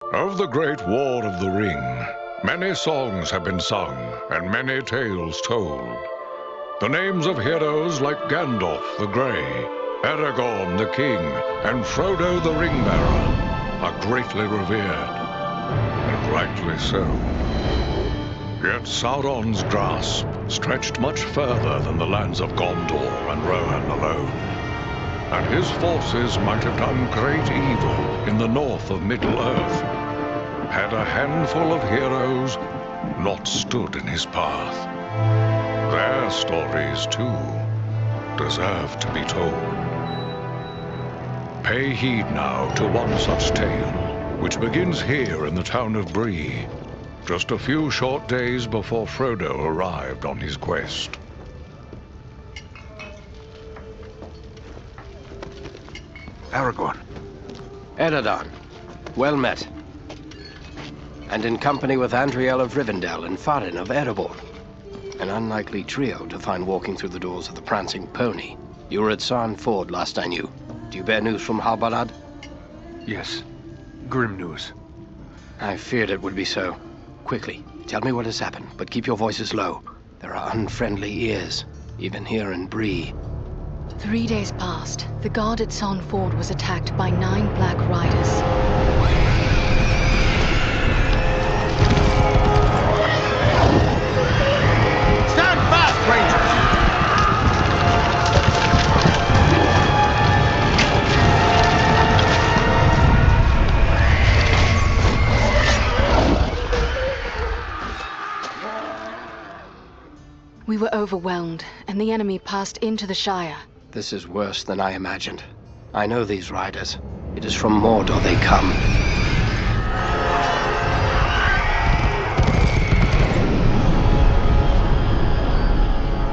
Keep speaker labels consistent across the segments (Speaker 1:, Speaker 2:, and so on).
Speaker 1: Of the Great War of the Ring, many songs have been sung and many tales told. The names of heroes like Gandalf the Grey, Aragorn the King, and Frodo the Ring-Bearer are greatly revered, and rightly so. Yet Sauron's grasp stretched much further than the lands of Gondor and Rohan alone, and his forces might have done great evil in the north of Middle-earth, had a handful of heroes not stood in his path. Their stories, too, deserve to be told. Pay heed now to one such tale, which begins here in the town of Bree, just a few short days before Frodo arrived on his quest.
Speaker 2: Aragorn.
Speaker 3: Eredon, well met. And in company with Andriel of Rivendell and Farin of Erebor. An unlikely trio to find walking through the doors of the Prancing Pony. You were at Sarn Ford last I knew. Do you bear news from Halbarad?
Speaker 2: Yes. Grim news.
Speaker 3: I feared it would be so. Quickly, tell me what has happened, but keep your voices low. There are unfriendly ears, even here in Bree.
Speaker 4: 3 days passed. The guard at Sarn Ford was attacked by 9 Black Riders.
Speaker 5: Stand fast, Rangers!
Speaker 4: We were overwhelmed, and the enemy passed into the Shire.
Speaker 3: This is worse than I imagined. I know these riders. It is from Mordor they come.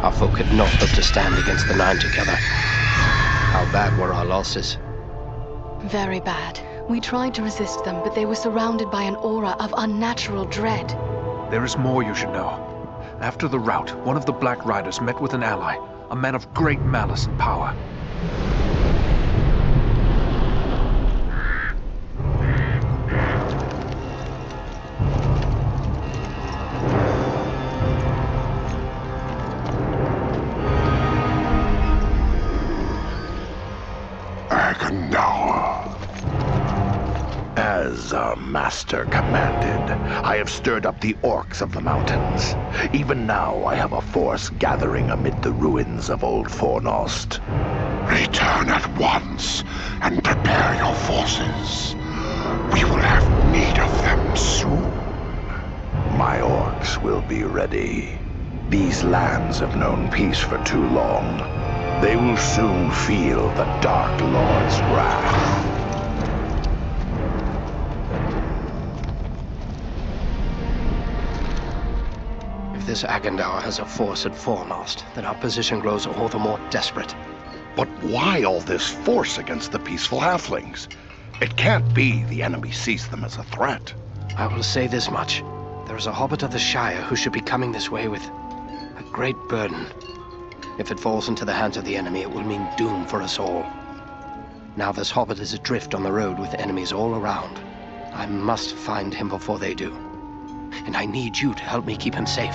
Speaker 3: Our folk could not hope to stand against the 9 together. How bad were our losses?
Speaker 4: Very bad. We tried to resist them, but they were surrounded by an aura of unnatural dread.
Speaker 2: There is more you should know. After the rout, one of the Black Riders met with an ally, a man of great malice and power.
Speaker 6: Agandaûr. As our master commanded, I have stirred up the orcs of the mountains. Even now I have a force gathering amid the ruins of old Fornost. Return at once and prepare your forces. We will have need of them soon. My orcs will be ready. These lands have known peace for too long. They will soon feel the Dark Lord's wrath.
Speaker 3: If this Agandaûr has a force at Fornost, then our position grows all the more desperate.
Speaker 6: But why all this force against the peaceful halflings? It can't be the enemy sees them as a threat.
Speaker 3: I will say this much. There is a hobbit of the Shire who should be coming this way with a great burden. If it falls into the hands of the enemy, it will mean doom for us all. Now this hobbit is adrift on the road with enemies all around. I must find him before they do. And I need you to help me keep him safe.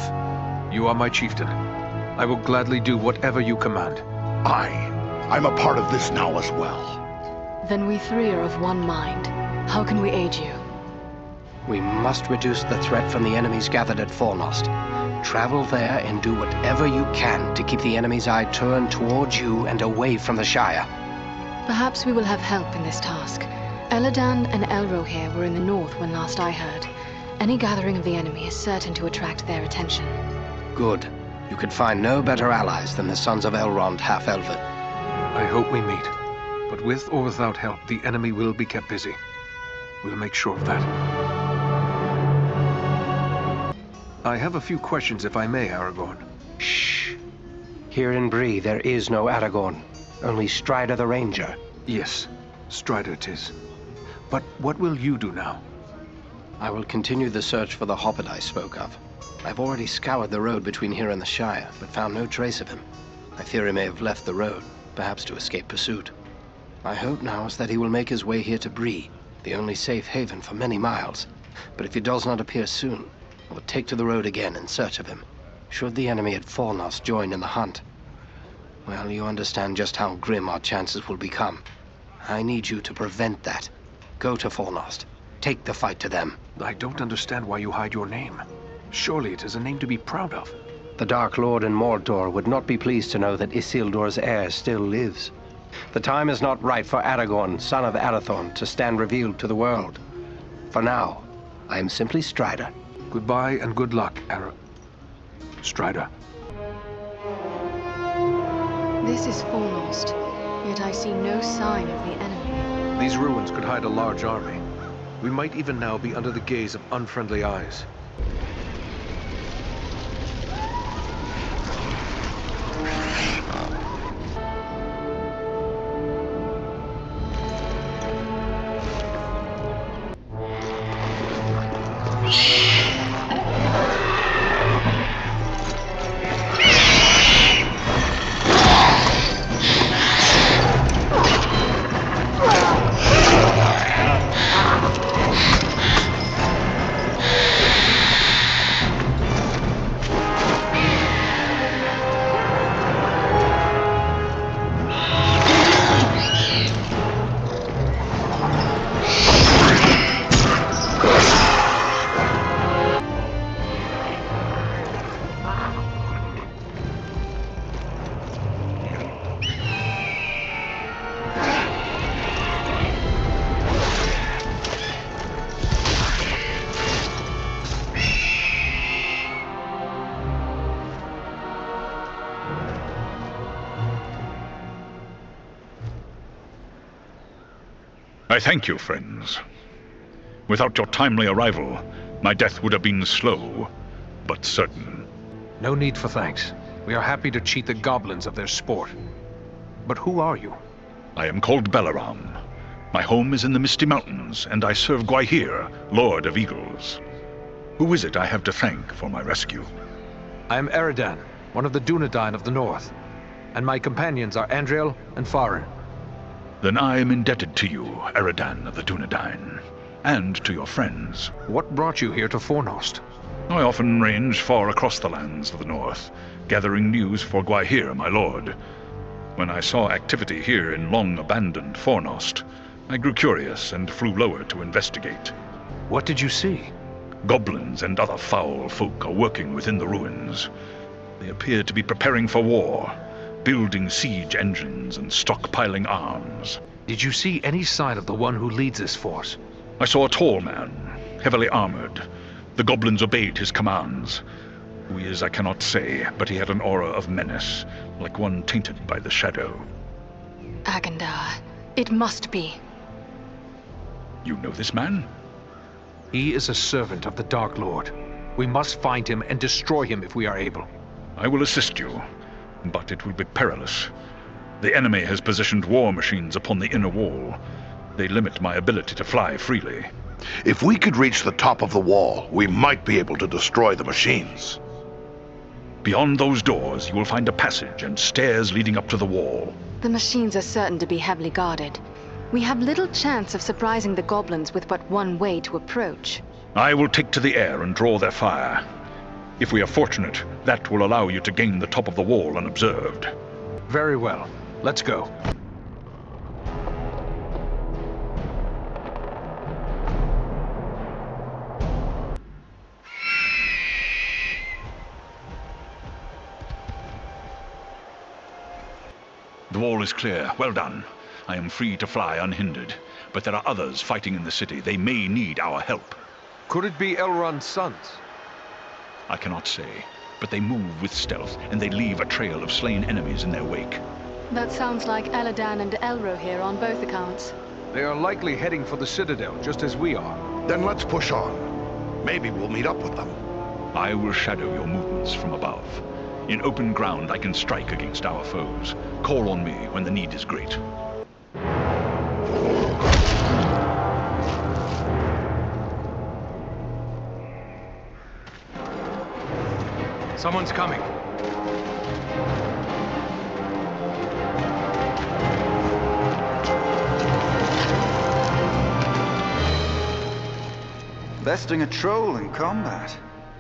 Speaker 2: You are my chieftain. I will gladly do whatever you command.
Speaker 6: I'm a part of this now as well.
Speaker 4: Then we 3 are of one mind. How can we aid you?
Speaker 3: We must reduce the threat from the enemies gathered at Fornost. Travel there and do whatever you can to keep the enemy's eye turned towards you and away from the Shire.
Speaker 4: Perhaps we will have help in this task. Elladan and Elrohir were in the north when last I heard. Any gathering of the enemy is certain to attract their attention.
Speaker 3: Good. You could find no better allies than the sons of Elrond half-elven.
Speaker 2: I hope we meet. But with or without help, the enemy will be kept busy. We'll make sure of that. I have a few questions, if I may, Aragorn.
Speaker 3: Shh. Here in Bree, there is no Aragorn. Only Strider the Ranger.
Speaker 2: Yes, Strider 'tis. But what will you do now?
Speaker 3: I will continue the search for the hobbit I spoke of. I've already scoured the road between here and the Shire, but found no trace of him. I fear he may have left the road, perhaps to escape pursuit. My hope now is that he will make his way here to Bree. the only safe haven for many miles. But if he does not appear soon, I will take to the road again in search of him. Should the enemy at Fornost join in the hunt, well, you understand just how grim our chances will become. I need you to prevent that. Go to Fornost. Take the fight to them.
Speaker 2: I don't understand why you hide your name. Surely it is a name to be proud of.
Speaker 3: The Dark Lord in Mordor would not be pleased to know that Isildur's heir still lives. The time is not right for Aragorn, son of Arathorn, to stand revealed to the world. For now, I am simply Strider.
Speaker 2: Goodbye and good luck, Strider.
Speaker 4: This is Fornost, yet I see no sign of the enemy.
Speaker 2: These ruins could hide a large army. We might even now be under the gaze of unfriendly eyes.
Speaker 1: I thank you, friends. Without your timely arrival, my death would have been slow, but certain.
Speaker 2: No need for thanks. We are happy to cheat the goblins of their sport. But who are you?
Speaker 1: I am called Balaram. My home is in the Misty Mountains, and I serve Gwaihir, Lord of Eagles. Who is it I have to thank for my rescue?
Speaker 2: I am Eridan, one of the Dunedain of the North, and my companions are Andriel and Farin.
Speaker 1: Then I am indebted to you, Eridan of the Dunedain, and to your friends.
Speaker 2: What brought you here to Fornost?
Speaker 1: I often range far across the lands of the North, gathering news for Gwaihir, my lord. When I saw activity here in long-abandoned Fornost, I grew curious and flew lower to investigate.
Speaker 2: What did you see?
Speaker 1: Goblins and other foul folk are working within the ruins. They appear to be preparing for war, building siege engines and stockpiling arms.
Speaker 2: Did you see any sign of the one who leads this force?
Speaker 1: I saw a tall man, heavily armored. The goblins obeyed his commands. Who he is I cannot say, but he had an aura of menace, like one tainted by the shadow.
Speaker 4: Agandaûr. It must be.
Speaker 1: You know this man?
Speaker 2: He is a servant of the Dark Lord. We must find him and destroy him if we are able.
Speaker 1: I will assist you, but it will be perilous. The enemy has positioned war machines upon the inner wall. They limit my ability to fly freely.
Speaker 6: If we could reach the top of the wall, we might be able to destroy the machines.
Speaker 1: Beyond those doors, you will find a passage and stairs leading up to the wall.
Speaker 4: The machines are certain to be heavily guarded. We have little chance of surprising the goblins with but one way to approach.
Speaker 1: I will take to the air and draw their fire. If we are fortunate, that will allow you to gain the top of the wall unobserved.
Speaker 2: Very well. Let's go.
Speaker 1: The wall is clear. Well done. I am free to fly unhindered. But there are others fighting in the city. They may need our help.
Speaker 2: Could it be Elrond's sons?
Speaker 1: I cannot say, but they move with stealth, and they leave a trail of slain enemies in their wake.
Speaker 4: That sounds like Eladan and Elrohir on both accounts.
Speaker 2: They are likely heading for the Citadel, just as we are.
Speaker 6: Then let's push on. Maybe we'll meet up with them.
Speaker 1: I will shadow your movements from above. In open ground, I can strike against our foes. Call on me when the need is great.
Speaker 2: Someone's coming.
Speaker 7: Besting a troll in combat.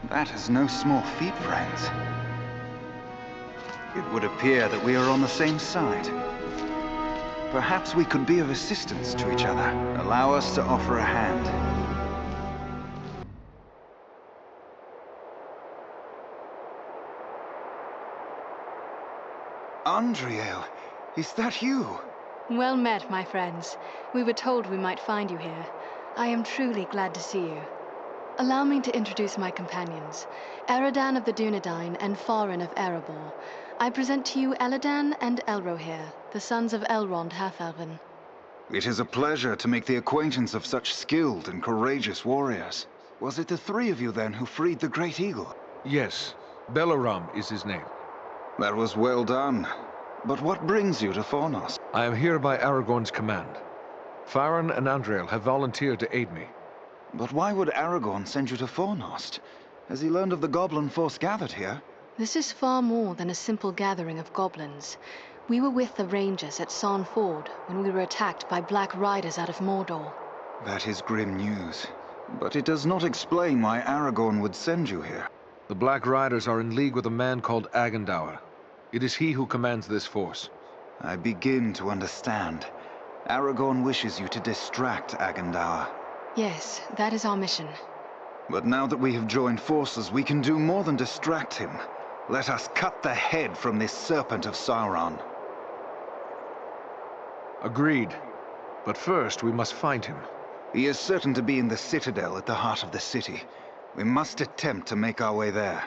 Speaker 7: That is no small feat, friends. It would appear that we are on the same side. Perhaps we could be of assistance to each other. Allow us to offer a hand. Andriel, is that you?
Speaker 4: Well met, my friends. We were told we might find you here. I am truly glad to see you. Allow me to introduce my companions, Eridan of the Dunedain and Farin of Erebor. I present to you Eledan and Elrohir, the sons of Elrond Half-Elven.
Speaker 7: It is a pleasure to make the acquaintance of such skilled and courageous warriors. Was it the three of you then who freed the Great Eagle?
Speaker 2: Yes, Belaram is his name.
Speaker 7: That was well done. But what brings you to Fornost?
Speaker 2: I am here by Aragorn's command. Farin and Andriel have volunteered to aid me.
Speaker 7: But why would Aragorn send you to Fornost? Has he learned of the goblin force gathered here?
Speaker 4: This is far more than a simple gathering of goblins. We were with the Rangers at Sarn Ford when we were attacked by Black Riders out of Mordor.
Speaker 7: That is grim news. But it does not explain why Aragorn would send you here.
Speaker 2: The Black Riders are in league with a man called Agandaûr. It is he who commands this force.
Speaker 7: I begin to understand. Aragorn wishes you to distract Agandaûr.
Speaker 4: Yes, that is our mission.
Speaker 7: But now that we have joined forces, we can do more than distract him. Let us cut the head from this serpent of Sauron.
Speaker 2: Agreed. But first, we must find him.
Speaker 7: He is certain to be in the citadel at the heart of the city. We must attempt to make our way there.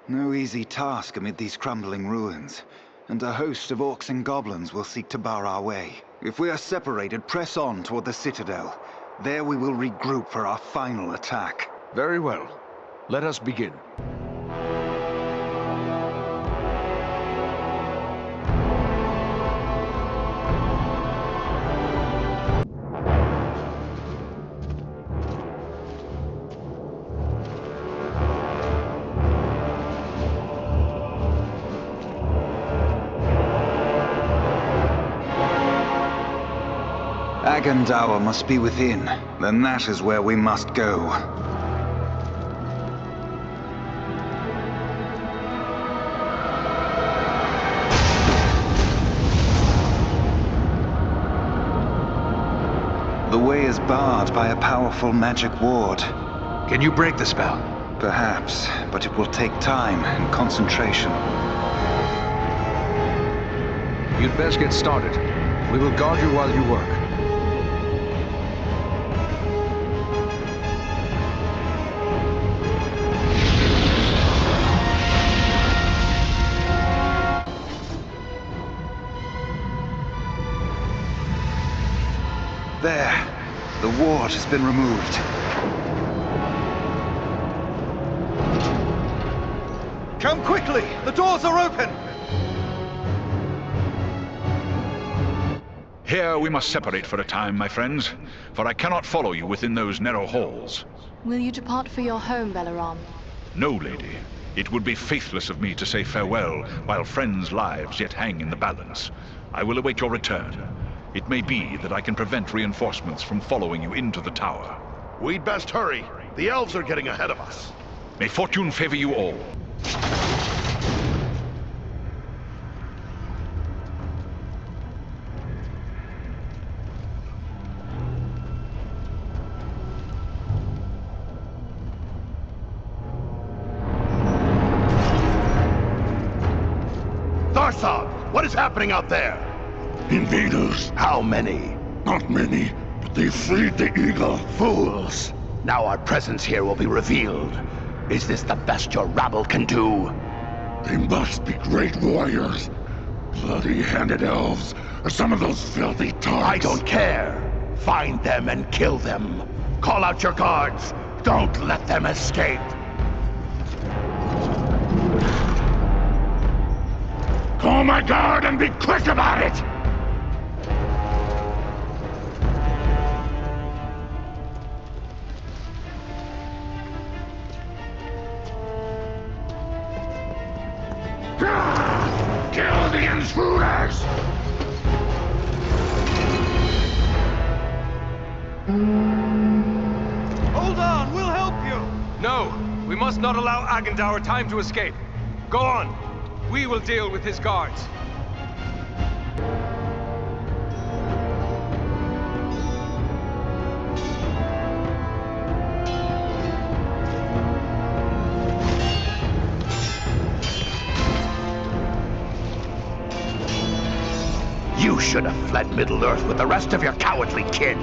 Speaker 7: No easy task amid these crumbling ruins, and a host of orcs and goblins will seek to bar our way. If we are separated, press on toward the citadel. There we will regroup for our final attack.
Speaker 2: Very well. Let us begin.
Speaker 7: Agandaûr must be within. Then that is where we must go. The way is barred by a powerful magic ward.
Speaker 2: Can you break the spell?
Speaker 7: Perhaps, but it will take time and concentration.
Speaker 2: You'd best get started. We will guard you while you work.
Speaker 7: There. The ward has been removed.
Speaker 5: Come quickly! The doors are open!
Speaker 8: Here we must separate for a time, my friends, for I cannot follow you within those narrow halls.
Speaker 4: Will you depart for your home, Belaram?
Speaker 8: No, lady. It would be faithless of me to say farewell while friends' lives yet hang in the balance. I will await your return. It may be that I can prevent reinforcements from following you into the tower.
Speaker 6: We'd best hurry. The elves are getting ahead of us.
Speaker 8: May fortune favor you all.
Speaker 6: Tharsab, what is happening out there?
Speaker 9: Invaders.
Speaker 6: How many?
Speaker 9: Not many, but they freed the eagle.
Speaker 6: Fools! Now our presence here will be revealed. Is this the best your rabble can do?
Speaker 9: They must be great warriors. Bloody-handed elves, or some of those filthy tarts.
Speaker 6: I don't care. Find them and kill them. Call out your guards. Don't let them escape.
Speaker 9: Call my guard and be quick about it! Kill the intruders!
Speaker 5: Hold on, we'll help
Speaker 2: No! We must not allow Agandaûr time to escape. Go on! We will deal with his guards.
Speaker 6: You should have fled Middle-earth with the rest of your cowardly kin,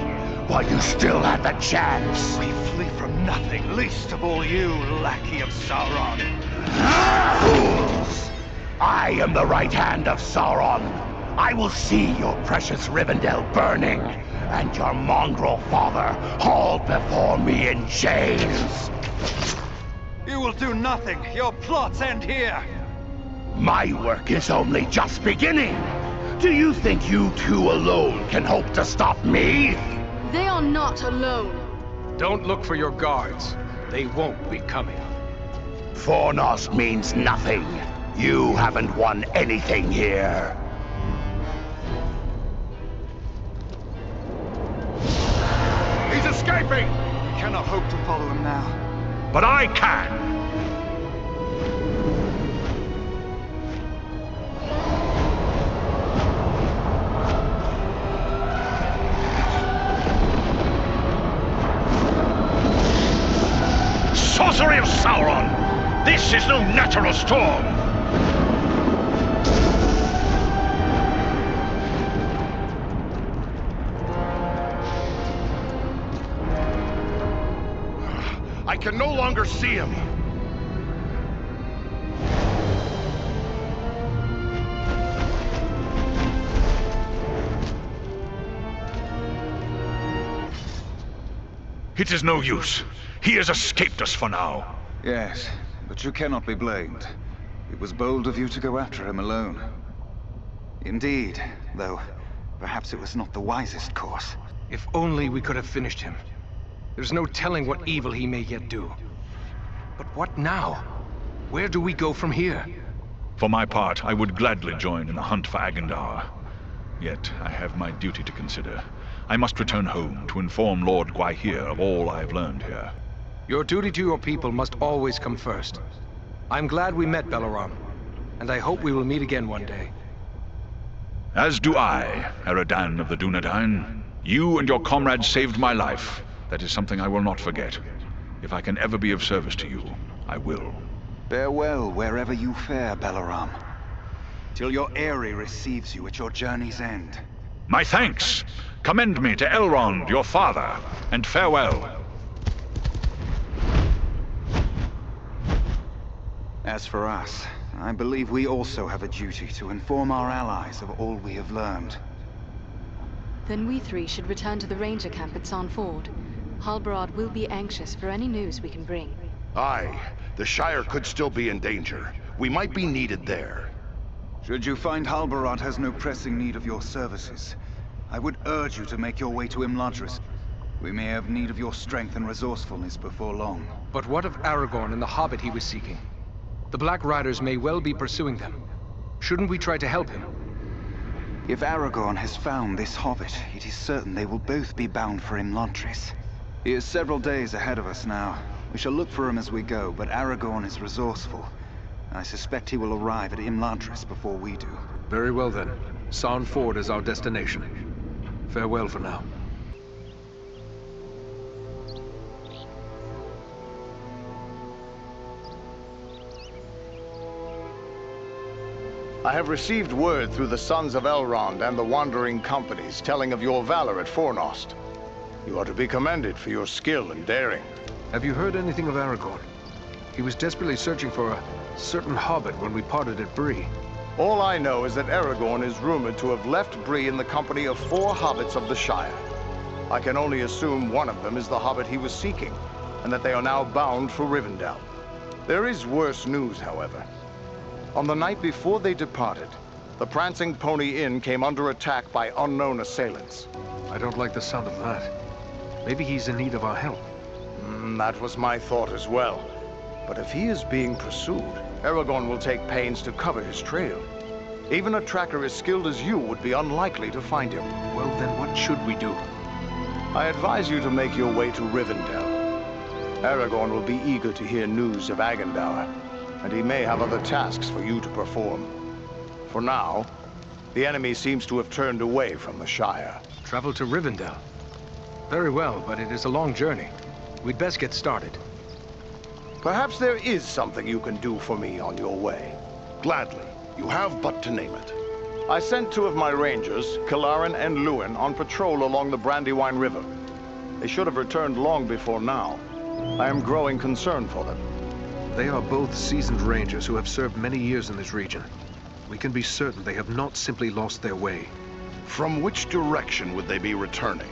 Speaker 6: while you still had the chance.
Speaker 5: We flee from nothing, least of all you, lackey of Sauron.
Speaker 6: Fools! I am the right hand of Sauron. I will see your precious Rivendell burning, and your mongrel father hauled before me in chains.
Speaker 5: You will do nothing. Your plots end here.
Speaker 6: My work is only just beginning. Do you think you two alone can hope to stop me?
Speaker 4: They are not alone.
Speaker 2: Don't look for your guards. They won't be coming.
Speaker 6: Fornost means nothing. You haven't won anything here.
Speaker 1: He's escaping!
Speaker 7: We cannot hope to follow him now.
Speaker 8: But I can! Sorcery of Sauron! This is no natural storm!
Speaker 9: I can no longer see him.
Speaker 8: It is no use. He has escaped us for now.
Speaker 7: Yes, but you cannot be blamed. It was bold of you to go after him alone. Indeed, though perhaps it was not the wisest course.
Speaker 2: If only we could have finished him. There's no telling what evil he may yet do. But what now? Where do we go from here?
Speaker 8: For my part, I would gladly join in the hunt for Agandaûr. Yet, I have my duty to consider. I must return home to inform Lord Gwaihir of all I have learned here.
Speaker 2: Your duty to your people must always come first. I'm glad we met, Balaram, and I hope we will meet again one day.
Speaker 8: As do I, Eradan of the Dunedain. You and your comrades saved my life. That is something I will not forget. If I can ever be of service to you, I will.
Speaker 7: Farewell wherever you fare, Balaram. Till your Eyrie receives you at your journey's end.
Speaker 8: My thanks! Commend me to Elrond, your father, and farewell.
Speaker 7: As for us, I believe we also have a duty to inform our allies of all we have learned.
Speaker 4: Then we three should return to the ranger camp at San Ford. Halbarad will be anxious for any news we can bring.
Speaker 9: Aye, the Shire could still be in danger. We might be needed there.
Speaker 7: Should you find Halbarad has no pressing need of your services, I would urge you to make your way to Imladris. We may have need of your strength and resourcefulness before long.
Speaker 2: But what of Aragorn and the hobbit he was seeking? The Black Riders may well be pursuing them. Shouldn't we try to help him?
Speaker 7: If Aragorn has found this hobbit, it is certain they will both be bound for Imladris. He is several days ahead of us now. We shall look for him as we go, but Aragorn is resourceful. I suspect he will arrive at Imladris before we do.
Speaker 2: Very well then. San Ford is our destination. Farewell for now.
Speaker 10: I have received word through the Sons of Elrond and the Wandering Companies telling of your valor at Fornost. You are to be commended for your skill and daring.
Speaker 2: Have you heard anything of Aragorn? He was desperately searching for a certain hobbit when we parted at Bree.
Speaker 10: All I know is that Aragorn is rumored to have left Bree in the company of 4 hobbits of the Shire. I can only assume one of them is the hobbit he was seeking, and that they are now bound for Rivendell. There is worse news, however. On the night before they departed, the Prancing Pony Inn came under attack by unknown assailants.
Speaker 2: I don't like the sound of that. Maybe he's in need of our help.
Speaker 10: That was my thought as well. But if he is being pursued, Aragorn will take pains to cover his trail. Even a tracker as skilled as you would be unlikely to find him.
Speaker 2: Well, then what should we do?
Speaker 10: I advise you to make your way to Rivendell. Aragorn will be eager to hear news of Agandaûr, and he may have other tasks for you to perform. For now, the enemy seems to have turned away from the Shire.
Speaker 2: Travel to Rivendell? Very well, but it is a long journey. We'd best get started.
Speaker 10: Perhaps there is something you can do for me on your way.
Speaker 11: Gladly. You have but to name it.
Speaker 10: I sent 2 of my rangers, Kalaran and Lúin, on patrol along the Brandywine River. They should have returned long before now. I am growing concerned for them.
Speaker 2: They are both seasoned rangers who have served many years in this region. We can be certain they have not simply lost their way.
Speaker 11: From which direction would they be returning?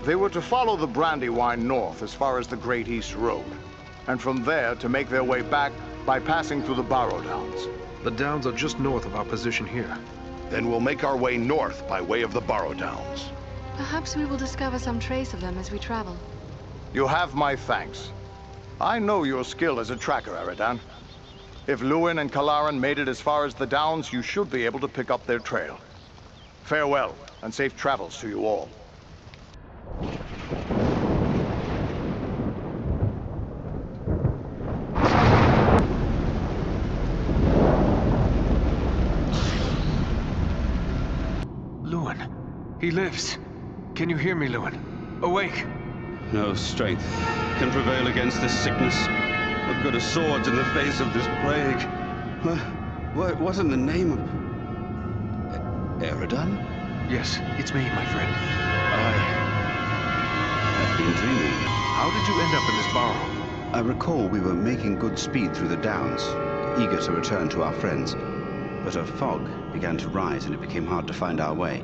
Speaker 10: They were to follow the Brandywine north as far as the Great East Road, and from there to make their way back by passing through the Barrow Downs.
Speaker 2: The downs are just north of our position here.
Speaker 11: Then we'll make our way north by way of the Barrow Downs.
Speaker 4: Perhaps we will discover some trace of them as we travel.
Speaker 10: You have my thanks. I know your skill as a tracker, Eredan. If Lúin and Kalaran made it as far as the Downs, you should be able to pick up their trail. Farewell, and safe travels to you all.
Speaker 2: Lúin, he lives. Can you hear me, Lúin? Awake!
Speaker 12: No strength can prevail against this sickness. What good are swords in the face of this plague? What in the name of... Eredan?
Speaker 2: Yes, it's me, my friend.
Speaker 12: I've been dreaming.
Speaker 2: How did you end up in this barrow?
Speaker 12: I recall we were making good speed through the downs, eager to return to our friends. But a fog began to rise and it became hard to find our way.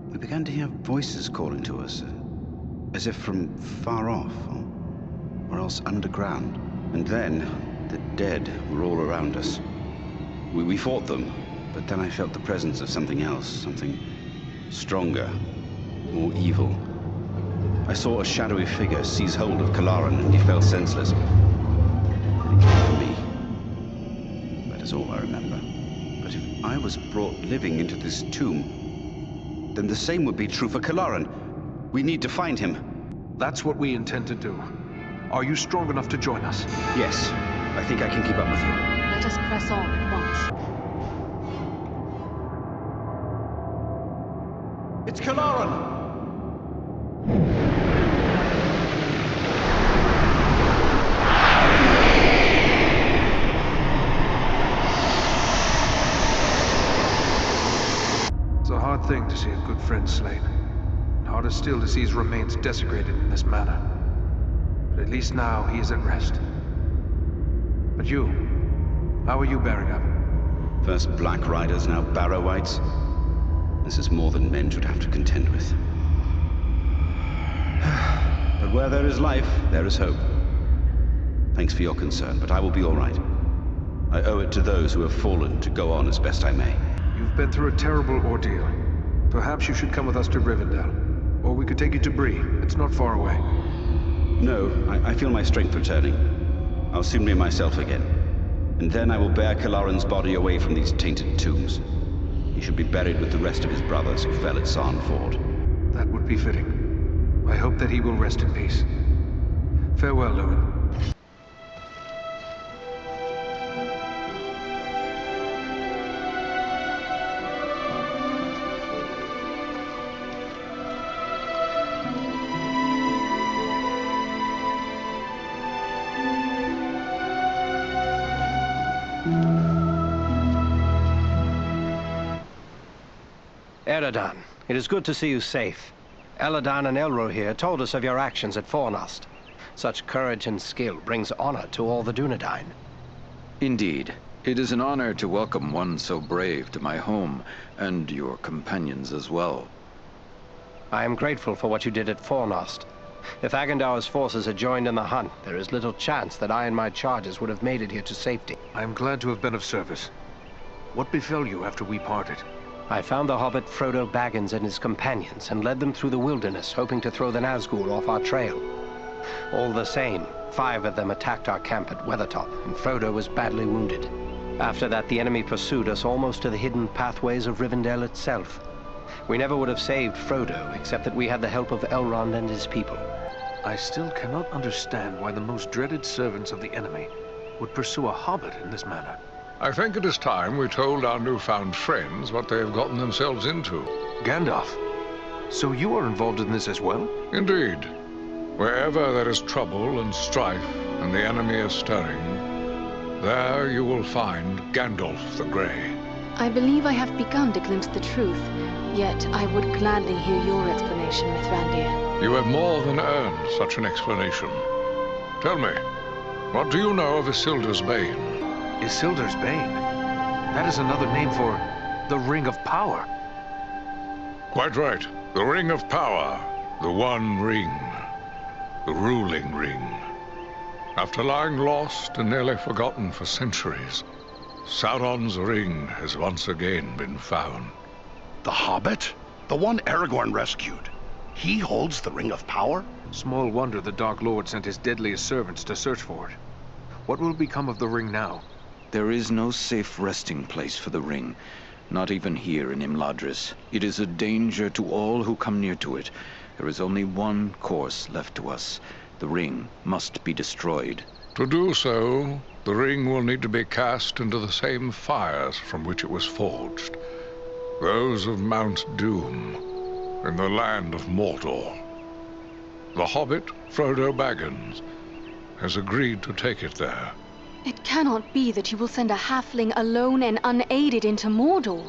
Speaker 12: We began to hear voices calling to us, as if from far off, or else underground. And then, the dead were all around us. We fought them, but then I felt the presence of something else, something stronger, more evil. I saw a shadowy figure seize hold of Kalaran, and he fell senseless. Then he came for me. That is all I remember. But if I was brought living into this tomb, then the same would be true for Kalaran. We need to find him.
Speaker 2: That's what we intend to do. Are you strong enough to join us?
Speaker 12: Yes. I think I can keep up with you.
Speaker 4: Let us press on at once.
Speaker 10: It's Kalaran!
Speaker 2: It's a hard thing to see a good friend slain. Harder still to see his remains desecrated in this manner. But at least now he is at rest. But you, how are you bearing up?
Speaker 12: First Black Riders, now Barrow-wites. This is more than men should have to contend with. But where there is life, there is hope. Thanks for your concern, but I will be all right. I owe it to those who have fallen to go on as best I may.
Speaker 2: You've been through a terrible ordeal. Perhaps you should come with us to Rivendell. Or we could take you to Bree. It's not far away.
Speaker 12: No, I feel my strength returning. I'll soon be myself again. And then I will bear Kalaran's body away from these tainted tombs. He should be buried with the rest of his brothers who fell at Sarn Ford.
Speaker 2: That would be fitting. I hope that he will rest in peace. Farewell, Lúin.
Speaker 3: Eredan, it is good to see you safe. Elladan and Elro here told us of your actions at Fornost. Such courage and skill brings honor to all the Dunedain.
Speaker 13: Indeed. It is an honor to welcome one so brave to my home, and your companions as well.
Speaker 3: I am grateful for what you did at Fornost. If Agandaûr's forces had joined in the hunt, there is little chance that I and my charges would have made it here to safety.
Speaker 2: I am glad to have been of service. What befell you after we parted?
Speaker 3: I found the hobbit Frodo Baggins and his companions and led them through the wilderness, hoping to throw the Nazgûl off our trail. All the same, 5 of them attacked our camp at Weathertop, and Frodo was badly wounded. After that, the enemy pursued us almost to the hidden pathways of Rivendell itself. We never would have saved Frodo, except that we had the help of Elrond and his people.
Speaker 2: I still cannot understand why the most dreaded servants of the enemy would pursue a hobbit in this manner.
Speaker 1: I think it is time we told our newfound friends what they have gotten themselves into.
Speaker 2: Gandalf, so you are involved in this as well?
Speaker 1: Indeed. Wherever there is trouble and strife and the enemy is stirring, there you will find Gandalf the Grey.
Speaker 4: I believe I have begun to glimpse the truth, yet I would gladly hear your explanation, Mithrandir.
Speaker 1: You have more than earned such an explanation. Tell me, what do you know of Isildur's Bane?
Speaker 2: Isildur's Bane? That is another name for the Ring of Power.
Speaker 1: Quite right. The Ring of Power. The One Ring. The ruling ring. After lying lost and nearly forgotten for centuries, Sauron's ring has once again been found.
Speaker 11: The Hobbit? The one Aragorn rescued. He holds the Ring of Power?
Speaker 2: Small wonder the Dark Lord sent his deadliest servants to search for it. What will become of the ring now?
Speaker 13: There is no safe resting place for the ring, not even here in Imladris. It is a danger to all who come near to it. There is only one course left to us. The ring must be destroyed.
Speaker 1: To do so, the ring will need to be cast into the same fires from which it was forged. Those of Mount Doom, in the land of Mordor. The hobbit, Frodo Baggins, has agreed to take it there.
Speaker 4: It cannot be that you will send a halfling alone and unaided into Mordor.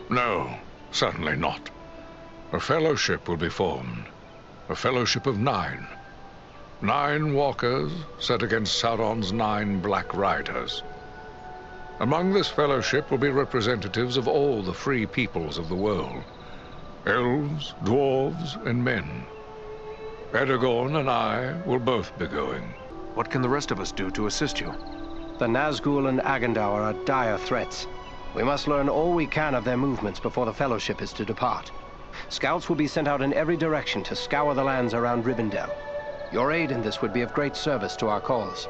Speaker 1: No, certainly not. A fellowship will be formed. A fellowship of 9. 9 walkers set against Sauron's 9 black riders. Among this fellowship will be representatives of all the free peoples of the world. Elves, dwarves, and men. Aragorn and I will both be going.
Speaker 2: What can the rest of us do to assist you?
Speaker 3: The Nazgul and Agandaûr are dire threats. We must learn all we can of their movements before the Fellowship is to depart. Scouts will be sent out in every direction to scour the lands around Rivendell. Your aid in this would be of great service to our cause.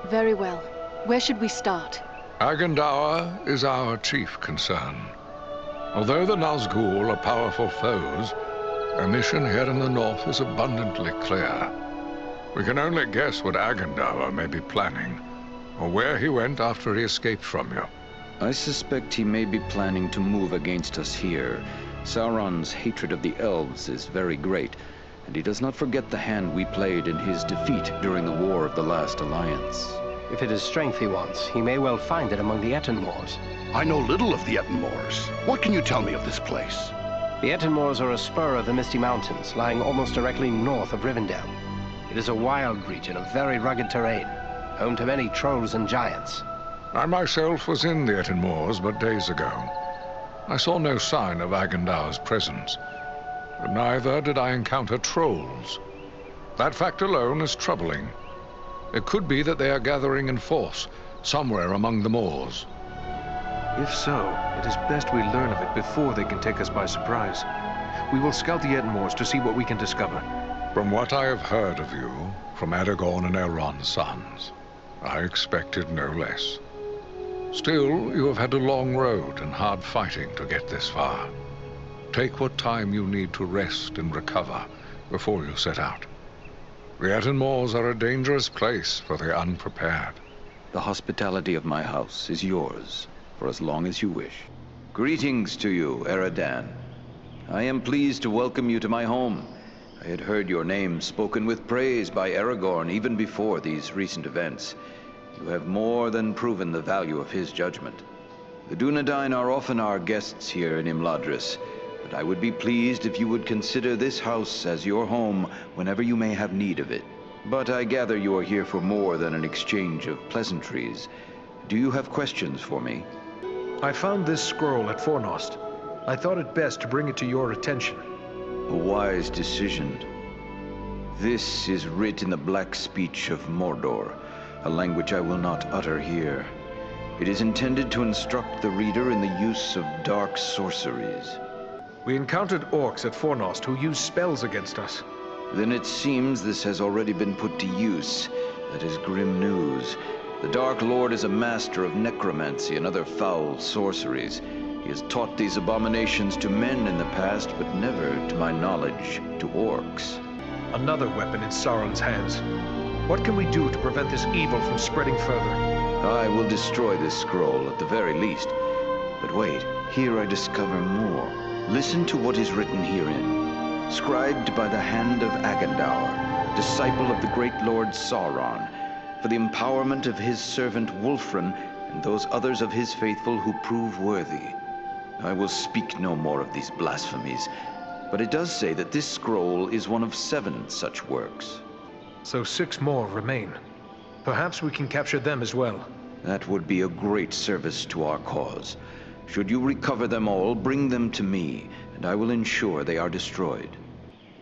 Speaker 4: Very well. Where should we start?
Speaker 1: Agandaûr is our chief concern. Although the Nazgul are powerful foes, our mission here in the north is abundantly clear. We can only guess what Agandaûr may be planning, or where he went after he escaped from you.
Speaker 13: I suspect he may be planning to move against us here. Sauron's hatred of the elves is very great, and he does not forget the hand we played in his defeat during the War of the Last Alliance.
Speaker 3: If it is strength he wants, he may well find it among the Etenmoors.
Speaker 11: I know little of the Etenmoors. What can you tell me of this place?
Speaker 3: The Etenmoors are a spur of the Misty Mountains, lying almost directly north of Rivendell. It is a wild region of very rugged terrain, home to many trolls and giants.
Speaker 1: I myself was in the Etenmoors but days ago. I saw no sign of Agandaur's presence, but neither did I encounter trolls. That fact alone is troubling. It could be that they are gathering in force, somewhere among the moors.
Speaker 2: If so, it is best we learn of it before they can take us by surprise. We will scout the Etenmoors to see what we can discover.
Speaker 1: From what I have heard of you, from Aragorn and Elrond's sons, I expected no less. Still, you have had a long road and hard fighting to get this far. Take what time you need to rest and recover before you set out. The Etenmoors are a dangerous place for the unprepared.
Speaker 13: The hospitality of my house is yours, for as long as you wish. Greetings to you, Eradan. I am pleased to welcome you to my home. I had heard your name spoken with praise by Aragorn even before these recent events. You have more than proven the value of his judgment. The Dunedain are often our guests here in Imladris, but I would be pleased if you would consider this house as your home whenever you may have need of it. But I gather you are here for more than an exchange of pleasantries. Do you have questions for me?
Speaker 2: I found this scroll at Fornost. I thought it best to bring it to your attention.
Speaker 13: A wise decision. This is writ in the black speech of Mordor, a language I will not utter here. It is intended to instruct the reader in the use of dark sorceries.
Speaker 2: We encountered orcs at Fornost who used spells against us.
Speaker 13: Then it seems this has already been put to use. That is grim news. The Dark Lord is a master of necromancy and other foul sorceries. He has taught these abominations to men in the past, but never, to my knowledge, to orcs.
Speaker 2: Another weapon in Sauron's hands. What can we do to prevent this evil from spreading further?
Speaker 13: I will destroy this scroll at the very least. But wait, here I discover more. Listen to what is written herein. Scribed by the hand of Agandaûr, disciple of the great Lord Sauron, for the empowerment of his servant Wulfrun and those others of his faithful who prove worthy. I will speak no more of these blasphemies, but it does say that this scroll is one of 7 such works.
Speaker 2: So 6 more remain. Perhaps we can capture them as well.
Speaker 13: That would be a great service to our cause. Should you recover them all, bring them to me, and I will ensure they are destroyed.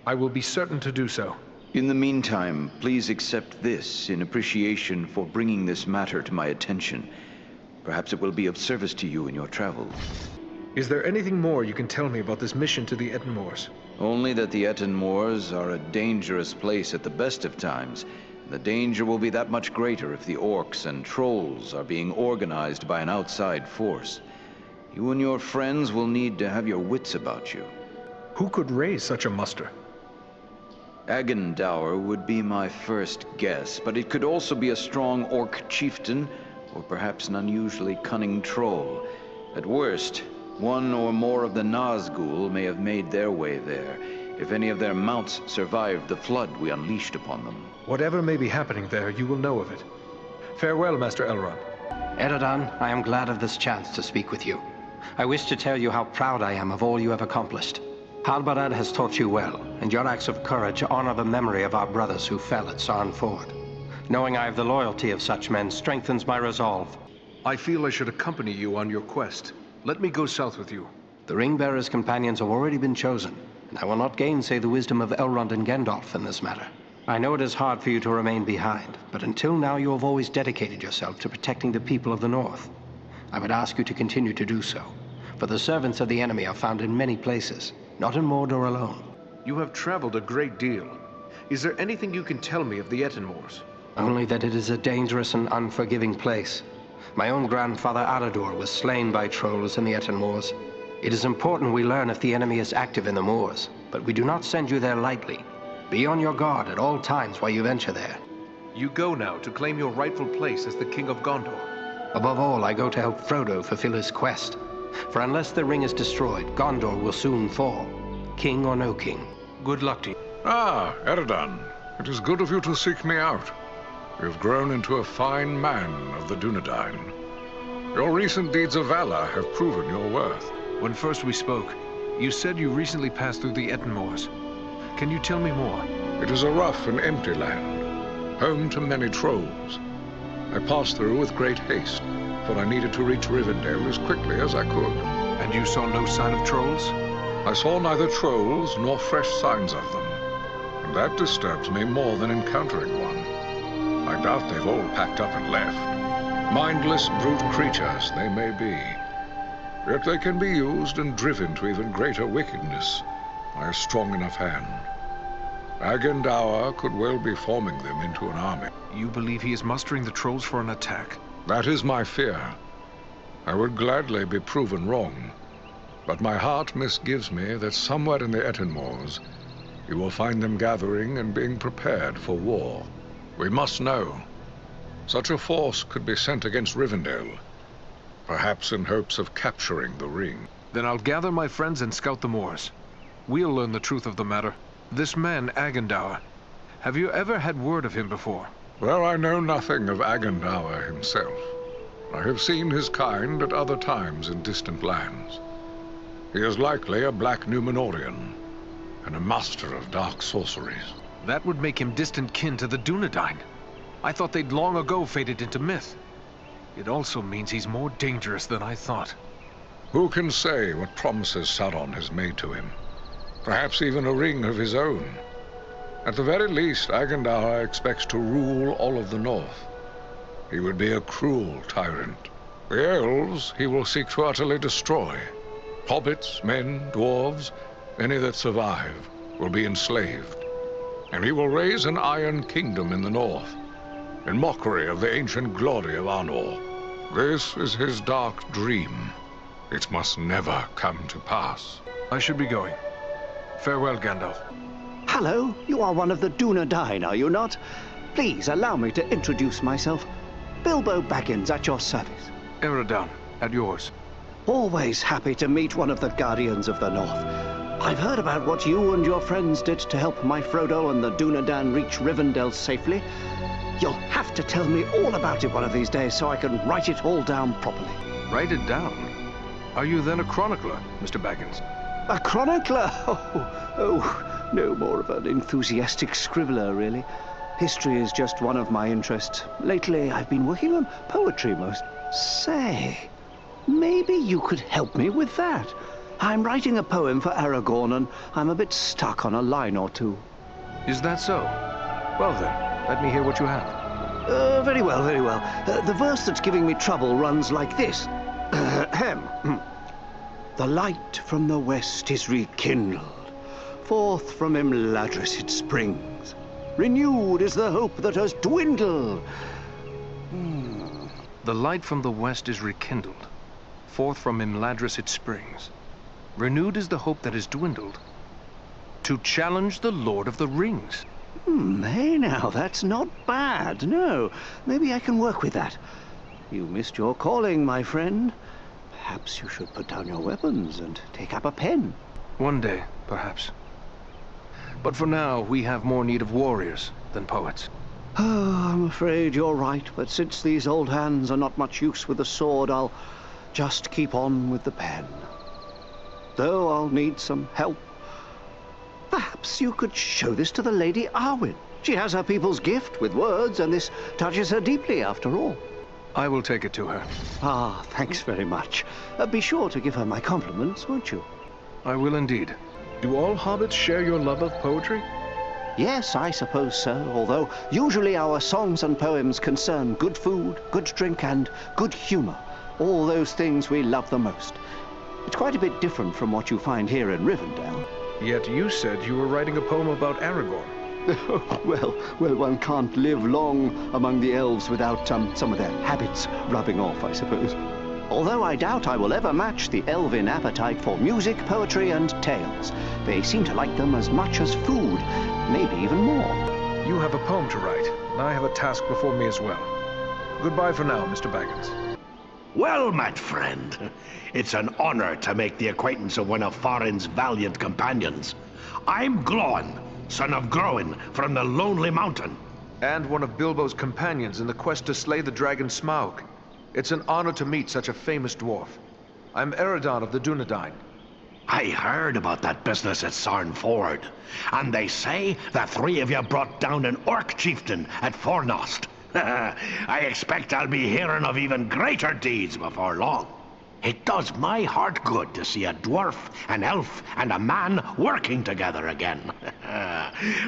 Speaker 2: I will be certain to do so.
Speaker 13: In the meantime, please accept this in appreciation for bringing this matter to my attention. Perhaps it will be of service to you in your travels.
Speaker 2: Is there anything more you can tell me about this mission to the Ettenmoors?
Speaker 13: Only that the Ettenmoors are a dangerous place at the best of times. The danger will be that much greater if the orcs and trolls are being organized by an outside force. You and your friends will need to have your wits about you.
Speaker 2: Who could raise such a muster?
Speaker 13: Agandaûr would be my first guess, but it could also be a strong orc chieftain, or perhaps an unusually cunning troll. At worst, one or more of the Nazgûl may have made their way there, if any of their mounts survived the flood we unleashed upon them.
Speaker 2: Whatever may be happening there, you will know of it. Farewell, Master Elrond.
Speaker 3: Eredan, I am glad of this chance to speak with you. I wish to tell you how proud I am of all you have accomplished. Halbarad has taught you well, and your acts of courage honor the memory of our brothers who fell at Sarn Ford. Knowing I have the loyalty of such men strengthens my resolve.
Speaker 2: I feel I should accompany you on your quest. Let me go south with you.
Speaker 3: The Ring-Bearer's companions have already been chosen, and I will not gainsay the wisdom of Elrond and Gandalf in this matter. I know it is hard for you to remain behind, but until now you have always dedicated yourself to protecting the people of the North. I would ask you to continue to do so, for the servants of the enemy are found in many places, not in Mordor alone.
Speaker 2: You have traveled a great deal. Is there anything you can tell me of the Ettenmoors?
Speaker 3: Only that it is a dangerous and unforgiving place. My own grandfather Agandaûr was slain by trolls in the Ettenmoors. It is important we learn if the enemy is active in the moors, but we do not send you there lightly. Be on your guard at all times while you venture there.
Speaker 2: You go now to claim your rightful place as the King of Gondor.
Speaker 3: Above all, I go to help Frodo fulfill his quest. For unless the ring is destroyed, Gondor will soon fall, king or no king.
Speaker 2: Good luck to you.
Speaker 1: Ah, Eredan, it is good of you to seek me out. You've grown into a fine man of the Dunedain. Your recent deeds of valor have proven your worth.
Speaker 2: When first we spoke, you said you recently passed through the Ettenmoors. Can you tell me more?
Speaker 1: It is a rough and empty land, home to many trolls. I passed through with great haste, for I needed to reach Rivendell as quickly as I could.
Speaker 2: And you saw no sign of trolls?
Speaker 1: I saw neither trolls nor fresh signs of them, and that disturbs me more than encountering one. I doubt they've all packed up and left. Mindless brute creatures they may be, yet they can be used and driven to even greater wickedness by a strong enough hand. Agandaûr could well be forming them into an army.
Speaker 2: You believe he is mustering the trolls for an attack?
Speaker 1: That is my fear. I would gladly be proven wrong, but my heart misgives me that somewhere in the Ettenmoors you will find them gathering and being prepared for war. We must know. Such a force could be sent against Rivendell, perhaps in hopes of capturing the ring.
Speaker 2: Then I'll gather my friends and scout the moors. We'll learn the truth of the matter. This man, Agandaûr, have you ever had word of him before?
Speaker 1: Well, I know nothing of Agandaûr himself. I have seen his kind at other times in distant lands. He is likely a Black Númenórean, and a master of dark sorceries.
Speaker 2: That would make him distant kin to the Dunedain. I thought they'd long ago faded into myth. It also means he's more dangerous than I thought.
Speaker 1: Who can say what promises Sauron has made to him? Perhaps even a ring of his own. At the very least, Agandaûr expects to rule all of the North. He would be a cruel tyrant. The elves he will seek to utterly destroy. Hobbits, men, dwarves, any that survive, will be enslaved. And he will raise an iron kingdom in the north, in mockery of the ancient glory of Arnor. This is his dark dream. It must never come to pass.
Speaker 2: I should be going. Farewell, Gandalf.
Speaker 14: Hello, you are one of the Dunedain, are you not? Please allow me to introduce myself. Bilbo Baggins at your service.
Speaker 2: Eredon, at yours.
Speaker 14: Always happy to meet one of the Guardians of the North. I've heard about what you and your friends did to help my Frodo and the Dunedain reach Rivendell safely. You'll have to tell me all about it one of these days so I can write it all down properly.
Speaker 2: Write it down? Are you then a chronicler, Mr. Baggins?
Speaker 14: A chronicler? Oh, no more of an enthusiastic scribbler, really. History is just one of my interests. Lately, I've been working on poetry most. Say, maybe you could help me with that. I'm writing a poem for Aragorn, and I'm a bit stuck on a line or two.
Speaker 2: Is that so? Well then, let me hear what you have.
Speaker 14: Very well, very well. The verse that's giving me trouble runs like this. The light from the west is rekindled. Forth from Imladris it springs. Renewed is the hope that has dwindled.
Speaker 2: The light from the west is rekindled. Forth from Imladris it springs. Renewed is the hope that has dwindled. To challenge the Lord of the Rings.
Speaker 14: Hey now, that's not bad. No, maybe I can work with that. You missed your calling, my friend. Perhaps you should put down your weapons and take up a pen.
Speaker 2: One day, perhaps. But for now, we have more need of warriors than poets.
Speaker 14: Oh, I'm afraid you're right, but since these old hands are not much use with the sword, I'll just keep on with the pen. Though I'll need some help. Perhaps you could show this to the Lady Arwen. She has her people's gift with words, and this touches her deeply after all.
Speaker 2: I will take it to her.
Speaker 14: Ah, thanks very much. Be sure to give her my compliments, won't you?
Speaker 2: I will indeed. Do all hobbits share your love of poetry?
Speaker 14: Yes, I suppose so, although usually our songs and poems concern good food, good drink, and good humor. All those things we love the most. It's quite a bit different from what you find here in Rivendell.
Speaker 2: Yet you said you were writing a poem about Aragorn.
Speaker 14: Well, one can't live long among the elves without some of their habits rubbing off, I suppose. Although I doubt I will ever match the elven appetite for music, poetry, and tales. They seem to like them as much as food, maybe even more.
Speaker 2: You have a poem to write, and I have a task before me as well. Goodbye for now, Mr. Baggins.
Speaker 11: Well met, friend. It's an honor to make the acquaintance of one of Farin's valiant companions. I'm Glóin, son of Groin, from the Lonely Mountain.
Speaker 2: And one of Bilbo's companions in the quest to slay the dragon Smaug. It's an honor to meet such a famous dwarf. I'm Eredon of the Dunedain.
Speaker 11: I heard about that business at Sarn Ford, and they say the three of you brought down an orc chieftain at Fornost. I expect I'll be hearing of even greater deeds before long. It does my heart good to see a dwarf, an elf, and a man working together again.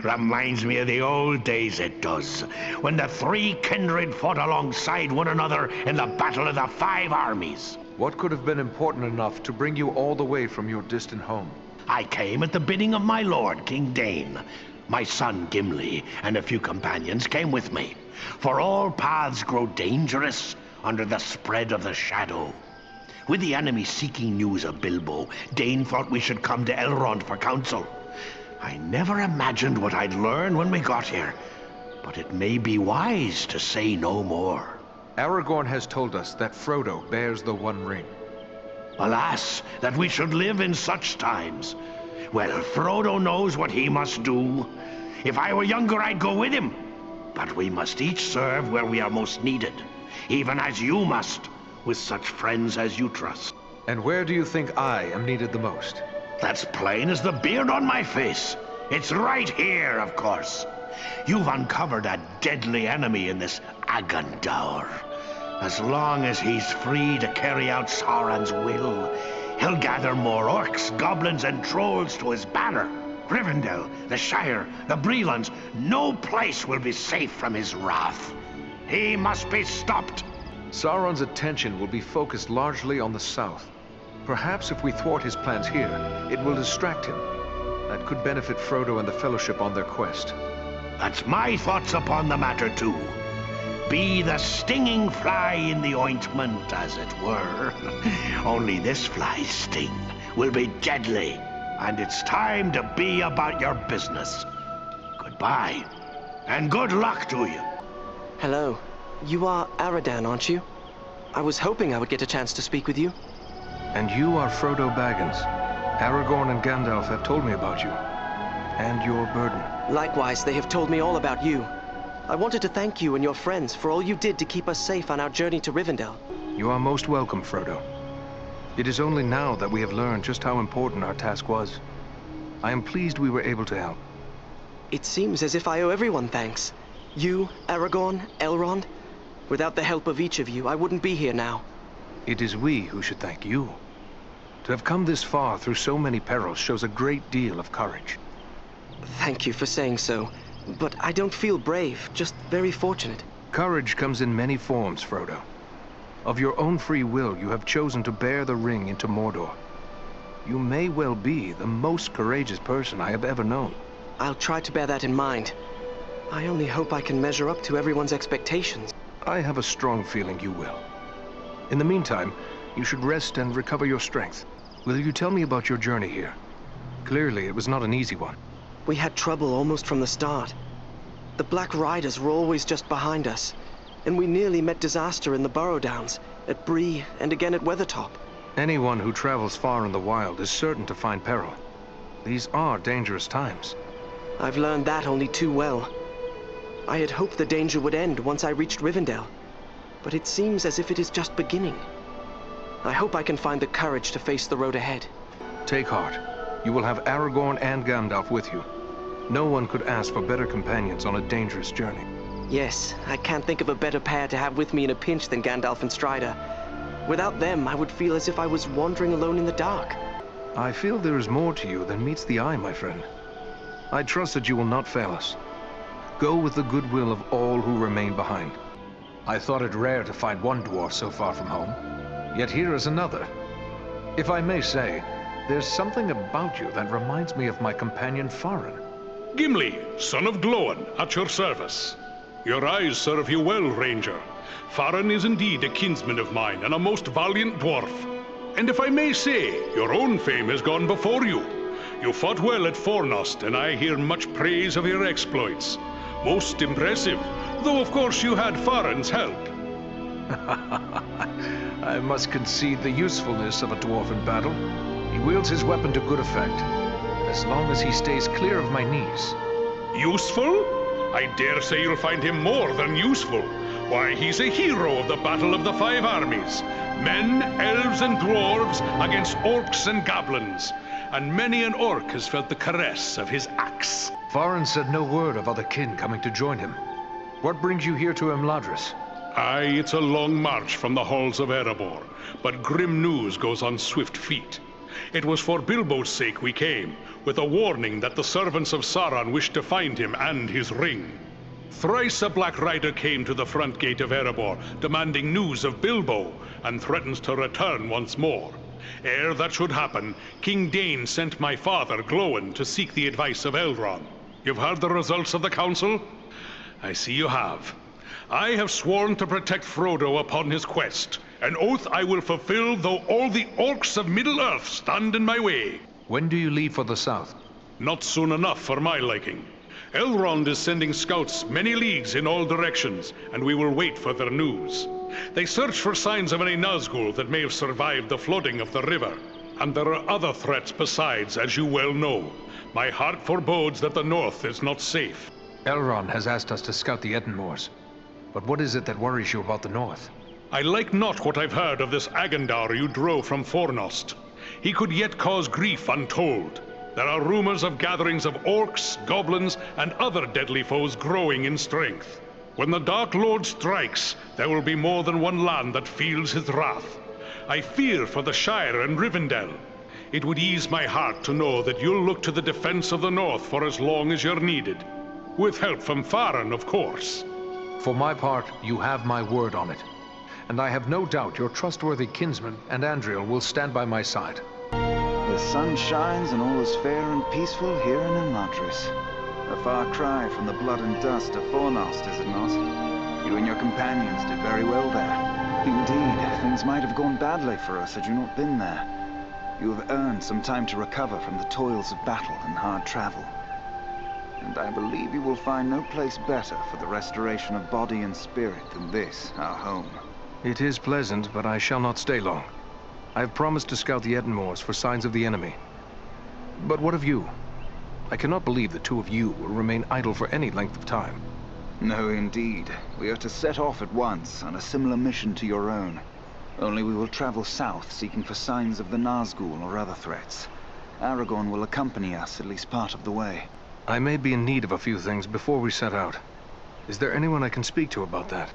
Speaker 11: Reminds me of the old days, it does, when the three kindred fought alongside one another in the Battle of the Five Armies.
Speaker 2: What could have been important enough to bring you all the way from your distant home?
Speaker 11: I came at the bidding of my lord, King Dane. My son Gimli and a few companions came with me. For all paths grow dangerous under the spread of the shadow. With the enemy seeking news of Bilbo, Dane thought we should come to Elrond for counsel. I never imagined what I'd learn when we got here, but it may be wise to say no more.
Speaker 2: Aragorn has told us that Frodo bears the One Ring.
Speaker 11: Alas, that we should live in such times. Well, Frodo knows what he must do. If I were younger, I'd go with him. But we must each serve where we are most needed, even as you must, with such friends as you trust.
Speaker 2: And where do you think I am needed the most?
Speaker 11: That's plain as the beard on my face. It's right here, of course. You've uncovered a deadly enemy in this Agandaûr. As long as he's free to carry out Sauron's will, he'll gather more orcs, goblins, and trolls to his banner. Rivendell, the Shire, the Brelons, no place will be safe from his wrath. He must be stopped.
Speaker 2: Sauron's attention will be focused largely on the south. Perhaps if we thwart his plans here, it will distract him. That could benefit Frodo and the Fellowship on their quest.
Speaker 11: That's my thoughts upon the matter, too. Be the stinging fly in the ointment, as it were. Only this fly's sting will be deadly. and it's time to be about your business. Goodbye, and good luck to you.
Speaker 15: Hello. You are Aradan, aren't you? I was hoping I would get a chance to speak with you.
Speaker 2: And you are Frodo Baggins. Aragorn and Gandalf have told me about you. And your burden.
Speaker 15: Likewise, they have told me all about you. I wanted to thank you and your friends for all you did to keep us safe on our journey to Rivendell.
Speaker 2: You are most welcome, Frodo. It is only now that we have learned just how important our task was. I am pleased we were able to help.
Speaker 15: It seems as if I owe everyone thanks. You, Aragorn, Elrond. Without the help of each of you, I wouldn't be here now.
Speaker 2: It is we who should thank you. To have come this far through so many perils shows a great deal of courage.
Speaker 15: Thank you for saying so, but I don't feel brave, just very fortunate.
Speaker 2: Courage comes in many forms, Frodo. Of your own free will, you have chosen to bear the ring into Mordor. You may well be the most courageous person I have ever known.
Speaker 15: I'll try to bear that in mind. I only hope I can measure up to everyone's expectations.
Speaker 2: I have a strong feeling you will. In the meantime, you should rest and recover your strength. Will you tell me about your journey here? Clearly, it was not an easy one.
Speaker 15: We had trouble almost from the start. The Black Riders were always just behind us, and we nearly met disaster in the Burrow Downs, at Bree, and again at Weathertop.
Speaker 2: Anyone who travels far in the wild is certain to find peril. These are dangerous times.
Speaker 15: I've learned that only too well. I had hoped the danger would end once I reached Rivendell, but it seems as if it is just beginning. I hope I can find the courage to face the road ahead.
Speaker 2: Take heart. You will have Aragorn and Gandalf with you. No one could ask for better companions on a dangerous journey.
Speaker 15: Yes, I can't think of a better pair to have with me in a pinch than Gandalf and Strider. Without them, I would feel as if I was wandering alone in the dark.
Speaker 2: I feel there is more to you than meets the eye, my friend. I trust that you will not fail us. Go with the goodwill of all who remain behind. I thought it rare to find one dwarf so far from home, yet here is another. If I may say, there's something about you that reminds me of my companion Farin.
Speaker 16: Gimli, son of Glóin, at your service. Your eyes serve you well, Ranger. Farin is indeed a kinsman of mine, and a most valiant dwarf. And if I may say, your own fame has gone before you. You fought well at Fornost, and I hear much praise of your exploits. Most impressive, though of course you had Farin's help.
Speaker 2: I must concede the usefulness of a dwarf in battle. He wields his weapon to good effect, as long as he stays clear of my knees.
Speaker 16: Useful? I dare say you'll find him more than useful. Why, he's a hero of the Battle of the Five Armies. Men, elves, and dwarves against orcs and goblins. And many an orc has felt the caress of his axe.
Speaker 2: Farin said no word of other kin coming to join him. What brings you here to Imladris?
Speaker 16: Aye, it's a long march from the halls of Erebor, but grim news goes on swift feet. It was for Bilbo's sake we came, with a warning that the servants of Sauron wished to find him and his ring. Thrice a Black Rider came to the front gate of Erebor, demanding news of Bilbo, and threatens to return once more. Ere that should happen, King Dain sent my father, Glóin, to seek the advice of Elrond. You've heard the results of the council? I see you have. I have sworn to protect Frodo upon his quest, an oath I will fulfill though all the orcs of Middle-earth stand in my way.
Speaker 2: When do you leave for the south?
Speaker 16: Not soon enough for my liking. Elrond is sending scouts many leagues in all directions, and we will wait for their news. They search for signs of any Nazgul that may have survived the flooding of the river. And there are other threats besides, as you well know. My heart forebodes that the north is not safe.
Speaker 2: Elrond has asked us to scout the Edenmoors. But what is it that worries you about the north?
Speaker 16: I like not what I've heard of this Agandaûr you drove from Fornost. He could yet cause grief untold. There are rumors of gatherings of orcs, goblins, and other deadly foes growing in strength. When the Dark Lord strikes, there will be more than one land that feels his wrath. I fear for the Shire and Rivendell. It would ease my heart to know that you'll look to the defense of the North for as long as you're needed. With help from Farin, of course.
Speaker 2: For my part, you have my word on it. And I have no doubt your trustworthy kinsman and Andriel will stand by my side.
Speaker 7: The sun shines and all is fair and peaceful here in Imladris. A far cry from the blood and dust of Fornost, is it not? You and your companions did very well there. Indeed, things might have gone badly for us had you not been there. You have earned some time to recover from the toils of battle and hard travel. And I believe you will find no place better for the restoration of body and spirit than this, our home.
Speaker 2: It is pleasant, but I shall not stay long. I have promised to scout the Edenmoors for signs of the enemy. But what of you? I cannot believe the two of you will remain idle for any length of time.
Speaker 7: No, indeed. We are to set off at once on a similar mission to your own. Only we will travel south, seeking for signs of the Nazgul or other threats. Aragorn will accompany us at least part of the way.
Speaker 2: I may be in need of a few things before we set out. Is there anyone I can speak to about that?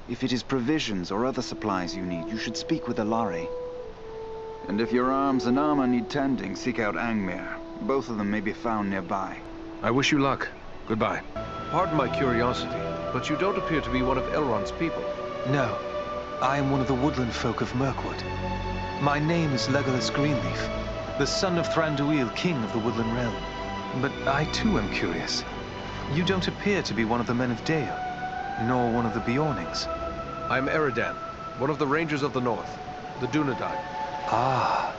Speaker 7: If it is provisions or other supplies you need, you should speak with Alari. And if your arms and armor need tending, seek out Angmir. Both of them may be found nearby.
Speaker 2: I wish you luck. Goodbye. Pardon my curiosity, but you don't appear to be one of Elrond's people.
Speaker 17: No. I am one of the woodland folk of Mirkwood. My name is Legolas Greenleaf, the son of Thranduil, king of the Woodland Realm. But I too am curious. You don't appear to be one of the men of Dale, nor one of the Beornings.
Speaker 2: I am Eredan, one of the Rangers of the North, the Dunedain.
Speaker 17: Ah,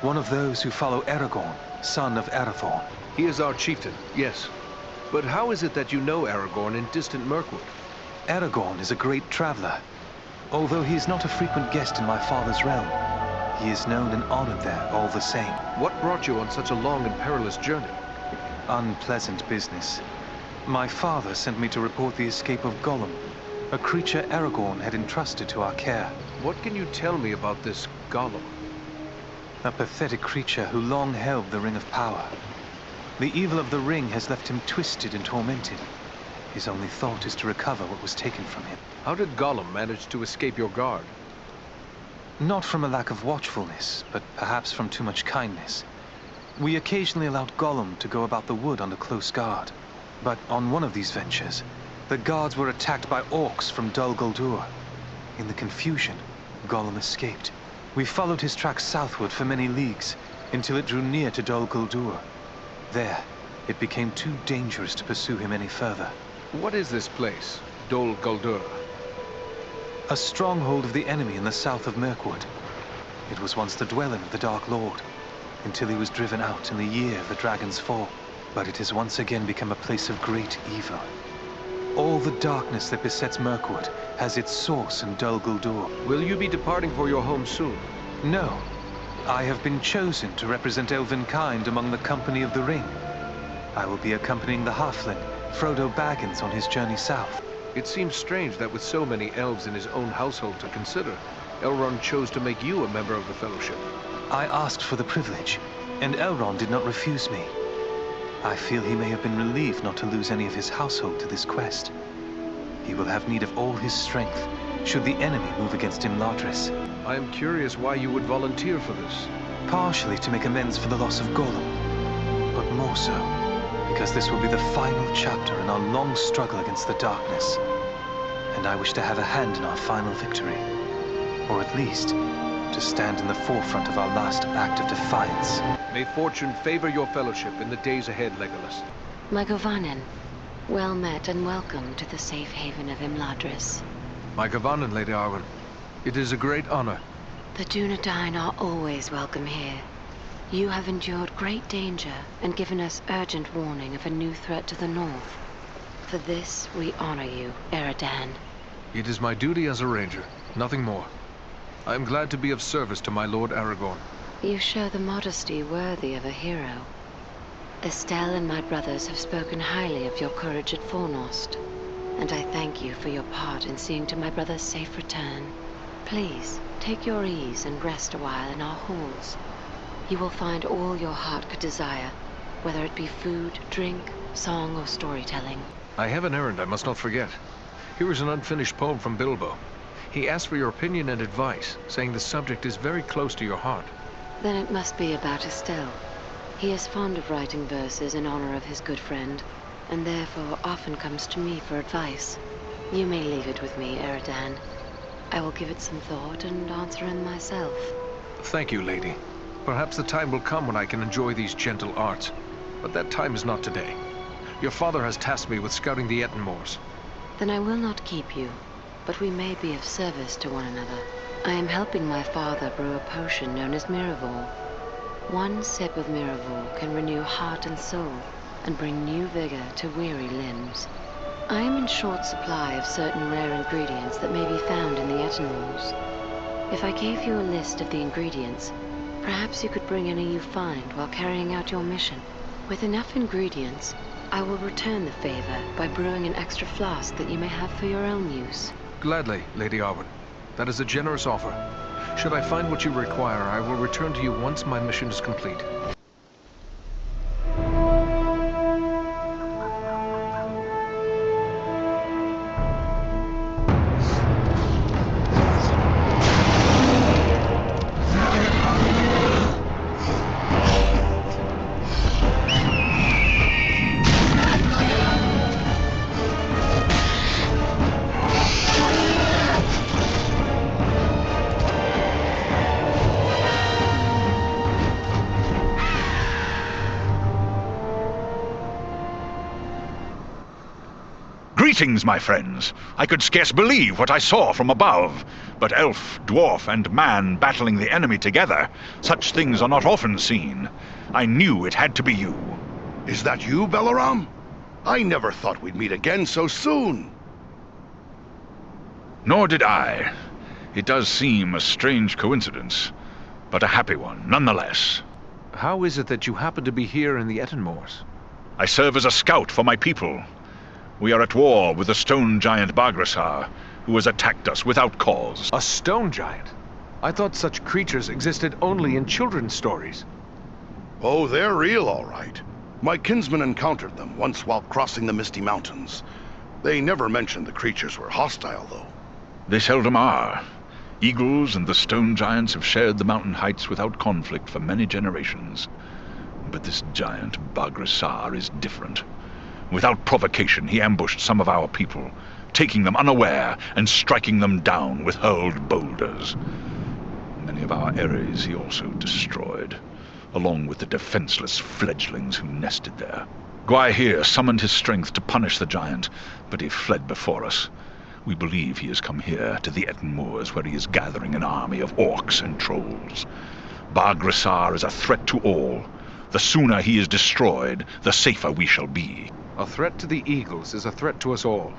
Speaker 17: one of those who follow Aragorn, son of Arathorn.
Speaker 2: He is our chieftain, yes. But how is it that you know Aragorn in distant Mirkwood?
Speaker 17: Aragorn is a great traveler. Although he is not a frequent guest in my father's realm, he is known and honored there all the same.
Speaker 2: What brought you on such a long and perilous journey?
Speaker 17: Unpleasant business. My father sent me to report the escape of Gollum, a creature Aragorn had entrusted to our care.
Speaker 2: What can you tell me about this Gollum?
Speaker 17: A pathetic creature who long held the Ring of Power. The evil of the ring has left him twisted and tormented. His only thought is to recover what was taken from him.
Speaker 2: How did Gollum manage to escape your guard?
Speaker 17: Not from a lack of watchfulness, but perhaps from too much kindness. We occasionally allowed Gollum to go about the wood under close guard. But on one of these ventures, the guards were attacked by orcs from Dol Guldur. In the confusion, Gollum escaped. We followed his tracks southward for many leagues, until it drew near to Dol Guldur. There, it became too dangerous to pursue him any further.
Speaker 2: What is this place, Dol Guldur?
Speaker 17: A stronghold of the enemy in the south of Mirkwood. It was once the dwelling of the Dark Lord, until he was driven out in the year of the Dragon's Fall. But it has once again become a place of great evil. All the darkness that besets Mirkwood has its source in Dol Guldur.
Speaker 2: Will you be departing for your home soon?
Speaker 17: No. I have been chosen to represent Elvenkind among the Company of the Ring. I will be accompanying the halfling, Frodo Baggins, on his journey south.
Speaker 2: It seems strange that with so many elves in his own household to consider, Elrond chose to make you a member of the Fellowship.
Speaker 17: I asked for the privilege, and Elrond did not refuse me. I feel he may have been relieved not to lose any of his household to this quest. He will have need of all his strength, should the enemy move against Imladris.
Speaker 2: I am curious why you would volunteer for this.
Speaker 17: Partially to make amends for the loss of Gollum, but more so because this will be the final chapter in our long struggle against the darkness. And I wish to have a hand in our final victory. Or at least, to stand in the forefront of our last act of defiance.
Speaker 2: May fortune favor your fellowship in the days ahead, Legolas.
Speaker 18: My Govannen, well met and welcome to the safe haven of Imladris.
Speaker 2: My Govannen, Lady Arwen. It is a great honor.
Speaker 18: The Dunedain are always welcome here. You have endured great danger and given us urgent warning of a new threat to the north. For this, we honor you, Eredan.
Speaker 2: It is my duty as a ranger, nothing more. I am glad to be of service to my Lord Aragorn.
Speaker 18: You show the modesty worthy of a hero. Estelle and my brothers have spoken highly of your courage at Fornost, and I thank you for your part in seeing to my brother's safe return. Please, take your ease and rest a while in our halls. You will find all your heart could desire, whether it be food, drink, song, or storytelling.
Speaker 2: I have an errand I must not forget. Here is an unfinished poem from Bilbo. He asked for your opinion and advice, saying the subject is very close to your heart.
Speaker 18: Then it must be about Estelle. He is fond of writing verses in honor of his good friend, and therefore often comes to me for advice. You may leave it with me, Eredan. I will give it some thought and answer him myself.
Speaker 2: Thank you, lady. Perhaps the time will come when I can enjoy these gentle arts, but that time is not today. Your father has tasked me with scouting the Edenmoors.
Speaker 18: Then I will not keep you, but we may be of service to one another. I am helping my father brew a potion known as Miraval. One sip of Miraval can renew heart and soul and bring new vigor to weary limbs. I am in short supply of certain rare ingredients that may be found in the Ettenmoors. If I gave you a list of the ingredients, perhaps you could bring any you find while carrying out your mission. With enough ingredients, I will return the favor by brewing an extra flask that you may have for your own use.
Speaker 2: Gladly, Lady Arwen. That is a generous offer. Should I find what you require, I will return to you once my mission is complete.
Speaker 8: Greetings, my friends. I could scarce believe what I saw from above. But elf, dwarf, and man battling the enemy together, such things are not often seen. I knew it had to be you.
Speaker 19: Is that you, Balaram? I never thought we'd meet again so soon.
Speaker 8: Nor did I. It does seem a strange coincidence, but a happy one, nonetheless.
Speaker 2: How is it that you happen to be here in the Ettenmoors?
Speaker 8: I serve as a scout for my people. We are at war with the stone giant Bargrasar, who has attacked us without cause.
Speaker 2: A stone giant? I thought such creatures existed only in children's stories.
Speaker 19: Oh, they're real, all right. My kinsmen encountered them once while crossing the Misty Mountains. They never mentioned the creatures were hostile, though.
Speaker 8: They seldom are. Eagles and the stone giants have shared the mountain heights without conflict for many generations. But this giant Bargrasar is different. Without provocation, he ambushed some of our people, taking them unaware and striking them down with hurled boulders. Many of our aeries he also destroyed, along with the defenseless fledglings who nested there. Gwaihir summoned his strength to punish the giant, but he fled before us. We believe he has come here to the Ettenmoors, where he is gathering an army of orcs and trolls. Bargrasar is a threat to all. The sooner he is destroyed, the safer we shall be.
Speaker 2: A threat to the Eagles is a threat to us all.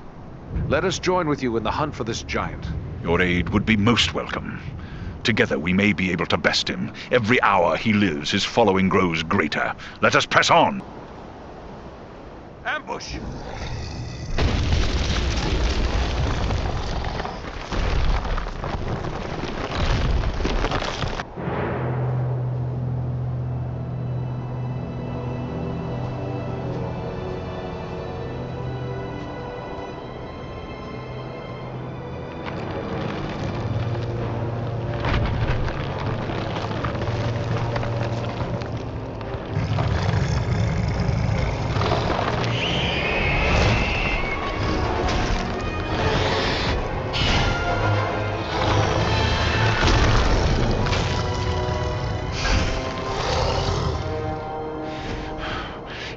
Speaker 2: Let us join with you in the hunt for this giant.
Speaker 8: Your aid would be most welcome. Together we may be able to best him. Every hour he lives, his following grows greater. Let us press on!
Speaker 2: Ambush!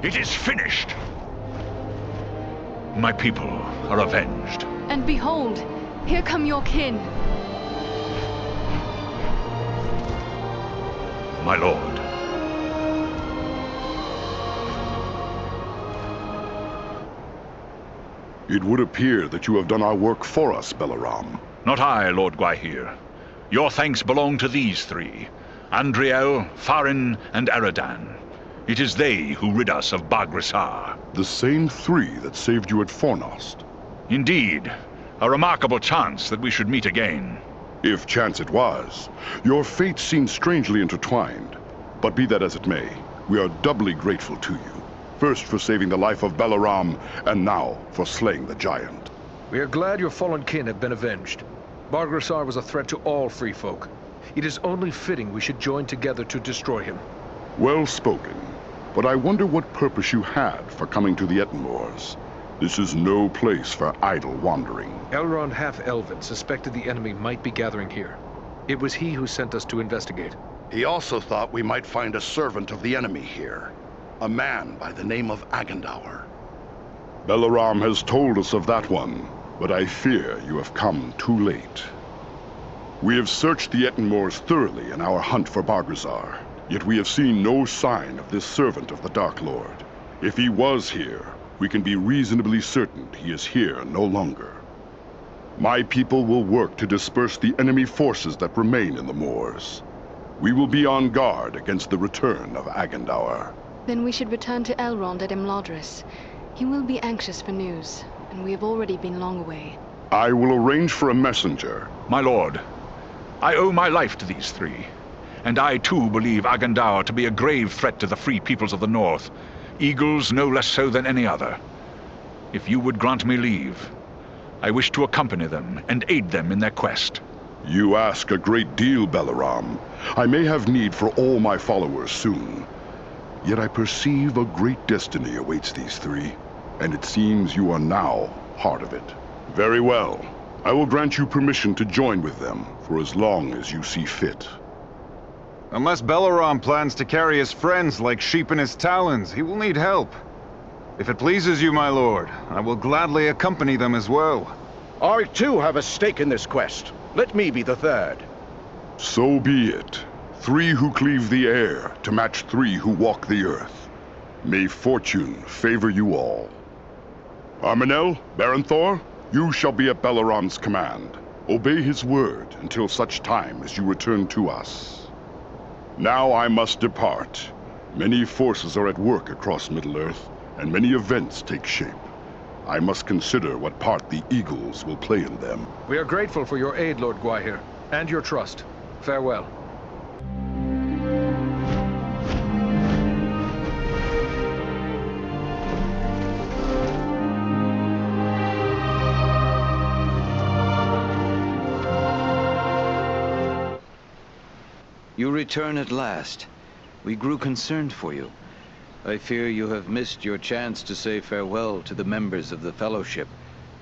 Speaker 8: It is finished! My people are avenged.
Speaker 4: And behold, here come your kin.
Speaker 8: My lord.
Speaker 9: It would appear that you have done our work for us, Balaram.
Speaker 8: Not I, Lord Gwaihir. Your thanks belong to these three: Andriel, Farin, and Aradan. It is they who rid us of Bargrasar.
Speaker 9: The same three that saved you at Fornost.
Speaker 8: Indeed. A remarkable chance that we should meet again.
Speaker 9: If chance it was. Your fates seem strangely intertwined. But be that as it may, we are doubly grateful to you. First for saving the life of Balaram, and now for slaying the giant.
Speaker 2: We are glad your fallen kin have been avenged. Bargrasar was a threat to all free folk. It is only fitting we should join together to destroy him.
Speaker 9: Well spoken. But I wonder what purpose you had for coming to the Ettenmoors. This is no place for idle wandering.
Speaker 2: Elrond Half-Elven suspected the enemy might be gathering here. It was he who sent us to investigate.
Speaker 19: He also thought we might find a servant of the enemy here. A man by the name of Agandaûr.
Speaker 9: Balaram has told us of that one, but I fear you have come too late. We have searched the Ettenmoors thoroughly in our hunt for Bargrasar. Yet we have seen no sign of this servant of the Dark Lord. If he was here, we can be reasonably certain he is here no longer. My people will work to disperse the enemy forces that remain in the moors. We will be on guard against the return of Agandaûr.
Speaker 4: Then we should return to Elrond at Imladris. He will be anxious for news, and we have already been long away.
Speaker 9: I will arrange for a messenger.
Speaker 8: My lord, I owe my life to these three, and I too believe Agandaûr to be a grave threat to the free peoples of the north, eagles no less so than any other. If you would grant me leave, I wish to accompany them and aid them in their quest.
Speaker 9: You ask a great deal, Balaram. I may have need for all my followers soon. Yet I perceive a great destiny awaits these three, and it seems you are now part of it. Very well. I will grant you permission to join with them for as long as you see fit.
Speaker 20: Unless Balaram plans to carry his friends like sheep in his talons, he will need help. If it pleases you, my lord, I will gladly accompany them as well.
Speaker 6: I too have a stake in this quest. Let me be the third.
Speaker 9: So be it. 3 who cleave the air to match 3 who walk the earth. May fortune favor you all. Armenel, Baranthor, you shall be at Balaram's command. Obey his word until such time as you return to us. Now I must depart. Many forces are at work across Middle-earth, and many events take shape. I must consider what part the Eagles will play in them.
Speaker 2: We are grateful for your aid, Lord Gwaihir, and your trust. Farewell.
Speaker 13: You return at last. We grew concerned for you. I fear you have missed your chance to say farewell to the members of the Fellowship,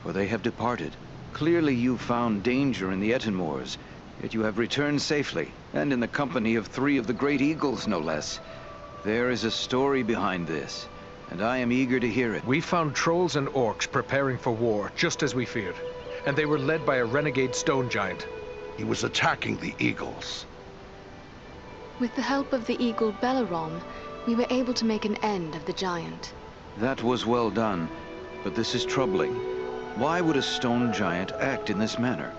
Speaker 13: for they have departed. Clearly you found danger in the Etenmoors, yet you have returned safely, and in the company of 3 of the great eagles, no less. There is a story behind this, and I am eager to hear it.
Speaker 2: We found trolls and orcs preparing for war, just as we feared, and they were led by a renegade stone giant.
Speaker 19: He was attacking the eagles.
Speaker 4: With the help of the eagle Balaram, we were able to make an end of the giant.
Speaker 13: That was well done, but this is troubling. Why would a stone giant act in this manner?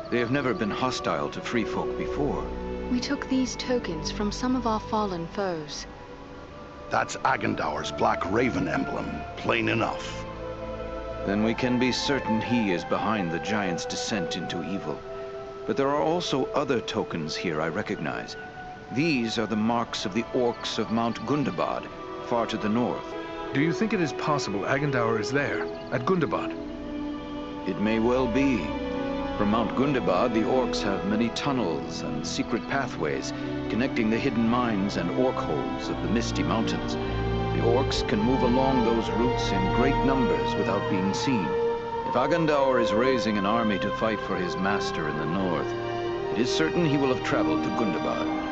Speaker 13: They have never been hostile to free folk before.
Speaker 4: We took these tokens from some of our fallen foes.
Speaker 19: That's Agandaûr's Black Raven emblem, plain enough.
Speaker 13: Then we can be certain he is behind the giant's descent into evil. But there are also other tokens here I recognize. These are the marks of the orcs of Mount Gundabad, far to the north.
Speaker 2: Do you think it is possible Agandaûr is there, at Gundabad?
Speaker 13: It may well be. From Mount Gundabad, the orcs have many tunnels and secret pathways connecting the hidden mines and orc holes of the Misty Mountains. The orcs can move along those routes in great numbers without being seen. If Agandaûr is raising an army to fight for his master in the north, it is certain he will have traveled to Gundabad.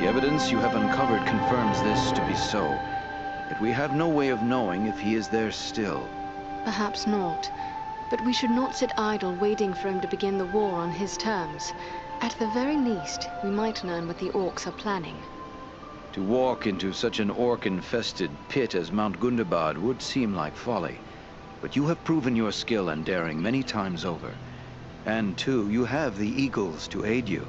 Speaker 13: The evidence you have uncovered confirms this to be so, yet we have no way of knowing if he is there still.
Speaker 4: Perhaps not, but we should not sit idle waiting for him to begin the war on his terms. At the very least, we might learn what the orcs are planning.
Speaker 13: To walk into such an orc-infested pit as Mount Gundabad would seem like folly, but you have proven your skill and daring many times over. And too, you have the eagles to aid you.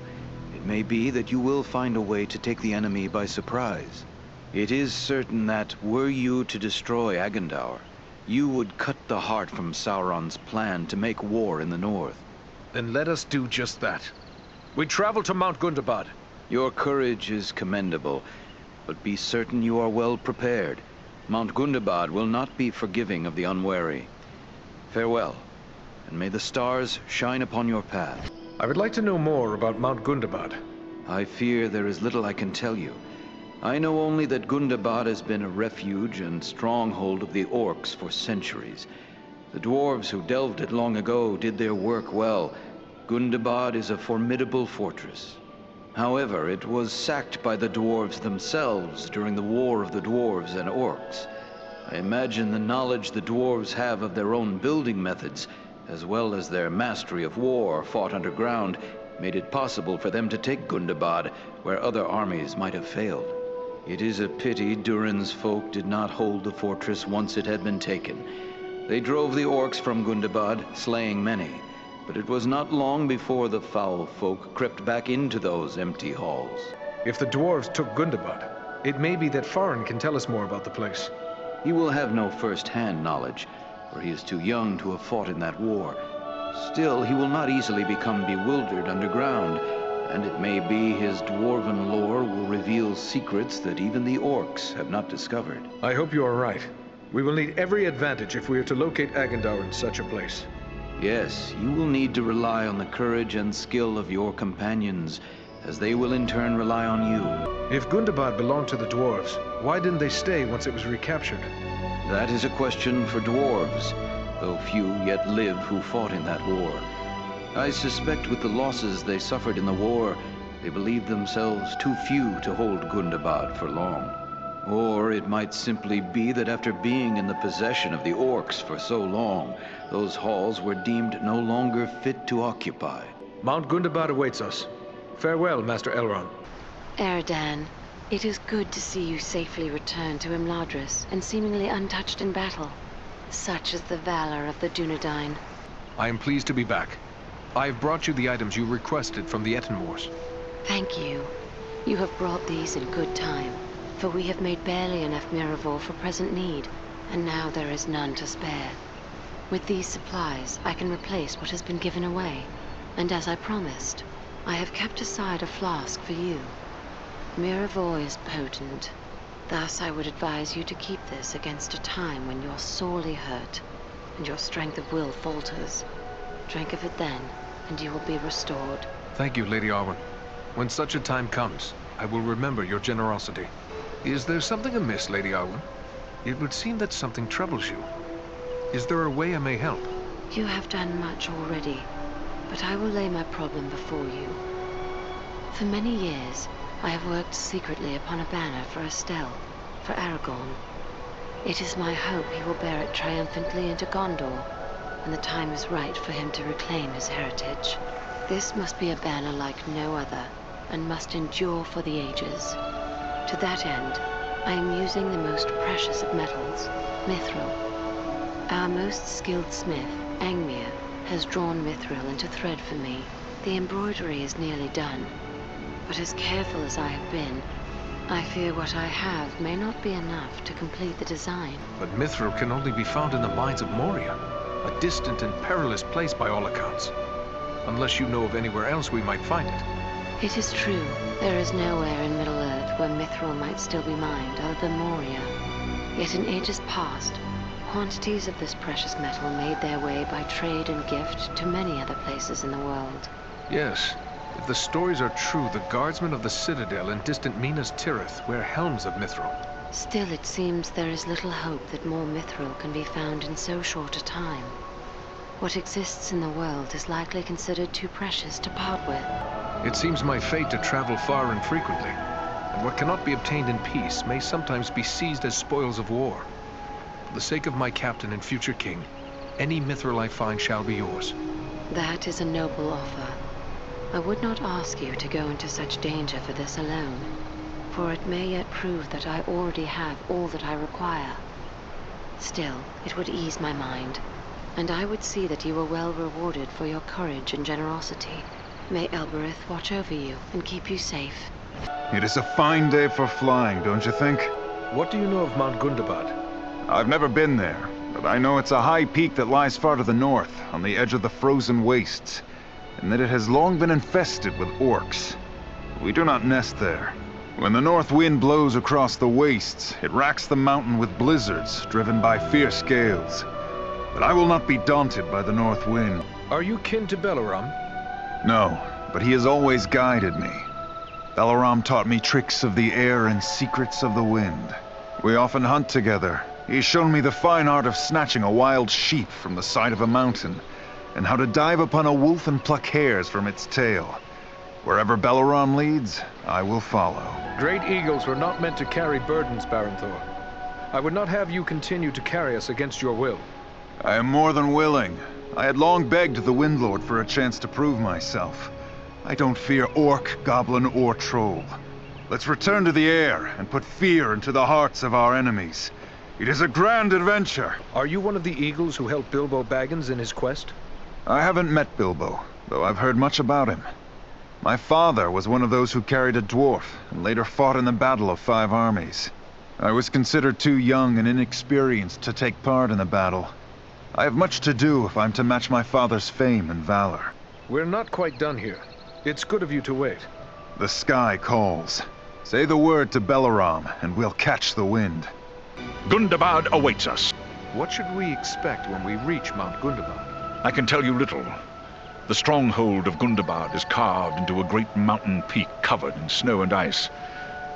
Speaker 13: It may be that you will find a way to take the enemy by surprise. It is certain that, were you to destroy Agandaûr, you would cut the heart from Sauron's plan to make war in the north.
Speaker 2: Then let us do just that. We travel to Mount Gundabad.
Speaker 13: Your courage is commendable, but be certain you are well prepared. Mount Gundabad will not be forgiving of the unwary. Farewell, and may the stars shine upon your path.
Speaker 2: I would like to know more about Mount Gundabad.
Speaker 13: I fear there is little I can tell you. I know only that Gundabad has been a refuge and stronghold of the orcs for centuries. The dwarves who delved it long ago did their work well. Gundabad is a formidable fortress. However, it was sacked by the dwarves themselves during the War of the Dwarves and Orcs. I imagine the knowledge the dwarves have of their own building methods, as well as their mastery of war fought underground, made it possible for them to take Gundabad where other armies might have failed. It is a pity Durin's folk did not hold the fortress once it had been taken. They drove the orcs from Gundabad, slaying many. But it was not long before the foul folk crept back into those empty halls.
Speaker 2: If the dwarves took Gundabad, it may be that Farin can tell us more about the place.
Speaker 13: He will have no first-hand knowledge, for he is too young to have fought in that war. Still, he will not easily become bewildered underground, and it may be his dwarven lore will reveal secrets that even the orcs have not discovered.
Speaker 2: I hope you are right. We will need every advantage if we are to locate Agandaûr in such a place.
Speaker 13: Yes, you will need to rely on the courage and skill of your companions, as they will in turn rely on you.
Speaker 2: If Gundabad belonged to the dwarves, why didn't they stay once it was recaptured?
Speaker 13: That is a question for dwarves, though few yet live who fought in that war. I suspect with the losses they suffered in the war, they believed themselves too few to hold Gundabad for long. Or it might simply be that after being in the possession of the orcs for so long, those halls were deemed no longer fit to occupy.
Speaker 2: Mount Gundabad awaits us. Farewell, Master Elrond.
Speaker 18: Eradan, it is good to see you safely return to Imladris and seemingly untouched in battle. Such is the valor of the Dunedain.
Speaker 2: I am pleased to be back. I have brought you the items you requested from the Etenmoors.
Speaker 18: Thank you. You have brought these in good time, for we have made barely enough Miraval for present need, and now there is none to spare. With these supplies, I can replace what has been given away, and as I promised, I have kept aside a flask for you. Miraval is potent. Thus I would advise you to keep this against a time when you're sorely hurt, and your strength of will falters. Drink of it then, and you will be restored.
Speaker 2: Thank you, Lady Arwen. When such a time comes, I will remember your generosity. Is there something amiss, Lady Arwen? It would seem that something troubles you. Is there a way I may help?
Speaker 18: You have done much already, but I will lay my problem before you. For many years, I have worked secretly upon a banner for Estelle, for Aragorn. It is my hope he will bear it triumphantly into Gondor, and the time is right for him to reclaim his heritage. This must be a banner like no other, and must endure for the ages. To that end, I am using the most precious of metals, mithril. Our most skilled smith, Angmir, has drawn mithril into thread for me. The embroidery is nearly done, but as careful as I have been, I fear what I have may not be enough to complete the design.
Speaker 2: But mithril can only be found in the mines of Moria, a distant and perilous place by all accounts. Unless you know of anywhere else we might find it.
Speaker 18: It is true, there is nowhere in Middle-earth where mithril might still be mined other than Moria. Yet in ages past, quantities of this precious metal made their way by trade and gift to many other places in the world.
Speaker 2: Yes, if the stories are true, the guardsmen of the Citadel in distant Minas Tirith wear helms of mithril.
Speaker 18: Still, it seems there is little hope that more mithril can be found in so short a time. What exists in the world is likely considered too precious to part with.
Speaker 2: It seems my fate to travel far and frequently, and what cannot be obtained in peace may sometimes be seized as spoils of war. For the sake of my captain and future king, any mithril I find shall be yours.
Speaker 18: That is a noble offer. I would not ask you to go into such danger for this alone, for it may yet prove that I already have all that I require. Still, it would ease my mind, and I would see that you were well rewarded for your courage and generosity. May Elbereth watch over you and keep you safe.
Speaker 20: It is a fine day for flying, don't you think?
Speaker 2: What do you know of Mount Gundabad?
Speaker 20: I've never been there, but I know it's a high peak that lies far to the north, on the edge of the frozen wastes, and that it has long been infested with orcs. We do not nest there. When the north wind blows across the wastes, it racks the mountain with blizzards, driven by fierce gales. But I will not be daunted by the north wind.
Speaker 2: Are you kin to Balaram?
Speaker 20: No, but he has always guided me. Balaram taught me tricks of the air and secrets of the wind. We often hunt together. He's shown me the fine art of snatching a wild sheep from the side of a mountain, and how to dive upon a wolf and pluck hairs from its tail. Wherever Balaram leads, I will follow.
Speaker 2: Great eagles were not meant to carry burdens, Baranthor. I would not have you continue to carry us against your will.
Speaker 20: I am more than willing. I had long begged the Windlord for a chance to prove myself. I don't fear orc, goblin, or troll. Let's return to the air and put fear into the hearts of our enemies. It is a grand adventure.
Speaker 2: Are you one of the eagles who helped Bilbo Baggins in his quest?
Speaker 20: I haven't met Bilbo, though I've heard much about him. My father was one of those who carried a dwarf and later fought in the Battle of 5 Armies. I was considered too young and inexperienced to take part in the battle. I have much to do if I'm to match my father's fame and valor.
Speaker 2: We're not quite done here. It's good of you to wait.
Speaker 20: The sky calls. Say the word to Balaram, and we'll catch the wind.
Speaker 8: Gundabad awaits us.
Speaker 2: What should we expect when we reach Mount Gundabad?
Speaker 8: I can tell you little. The stronghold of Gundabad is carved into a great mountain peak covered in snow and ice.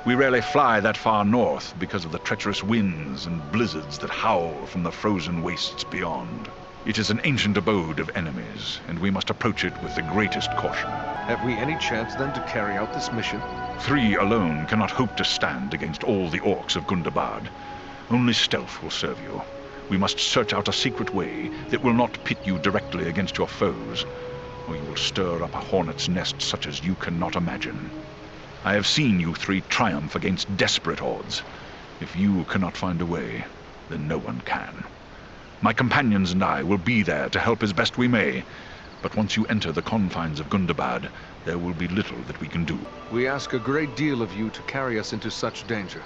Speaker 8: We rarely fly that far north because of the treacherous winds and blizzards that howl from the frozen wastes beyond. It is an ancient abode of enemies, and we must approach it with the greatest caution.
Speaker 2: Have we any chance then to carry out this mission?
Speaker 8: 3 alone cannot hope to stand against all the orcs of Gundabad. Only stealth will serve you. We must search out a secret way that will not pit you directly against your foes, or you will stir up a hornet's nest such as you cannot imagine. I have seen you 3 triumph against desperate odds. If you cannot find a way, then no one can. My companions and I will be there to help as best we may, but once you enter the confines of Gundabad, there will be little that we can do.
Speaker 2: We ask a great deal of you to carry us into such danger.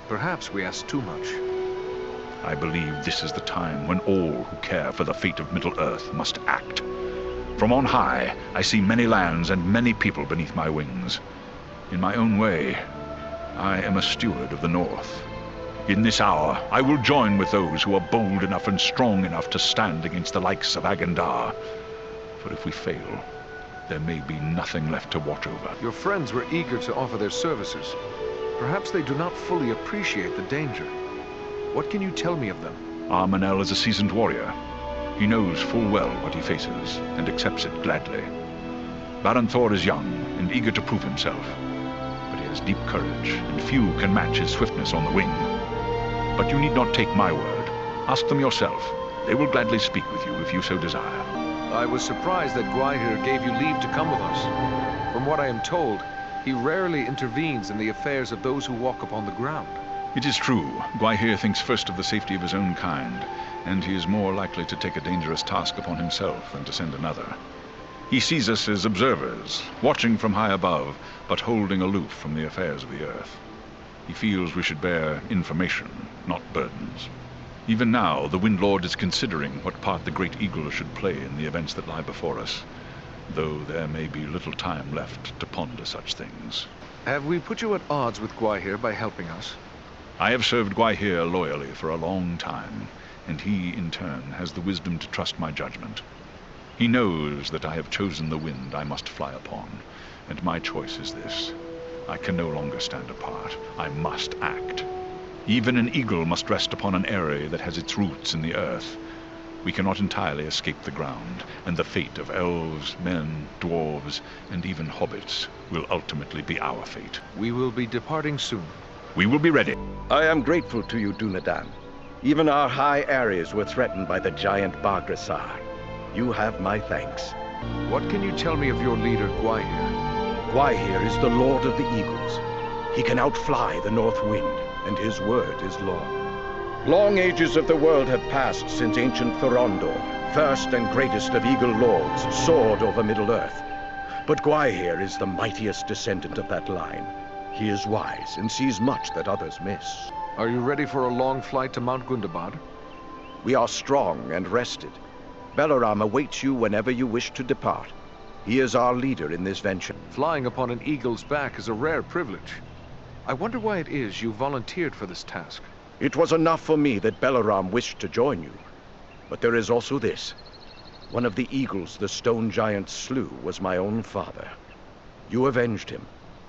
Speaker 2: Perhaps we ask too much.
Speaker 8: I believe this is the time when all who care for the fate of Middle-earth must act. From on high, I see many lands and many people beneath my wings. In my own way, I am a steward of the North. In this hour, I will join with those who are bold enough and strong enough to stand against the likes of Agandaûr. For if we fail, there may be nothing left to watch over.
Speaker 2: Your friends were eager to offer their services. Perhaps they do not fully appreciate the danger. What can you tell me of them?
Speaker 8: Armanel is a seasoned warrior. He knows full well what he faces, and accepts it gladly. Baranthor is young and eager to prove himself, but he has deep courage, and few can match his swiftness on the wing. But you need not take my word. Ask them yourself. They will gladly speak with you if you so desire.
Speaker 2: I was surprised that Gwaihir gave you leave to come with us. From what I am told, he rarely intervenes in the affairs of those who walk upon the ground.
Speaker 8: It is true, Gwaihir thinks first of the safety of his own kind, and he is more likely to take a dangerous task upon himself than to send another. He sees us as observers, watching from high above, but holding aloof from the affairs of the earth. He feels we should bear information, not burdens. Even now, the Windlord is considering what part the Great Eagle should play in the events that lie before us, though there may be little time left to ponder such things.
Speaker 2: Have we put you at odds with Gwaihir by helping us?
Speaker 8: I have served Gwaihir loyally for a long time, and he, in turn, has the wisdom to trust my judgment. He knows that I have chosen the wind I must fly upon, and my choice is this. I can no longer stand apart. I must act. Even an eagle must rest upon an eyrie that has its roots in the earth. We cannot entirely escape the ground, and the fate of elves, men, dwarves, and even hobbits will ultimately be our fate.
Speaker 2: We will be departing soon.
Speaker 8: We will be ready.
Speaker 21: I am grateful to you, Dunedain. Even our high areas were threatened by the giant Bargrasar. You have my thanks.
Speaker 2: What can you tell me of your leader, Gwaihir?
Speaker 21: Gwaihir is the Lord of the Eagles. He can outfly the North Wind, and his word is law. Long ages of the world have passed since ancient Thorondor, first and greatest of Eagle Lords, soared over Middle-earth. But Gwaihir is the mightiest descendant of that line. He is wise and sees much that others miss.
Speaker 2: Are you ready for a long flight to Mount Gundabad?
Speaker 21: We are strong and rested. Balaram awaits you whenever you wish to depart. He is our leader in this venture.
Speaker 2: Flying upon an eagle's back is a rare privilege. I wonder why it is you volunteered for this task.
Speaker 21: It was enough for me that Balaram wished to join you. But there is also this. One of the eagles the stone giant slew was my own father. You avenged him,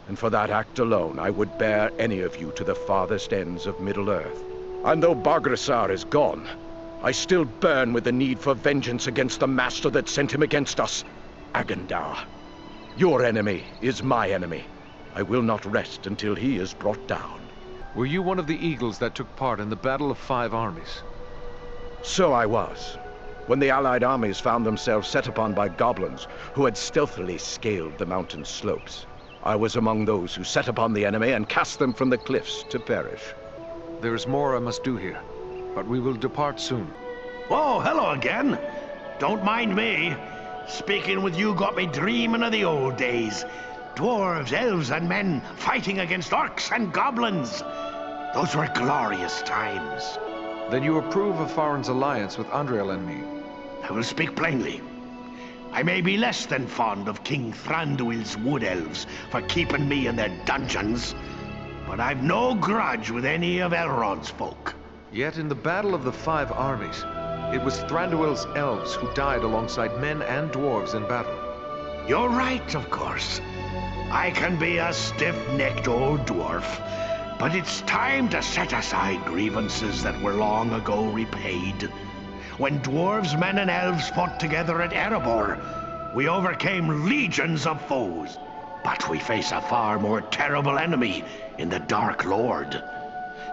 Speaker 21: and for that act alone I would bear any of you to the farthest ends of Middle-earth. And though Bargrasar is gone, I still burn with the need for vengeance against the master that sent him against us, Agandaûr. Your enemy is my enemy. I will not rest until he is brought down.
Speaker 2: Were you one of the eagles that took part in the Battle of 5 Armies?
Speaker 21: So I was, when the Allied armies found themselves set upon by goblins who had stealthily scaled the mountain slopes. I was among those who set upon the enemy and cast them from the cliffs to perish.
Speaker 2: There is more I must do here, but we will depart soon.
Speaker 11: Oh, hello again. Don't mind me. Speaking with you got me dreaming of the old days. Dwarves, elves, and men fighting against orcs and goblins. Those were glorious times.
Speaker 2: Then you approve of Farin's alliance with Andriel and me?
Speaker 11: I will speak plainly. I may be less than fond of King Thranduil's wood elves for keeping me in their dungeons, but I've no grudge with any of Elrond's folk.
Speaker 2: Yet in the Battle of the Five Armies, it was Thranduil's elves who died alongside men and dwarves in battle.
Speaker 11: You're right, of course. I can be a stiff-necked old dwarf, but it's time to set aside grievances that were long ago repaid. When dwarves, men, and elves fought together at Erebor, we overcame legions of foes. But we face a far more terrible enemy in the Dark Lord.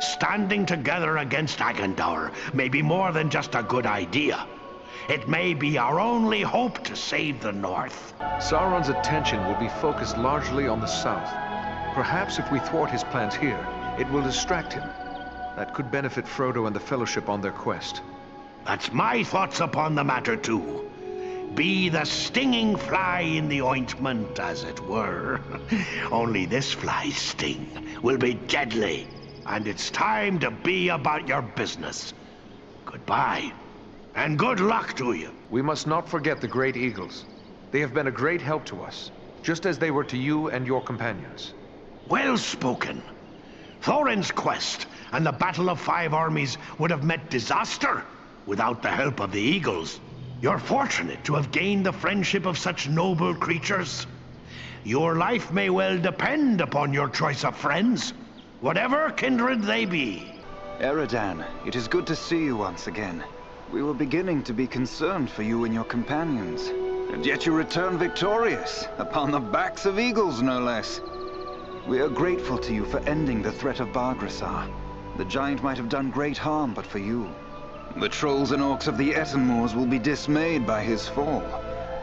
Speaker 11: Standing together against Agandaûr may be more than just a good idea. It may be our only hope to save the North.
Speaker 2: Sauron's attention will be focused largely on the south. Perhaps if we thwart his plans here, it will distract him. That could benefit Frodo and the Fellowship on their quest.
Speaker 11: That's my thoughts upon the matter, too. Be the stinging fly in the ointment, as it were. Only this fly's sting will be deadly, and it's time to be about your business. Goodbye, and good luck to you.
Speaker 2: We must not forget the great eagles. They have been a great help to us, just as they were to you and your companions.
Speaker 11: Well spoken. Thorin's quest and the Battle of Five Armies would have met disaster without the help of the eagles. You're fortunate to have gained the friendship of such noble creatures. Your life may well depend upon your choice of friends, whatever kindred they be.
Speaker 7: Eredan, it is good to see you once again. We were beginning to be concerned for you and your companions. And yet you return victorious, upon the backs of eagles, no less. We are grateful to you for ending the threat of Bargrasar. The giant might have done great harm but for you. The trolls and orcs of the Etenmoors will be dismayed by his fall.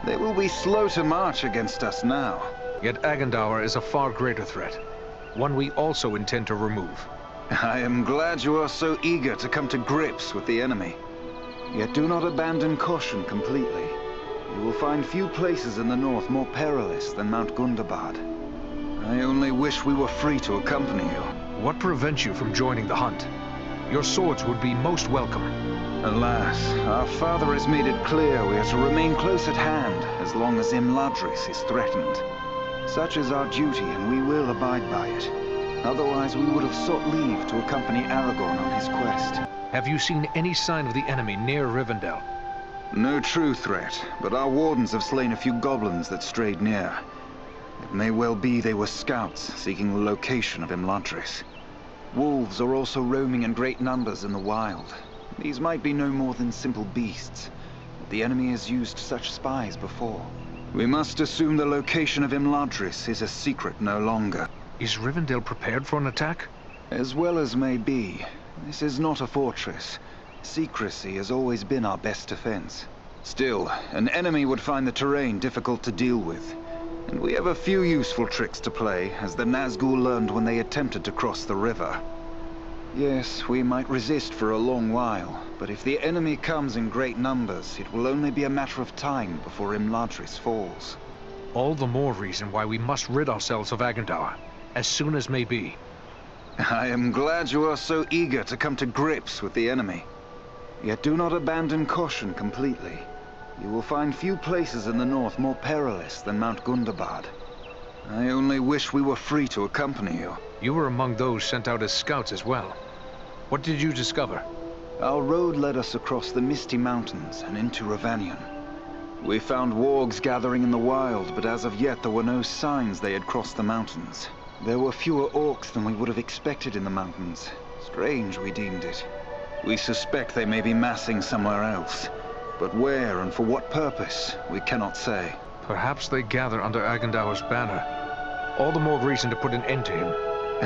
Speaker 7: They will be slow to march against us now.
Speaker 2: Yet Agandaûr is a far greater threat, one we also intend to remove.
Speaker 7: I am glad you are so eager to come to grips with the enemy. Yet do not abandon caution completely. You will find few places in the north more perilous than Mount Gundabad. I only wish we were free to accompany you.
Speaker 2: What prevents you from joining the hunt? Your swords would be most welcome.
Speaker 7: Alas, our father has made it clear we are to remain close at hand as long as Imladris is threatened. Such is our duty, and we will abide by it. Otherwise, we would have sought leave to accompany Aragorn on his quest.
Speaker 2: Have you seen any sign of the enemy near Rivendell?
Speaker 7: No true threat, but our wardens have slain a few goblins that strayed near. It may well be they were scouts seeking the location of Imladris. Wolves are also roaming in great numbers in the wild. These might be no more than simple beasts. The enemy has used such spies before. We must assume the location of Imladris is a secret no longer.
Speaker 2: Is Rivendell prepared for an attack?
Speaker 7: As well as may be. This is not a fortress. Secrecy has always been our best defense. Still, an enemy would find the terrain difficult to deal with. And we have a few useful tricks to play, as the Nazgûl learned when they attempted to cross the river. Yes, we might resist for a long while, but if the enemy comes in great numbers, it will only be a matter of time before Imladris falls.
Speaker 2: All the more reason why we must rid ourselves of Agandaûr, as soon as may be.
Speaker 7: I am glad you are so eager to come to grips with the enemy. Yet do not abandon caution completely. You will find few places in the north more perilous than Mount Gundabad. I only wish we were free to accompany you.
Speaker 2: You were among those sent out as scouts as well. What did you discover?
Speaker 7: Our road led us across the Misty Mountains and into Rivanion. We found wargs gathering in the wild, but as of yet there were no signs they had crossed the mountains. There were fewer orcs than we would have expected in the mountains. Strange, we deemed it. We suspect they may be massing somewhere else. But where and for what purpose, we cannot say.
Speaker 2: Perhaps they gather under Agandaûr's banner. All the more reason to put an end to him.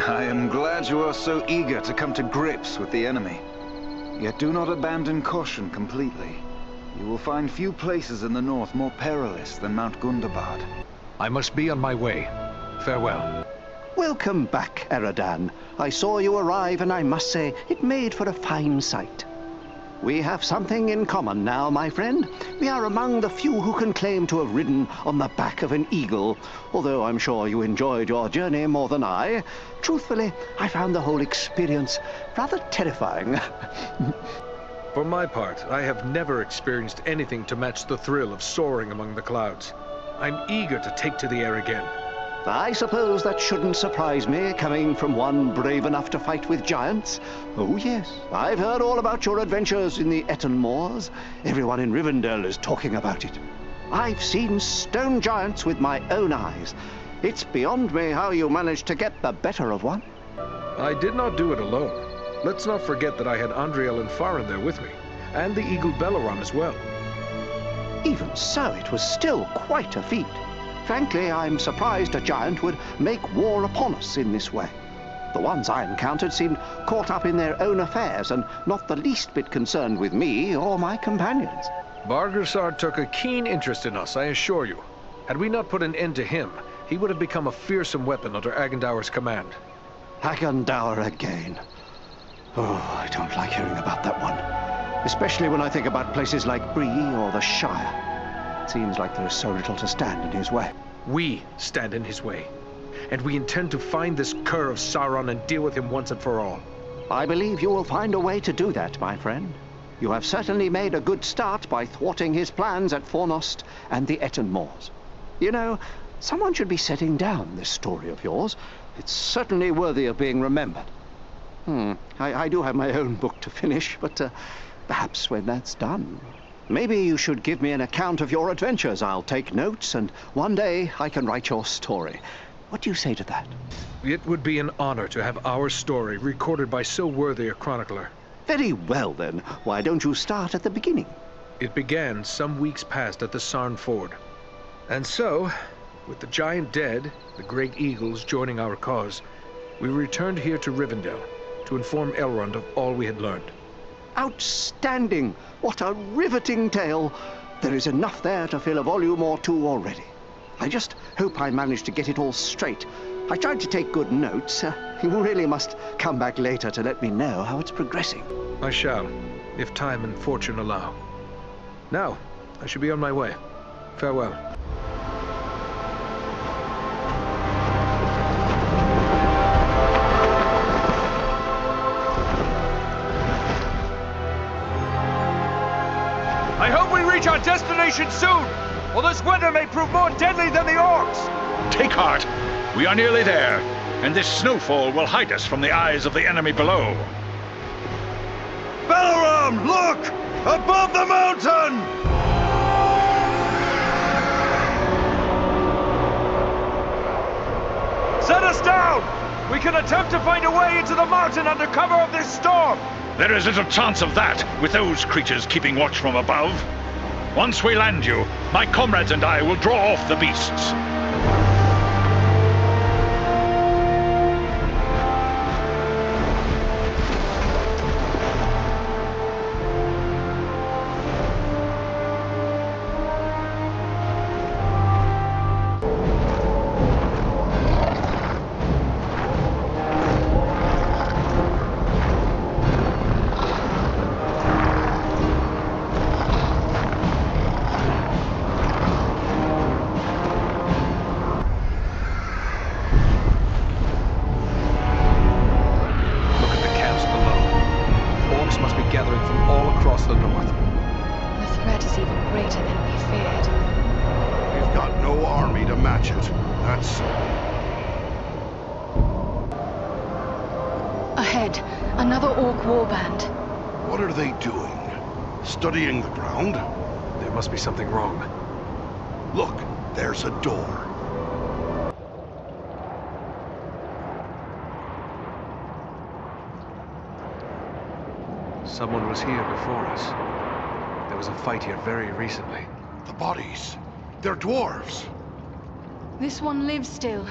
Speaker 7: I am glad you are so eager to come to grips with the enemy. Yet do not abandon caution completely. You will find few places in the north more perilous than Mount Gundabad.
Speaker 2: I must be on my way.
Speaker 16: Farewell.
Speaker 14: Welcome back, Eradan. I saw you arrive, and I must say, it made for a fine sight. We have something in common now, my friend. We are among the few who can claim to have ridden on the back of an eagle, although I'm sure you enjoyed your journey more than I. Truthfully, I found the whole experience rather terrifying.
Speaker 2: For my part, I have never experienced anything to match the thrill of soaring among the clouds. I'm eager to take to the air again.
Speaker 14: I suppose that shouldn't surprise me, coming from one brave enough to fight with giants. Oh yes, I've heard all about your adventures in the Eton Moors. Everyone in Rivendell is talking about it. I've seen stone giants with my own eyes. It's beyond me how you managed to get the better of one.
Speaker 2: I did not do it alone. Let's not forget that I had Andriel and Farin there with me, and the eagle Belaram as well.
Speaker 14: Even so, it was still quite a feat. Frankly, I'm surprised a giant would make war upon us in this way. The ones I encountered seemed caught up in their own affairs and not the least bit concerned with me or my companions.
Speaker 2: Bargersard took a keen interest in us, I assure you. Had we not put an end to him, he would have become a fearsome weapon under Agandaûr's command.
Speaker 14: Agandaûr again. Oh, I don't like hearing about that one. Especially when I think about places like Bree or the Shire. It seems like there is so little to stand in his way.
Speaker 2: We stand in his way. And we intend to find this cur of Sauron and deal with him once and for all.
Speaker 14: I believe you will find a way to do that, my friend. You have certainly made a good start by thwarting his plans at Fornost and the Eton Moors. You know, someone should be setting down this story of yours. It's certainly worthy of being remembered. I do have my own book to finish, but perhaps when that's done, maybe you should give me an account of your adventures. I'll take notes, and one day I can write your story. What do you say to that?
Speaker 2: It would be an honor to have our story recorded by so worthy a chronicler.
Speaker 14: Very well, then. Why don't you start at the beginning?
Speaker 2: It began some weeks past at the Sarn Ford. And so, with the giant dead, the great eagles joining our cause, we returned here to Rivendell to inform Elrond of all we had learned.
Speaker 14: Outstanding! What a riveting tale! There is enough there to fill a volume or two already. I just hope I managed to get it all straight. I tried to take good notes. You really must come back later to let me know how it's progressing.
Speaker 2: I shall, if time and fortune allow. Now, I should be on my way. Farewell.
Speaker 5: I hope we reach our destination soon, or this weather may prove more deadly than the orcs.
Speaker 8: Take heart. We are nearly there, and this snowfall will hide us from the eyes of the enemy below.
Speaker 5: Balaram, look! Above the mountain! Set us down! We can attempt to find a way into the mountain under cover of this storm!
Speaker 8: There is little chance of that, with those creatures keeping watch from above. Once we land you, my comrades and I will draw off the beasts.
Speaker 4: Ahead, another orc warband.
Speaker 19: What are they doing? Studying the ground?
Speaker 2: There must be something wrong.
Speaker 19: Look, there's a door.
Speaker 2: Someone was here before us. There was a fight here very recently.
Speaker 19: The bodies. They're dwarves.
Speaker 4: This one lives still.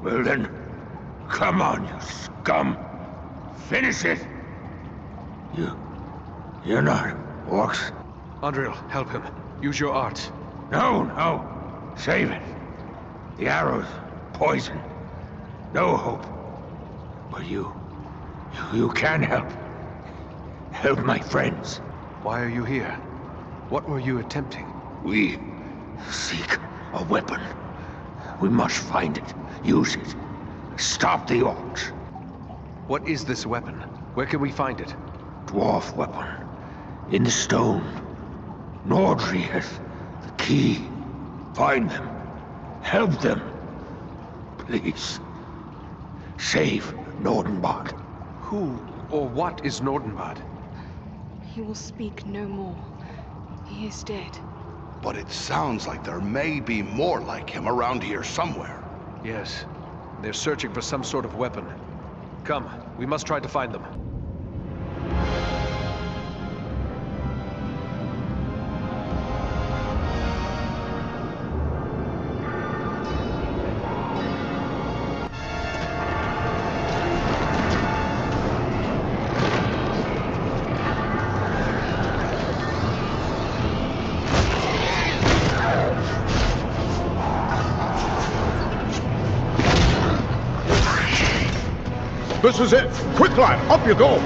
Speaker 11: Well then, come on, you scum. Finish it. You're not orcs.
Speaker 2: Andriel, help him. Use your arts.
Speaker 11: No. Save it.
Speaker 10: The arrows, poison. No hope. But you can help. Help my friends.
Speaker 2: Why are you here? What were you attempting?
Speaker 10: We seek a weapon. We must find it, use it, stop the orcs.
Speaker 2: What is this weapon? Where can we find it?
Speaker 10: Dwarf weapon. In the stone. Nordri has the key. Find them. Help them. Please. Save Nordenbad.
Speaker 2: Who or what is Nordenbad?
Speaker 4: He will speak no more. He is dead.
Speaker 19: But it sounds like there may be more like him around here somewhere.
Speaker 2: Yes. They're searching for some sort of weapon. Come, we must try to find them.
Speaker 19: This is it! Quick, lad! Up you go!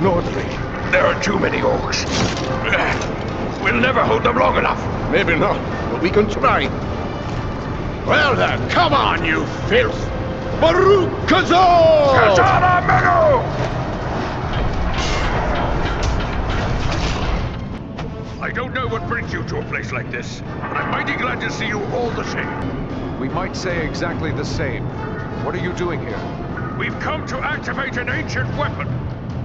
Speaker 10: Nordri! There are too many orcs. We'll never hold them long enough.
Speaker 19: Maybe not, but we can try.
Speaker 10: Well then, come on, you filth!
Speaker 19: Baruch Kazor!
Speaker 10: Kazara Menu! I don't know what brings you to a place like this, but I'm mighty glad to see you all the same.
Speaker 2: We might say exactly the same. What are you doing here?
Speaker 10: We've come to activate an ancient weapon.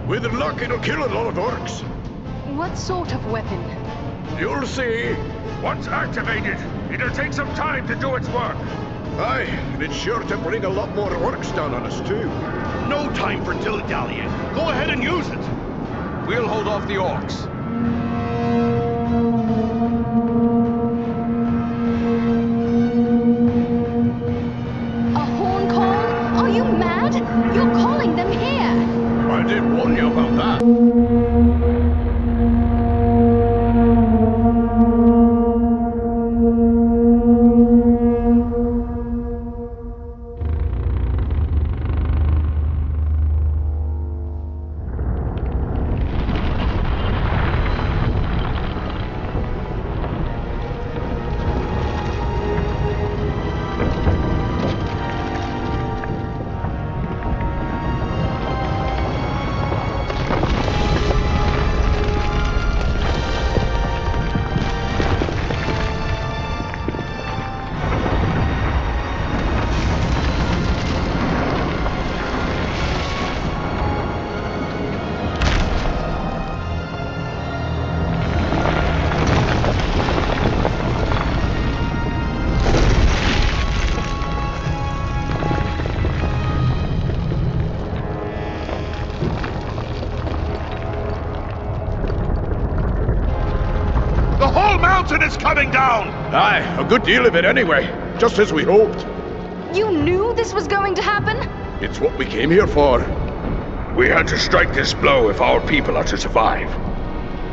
Speaker 19: With luck, it'll kill a lot of orcs.
Speaker 4: What sort of weapon?
Speaker 10: You'll see. Once activated, it'll take some time to do its work.
Speaker 19: Aye, and it's sure to bring a lot more orcs down on us, too.
Speaker 10: No time for dilly-dallying. Go ahead and use it.
Speaker 2: We'll hold off the orcs.
Speaker 4: A horn call? Are you mad? You're calling them here.
Speaker 19: I did warn you about that.
Speaker 10: Is coming down!
Speaker 19: Aye, a good deal of it anyway, just as we hoped.
Speaker 4: You knew this was going to happen?
Speaker 19: It's what we came here for.
Speaker 10: We had to strike this blow if our people are to survive.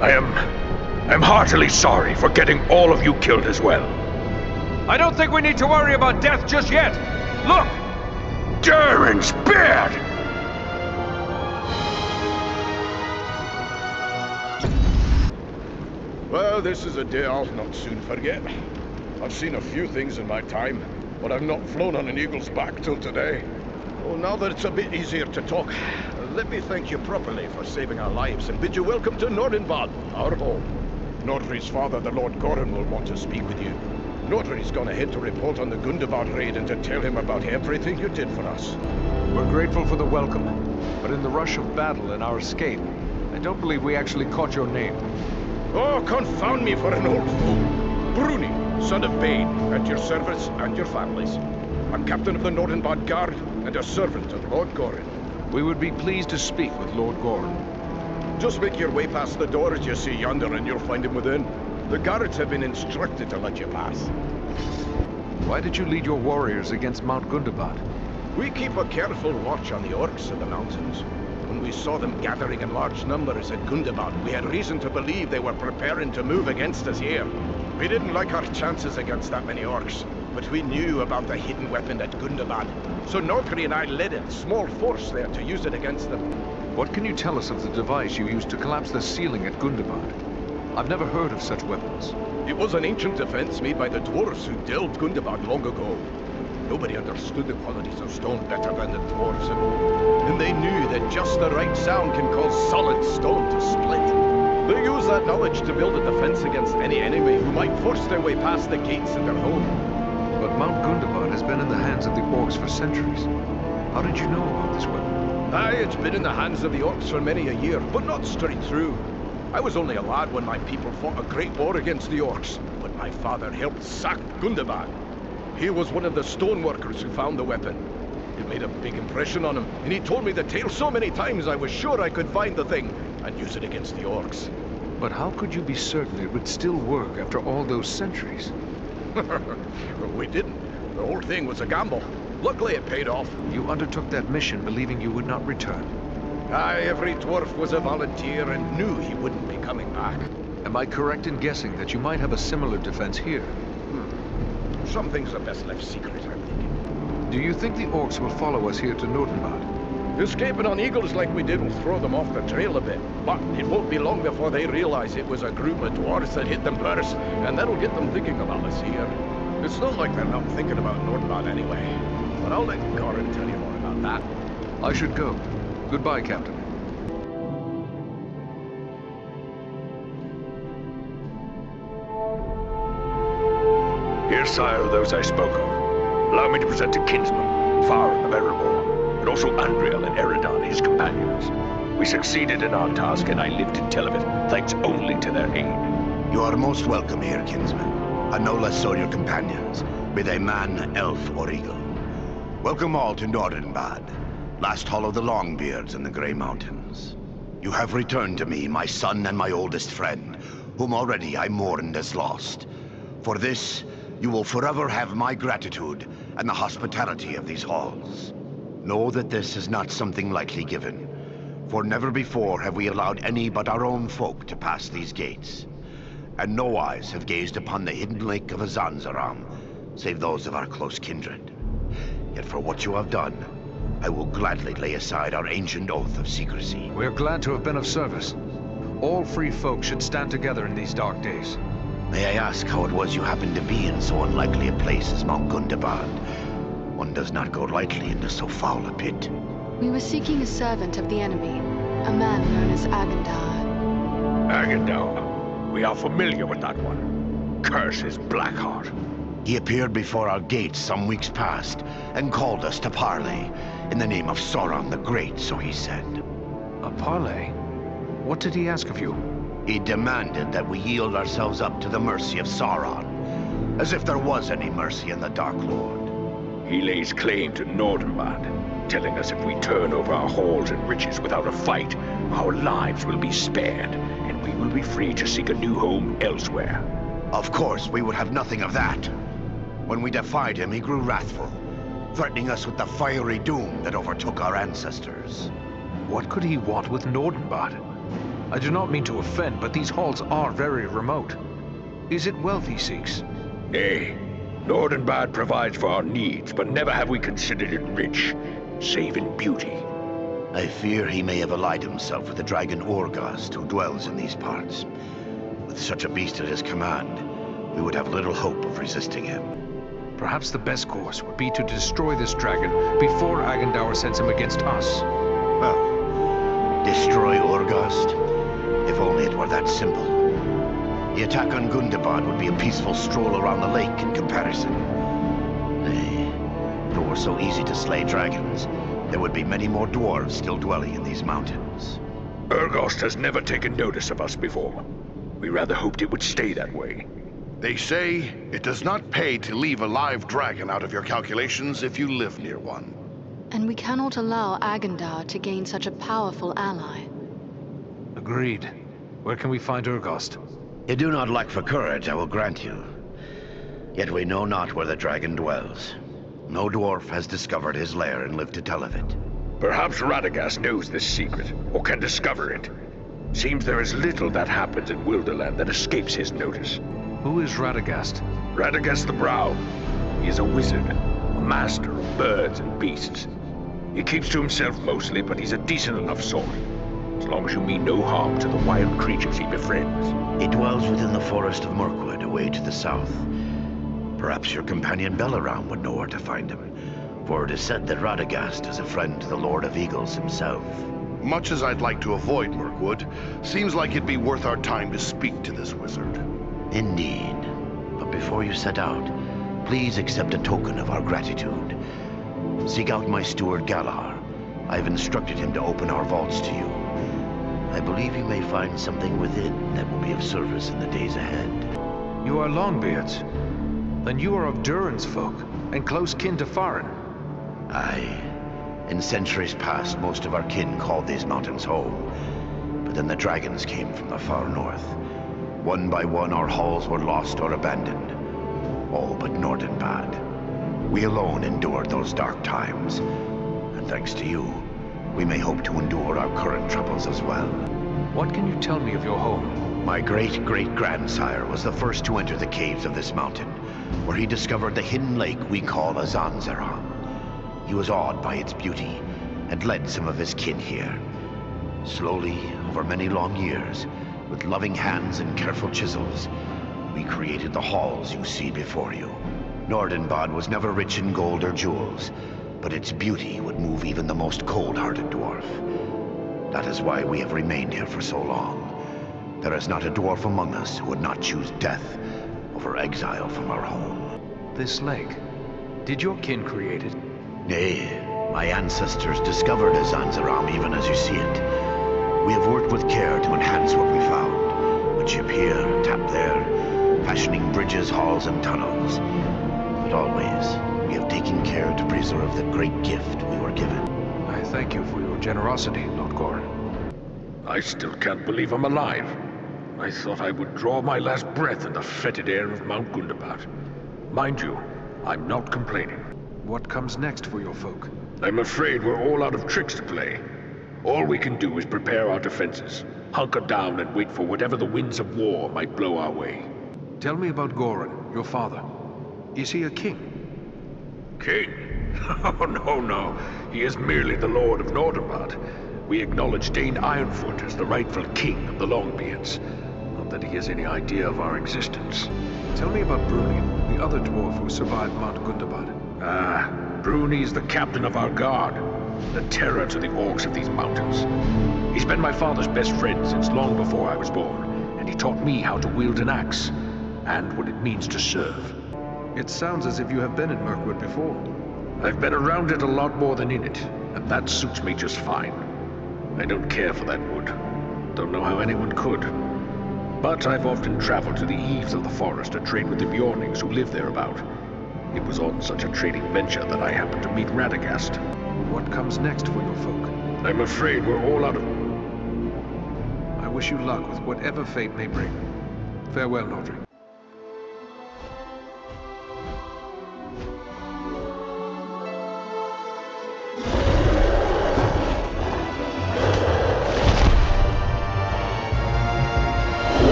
Speaker 10: I'm heartily sorry for getting all of you killed as well.
Speaker 5: I don't think we need to worry about death just yet. Look!
Speaker 10: Durin's beard!
Speaker 19: Well, this is a day I'll not soon forget. I've seen a few things in my time, but I've not flown on an eagle's back till today. Oh, now that it's a bit easier to talk, let me thank you properly for saving our lives and bid you welcome to Nordenbad, our home. Nordri's father, the Lord Gorin, will want to speak with you. Nordri's gone ahead to report on the Gundabad raid and to tell him about everything you did for us.
Speaker 2: We're grateful for the welcome, but in the rush of battle and our escape, I don't believe we actually caught your name.
Speaker 19: Oh, confound me for an old fool. Bruni, son of Bane, at your service and your families. I'm captain of the Nordenbad Guard and a servant of Lord Gorin.
Speaker 2: We would be pleased to speak with Lord Gorin.
Speaker 21: Just make your way past the doors you see yonder and you'll find him within. The guards have been instructed to let you pass.
Speaker 2: Why did you lead your warriors against Mount Gundabad?
Speaker 21: We keep a careful watch on the orcs of the mountains. When we saw them gathering in large numbers at Gundabad, we had reason to believe they were preparing to move against us here. We didn't like our chances against that many orcs, but we knew about the hidden weapon at Gundabad. So Nordri and I led a small force there to use it against them.
Speaker 2: What can you tell us of the device you used to collapse the ceiling at Gundabad? I've never heard of such weapons.
Speaker 21: It was an ancient defense made by the dwarves who delved Gundabad long ago. Nobody understood the qualities of stone better than the dwarves of old. And they knew that just the right sound can cause solid stone to split. They use that knowledge to build a defense against any enemy who might force their way past the gates of their home.
Speaker 2: But Mount Gundabad has been in the hands of the orcs for centuries. How did you know about this weapon?
Speaker 21: Aye, it's been in the hands of the orcs for many a year, but not straight through. I was only a lad when my people fought a great war against the orcs, but my father helped sack Gundabad. He was one of the stoneworkers who found the weapon. It made a big impression on him, and he told me the tale so many times I was sure I could find the thing and use it against the orcs.
Speaker 2: But how could you be certain it would still work after all those centuries?
Speaker 21: We didn't. The whole thing was a gamble. Luckily it paid off.
Speaker 2: You undertook that mission believing you would not return.
Speaker 21: Aye, every dwarf was a volunteer and knew he wouldn't be coming back.
Speaker 2: Am I correct in guessing that you might have a similar defense here?
Speaker 21: Some things are best left secret, I'm thinking.
Speaker 2: Do you think the orcs will follow us here to Nordenbad?
Speaker 21: Escaping on eagles like we did will throw them off the trail a bit, but it won't be long before they realize it was a group of dwarves that hit them first, and that'll get them thinking about us here. It's not like they're not thinking about Nordenbad anyway, but I'll let Goran tell you more about that.
Speaker 2: I should go. Goodbye, Captain.
Speaker 8: Here, sire, those I spoke of. Allow me to present to kinsman, Sauron of Erebor, and also Andriel and Eridan, his companions. We succeeded in our task, and I live to tell of it, thanks only to their aid.
Speaker 10: You are most welcome here, kinsman, and no less so your companions, be they man, elf, or eagle. Welcome all to Nordenbad, last hall of the Longbeards in the Grey Mountains. You have returned to me, my son and my oldest friend, whom already I mourned as lost. For this, you will forever have my gratitude and the hospitality of these halls. Know that this is not something lightly given, for never before have we allowed any but our own folk to pass these gates, and no eyes have gazed upon the hidden lake of Azanzaram, save those of our close kindred. Yet for what you have done, I will gladly lay aside our ancient oath of secrecy.
Speaker 2: We are glad to have been of service. All free folk should stand together in these dark days.
Speaker 10: May I ask how it was you happened to be in so unlikely a place as Mount Gundabad? One does not go lightly into so foul a pit.
Speaker 4: We were seeking a servant of the enemy, a man known as Agandaûr.
Speaker 8: Agandaûr. We are familiar with that one. Curse his Blackheart.
Speaker 10: He appeared before our gates some weeks past, and called us to parley, in the name of Sauron the Great, so he said.
Speaker 2: A parley? What did he ask of you?
Speaker 10: He demanded that we yield ourselves up to the mercy of Sauron, as if there was any mercy in the Dark Lord.
Speaker 8: He lays claim to Nordenbad, telling us if we turn over our halls and riches without a fight, our lives will be spared, and we will be free to seek a new home elsewhere.
Speaker 10: Of course, we would have nothing of that. When we defied him, he grew wrathful, threatening us with the fiery doom that overtook our ancestors.
Speaker 2: What could he want with Nordenbad? I do not mean to offend, but these halls are very remote. Is it wealth he seeks?
Speaker 8: Nay. Nordenbad provides for our needs, but never have we considered it rich, save in beauty.
Speaker 10: I fear he may have allied himself with the dragon Orgast who dwells in these parts. With such a beast at his command, we would have little hope of resisting him.
Speaker 2: Perhaps the best course would be to destroy this dragon before Agandaûr sends him against us.
Speaker 10: Well, destroy Orgast? If only it were that simple. The attack on Gundabad would be a peaceful stroll around the lake in comparison. Nay, if it were so easy to slay dragons, there would be many more dwarves still dwelling in these mountains.
Speaker 8: Orgast has never taken notice of us before. We rather hoped it would stay that way.
Speaker 9: They say it does not pay to leave a live dragon out of your calculations if you live near one.
Speaker 4: And we cannot allow Agandaûr to gain such a powerful ally.
Speaker 2: A Agreed. Where can we find Urgost?
Speaker 10: You do not lack for courage, I will grant you. Yet we know not where the dragon dwells. No dwarf has discovered his lair and lived to tell of it.
Speaker 12: Perhaps Radagast knows this secret, or can discover it. Seems there is little that happens in Wilderland that escapes his notice.
Speaker 2: Who is Radagast?
Speaker 12: Radagast the Brown. He is a wizard, a master of birds and beasts. He keeps to himself mostly, but he's a decent enough sort. As long as you mean no harm to the wild creatures he befriends.
Speaker 10: He dwells within the forest of Mirkwood, away to the south. Perhaps your companion Balaram would know where to find him, for it is said that Radagast is a friend to the Lord of Eagles himself.
Speaker 9: Much as I'd like to avoid Mirkwood, seems like it'd be worth our time to speak to this wizard.
Speaker 10: Indeed. But before you set out, please accept a token of our gratitude. Seek out my steward Galar. I've instructed him to open our vaults to you. I believe you may find something within that will be of service in the days ahead.
Speaker 2: You are Longbeards. Then you are of Durin's folk, and close kin to Farin.
Speaker 10: Aye. In centuries past, most of our kin called these mountains home. But then the dragons came from the far north. One by one, our halls were lost or abandoned. All but Nordenbad. We alone endured those dark times. And thanks to you, we may hope to endure our current troubles as well.
Speaker 2: What can you tell me of your home?
Speaker 10: My great-great-grandsire was the first to enter the caves of this mountain, where he discovered the hidden lake we call Azanzaram. He was awed by its beauty, and led some of his kin here. Slowly, over many long years, with loving hands and careful chisels, we created the halls you see before you. Nordenbad was never rich in gold or jewels, but its beauty would move even the most cold-hearted dwarf. That is why we have remained here for so long. There is not a dwarf among us who would not choose death over exile from our home.
Speaker 2: This lake, did your kin create it?
Speaker 10: Nay, my ancestors discovered Azanzaram even as you see it. We have worked with care to enhance what we found. A chip here, a tap there, fashioning bridges, halls, and tunnels. But always, we have taken care to preserve the great gift we were given.
Speaker 2: I thank you for your generosity, Lord Gorin.
Speaker 12: I still can't believe I'm alive. I thought I would draw my last breath in the fetid air of Mount Gundabad. Mind you, I'm not complaining.
Speaker 2: What comes next for your folk?
Speaker 12: I'm afraid we're all out of tricks to play. All we can do is prepare our defenses, hunker down and wait for whatever the winds of war might blow our way.
Speaker 2: Tell me about Gorin, your father. Is he a king?
Speaker 12: King? Oh, no. He is merely the Lord of Nordenbad. We acknowledge Dane Ironfoot as the rightful king of the Longbeards. Not that he has any idea of our existence.
Speaker 2: Tell me about Bruni, the other dwarf who survived Mount Gundabad.
Speaker 12: Bruni is the captain of our guard, the terror to the orcs of these mountains. He's been my father's best friend since long before I was born, and he taught me how to wield an axe, and what it means to serve.
Speaker 2: It sounds as if you have been in Mirkwood before.
Speaker 12: I've been around it a lot more than in it, and that suits me just fine. I don't care for that wood. Don't know how anyone could. But I've often traveled to the eaves of the forest to trade with the Bjornings who live thereabout. It was on such a trading venture that I happened to meet Radagast.
Speaker 2: What comes next for your folk?
Speaker 12: I'm afraid we're all out of...
Speaker 2: I wish you luck with whatever fate may bring. Farewell, Nordring.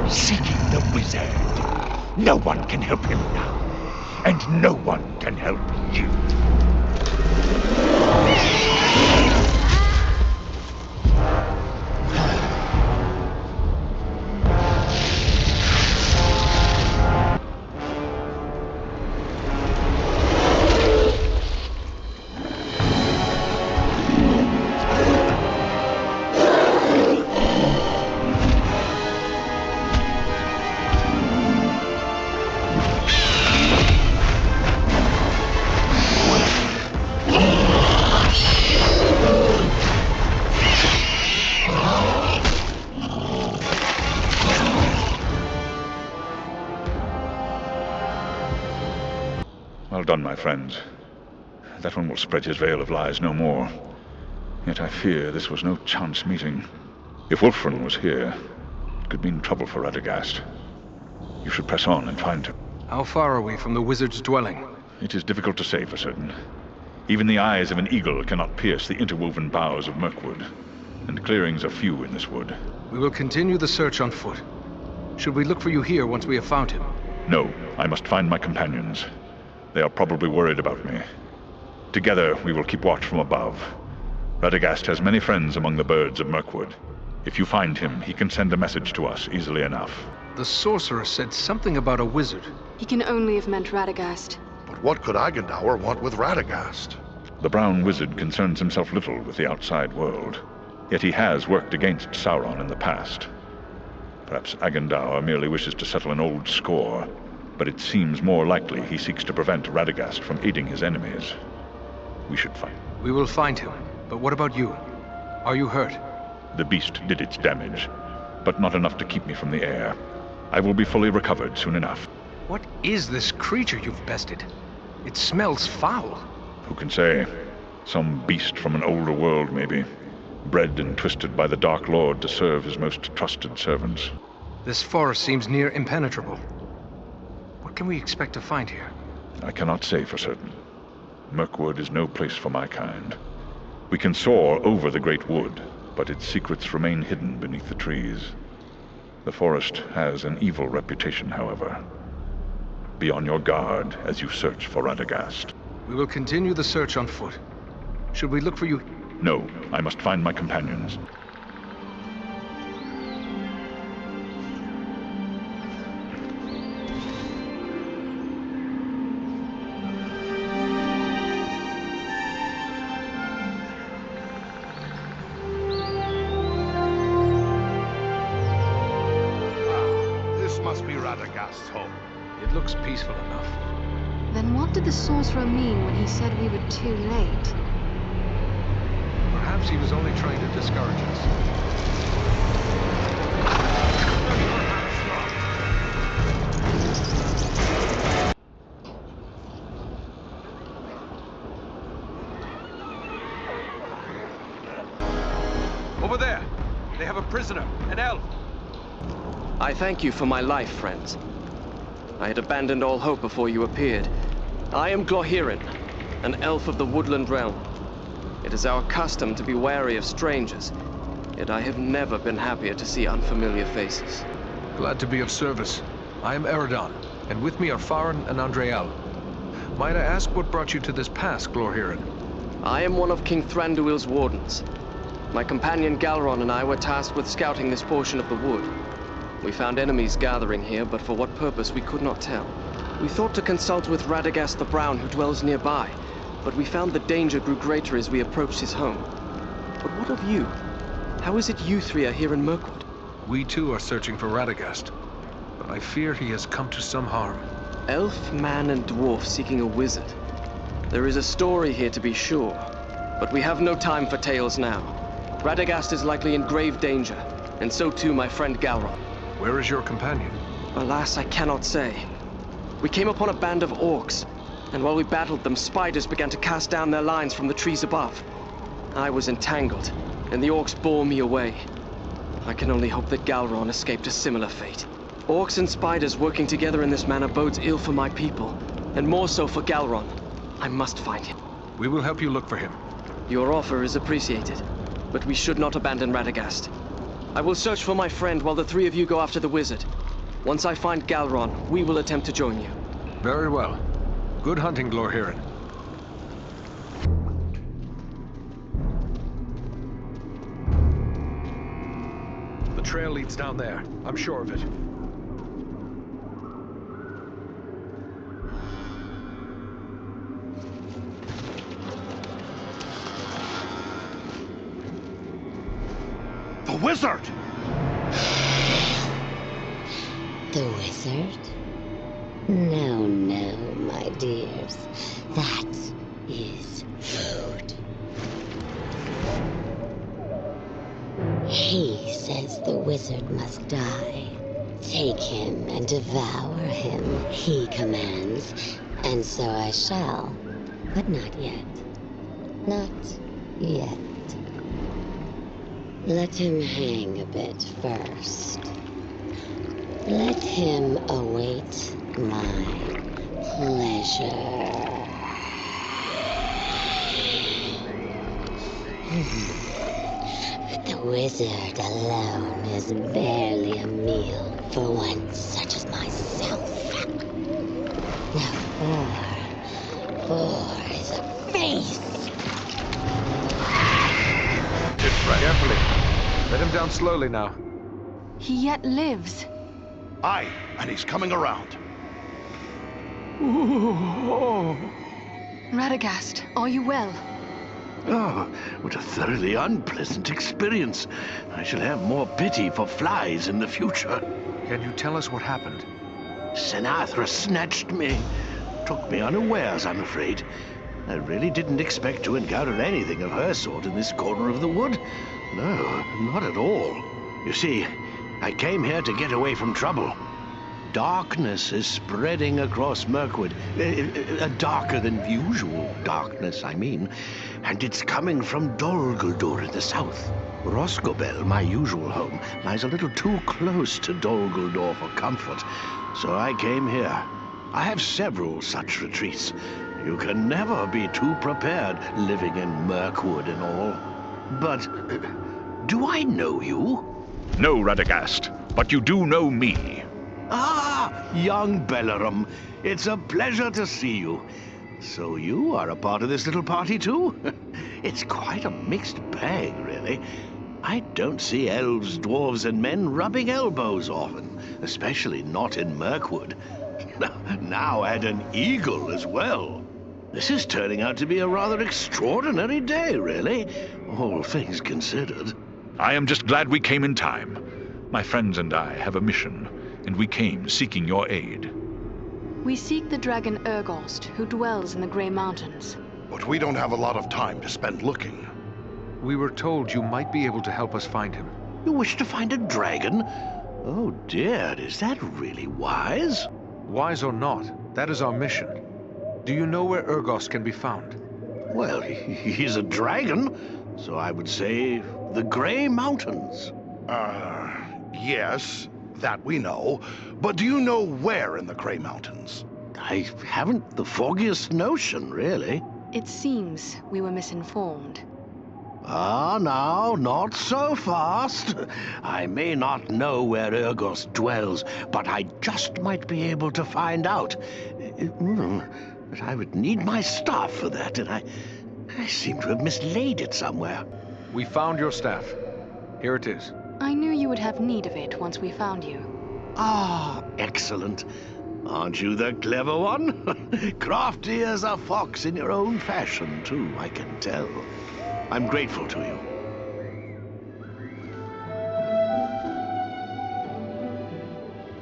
Speaker 6: Seeking the wizard. No one can help him now, and no one can help you.
Speaker 8: done, my friends. That one will spread his veil of lies no more. Yet I fear this was no chance meeting. If Wulfrun was here, it could mean trouble for Radagast. You should press on and find him.
Speaker 2: How far are we from the wizard's dwelling?
Speaker 8: It is difficult to say for certain. Even the eyes of an eagle cannot pierce the interwoven boughs of Mirkwood, and clearings are few in this wood.
Speaker 2: We will continue the search on foot. Should we look for you here once we have found him?
Speaker 8: No, I must find my companions. They are probably worried about me. Together, we will keep watch from above. Radagast has many friends among the birds of Mirkwood. If you find him, he can send a message to us easily enough.
Speaker 2: The sorcerer said something about a wizard.
Speaker 4: He can only have meant Radagast.
Speaker 6: But what could Agandaûr want with Radagast?
Speaker 8: The brown wizard concerns himself little with the outside world. Yet he has worked against Sauron in the past. Perhaps Agandaûr merely wishes to settle an old score, but it seems more likely he seeks to prevent Radagast from aiding his enemies. We should find.
Speaker 2: We will find him. But what about you? Are you hurt?
Speaker 8: The beast did its damage, but not enough to keep me from the air. I will be fully recovered soon enough.
Speaker 2: What is this creature you've bested? It smells foul.
Speaker 8: Who can say? Some beast from an older world, maybe. Bred and twisted by the Dark Lord to serve his most trusted servants.
Speaker 2: This forest seems near impenetrable. What can we expect to find here?
Speaker 8: I cannot say for certain. Mirkwood is no place for my kind. We can soar over the great wood, but its secrets remain hidden beneath the trees. The forest has an evil reputation, however. Be on your guard as you search for Radagast.
Speaker 2: We will continue the search on foot. Should we look for you?
Speaker 8: No, I must find my companions.
Speaker 6: This must be Radagast's home.
Speaker 2: It looks peaceful enough.
Speaker 4: Then what did the sorcerer mean when he said we were too late?
Speaker 2: Perhaps he was only trying to discourage us.
Speaker 5: Over there! They have a prisoner, an elf!
Speaker 15: I thank you for my life, friends. I had abandoned all hope before you appeared. I am Glorhiren, an elf of the woodland realm. It is our custom to be wary of strangers, yet I have never been happier to see unfamiliar faces.
Speaker 2: Glad to be of service. I am Eredon, and with me are Farin and Andreal. Might I ask what brought you to this pass, Glorhiren?
Speaker 15: I am one of King Thranduil's wardens. My companion Galron and I were tasked with scouting this portion of the wood. We found enemies gathering here, but for what purpose we could not tell. We thought to consult with Radagast the Brown, who dwells nearby, but we found the danger grew greater as we approached his home. But what of you? How is it you three are here in Mirkwood?
Speaker 2: We too are searching for Radagast, but I fear he has come to some harm.
Speaker 15: Elf, man, and dwarf seeking a wizard. There is a story here to be sure, but we have no time for tales now. Radagast is likely in grave danger, and so too my friend Galron.
Speaker 2: Where is your companion?
Speaker 15: Alas, I cannot say. We came upon a band of orcs, and while we battled them, spiders began to cast down their lines from the trees above. I was entangled, and the orcs bore me away. I can only hope that Galron escaped a similar fate. Orcs and spiders working together in this manner bodes ill for my people, and more so for Galron. I must find him.
Speaker 2: We will help you look for him.
Speaker 15: Your offer is appreciated, but we should not abandon Radagast. I will search for my friend while the three of you go after the wizard. Once I find Galron, we will attempt to join you.
Speaker 2: Very well. Good hunting, Glorhiren. The trail leads down there. I'm sure of it.
Speaker 6: The wizard!
Speaker 3: The wizard? No, no, my dears. That is food. He says the wizard must die. Take him and devour him, he commands. And so I shall, but not yet. Not yet. Let him hang a bit first. Let him await my pleasure. The wizard alone is barely a meal for one such as myself. Now four is a feast.
Speaker 2: Carefully. Let him down slowly now.
Speaker 4: He yet lives.
Speaker 10: Aye, and he's coming around.
Speaker 4: Radagast, are you well?
Speaker 11: Oh, what a thoroughly unpleasant experience. I shall have more pity for flies in the future.
Speaker 2: Can you tell us what happened?
Speaker 11: Sinatra snatched me. Took me unawares, I'm afraid. I really didn't expect to encounter anything of her sort in this corner of the wood. No, not at all. You see, I came here to get away from trouble. Darkness is spreading across Mirkwood. A darker than usual darkness, I mean. And it's coming from Dol Guldur in the south. Rosgobel, my usual home, lies a little too close to Dol Guldur for comfort. So I came here. I have several such retreats. You can never be too prepared living in Mirkwood and all. But do I know you?
Speaker 8: No, Radagast, but you do know me.
Speaker 11: Ah, young Bellerum. It's a pleasure to see you. So you are a part of this little party too? It's quite a mixed bag, really. I don't see elves, dwarves, and men rubbing elbows often, especially not in Mirkwood. Now add an eagle as well. This is turning out to be a rather extraordinary day, really, all things considered.
Speaker 8: I am just glad we came in time. My friends and I have a mission, and we came seeking your aid.
Speaker 4: We seek the dragon Urgost, who dwells in the Grey Mountains.
Speaker 10: But we don't have a lot of time to spend looking.
Speaker 2: We were told you might be able to help us find him.
Speaker 11: You wish to find a dragon? Oh dear, is that really wise?
Speaker 2: Wise or not, that is our mission. Do you know where Urgost can be found?
Speaker 11: Well, he's a dragon, so I would say the Grey Mountains.
Speaker 10: Yes, that we know. But do you know where in the Grey Mountains?
Speaker 11: I haven't the foggiest notion, really.
Speaker 4: It seems we were misinformed.
Speaker 11: Ah, now, not so fast. I may not know where Urgost dwells, but I just might be able to find out. But I would need my staff for that, and I seem to have mislaid it somewhere.
Speaker 2: We found your staff. Here it is.
Speaker 4: I knew you would have need of it once we found you.
Speaker 11: Ah, excellent. Aren't you the clever one? Crafty as a fox in your own fashion, too, I can tell. I'm grateful to you.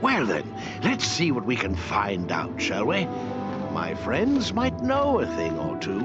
Speaker 11: Well then, let's see what we can find out, shall we? My friends might know a thing or two.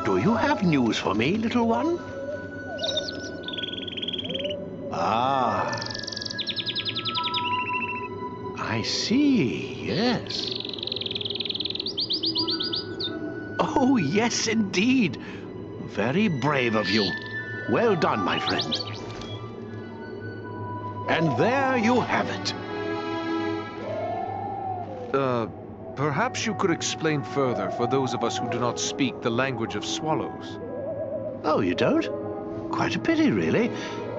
Speaker 11: Do you have news for me, little one? Ah. I see, yes. Oh, yes, indeed. Very brave of you. Well done, my friend. And there you have it.
Speaker 2: Perhaps you could explain further for those of us who do not speak the language of swallows.
Speaker 11: Oh, you don't? Quite a pity, really.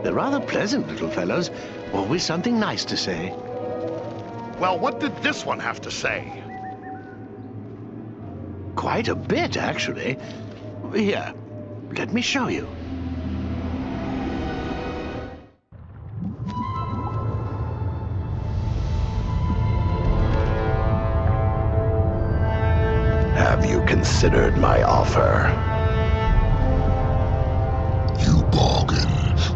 Speaker 11: They're rather pleasant little fellows. Always something nice to say.
Speaker 10: Well, what did this one have to say?
Speaker 11: Quite a bit, actually. Here, let me show you.
Speaker 6: considered my offer?
Speaker 1: You bargain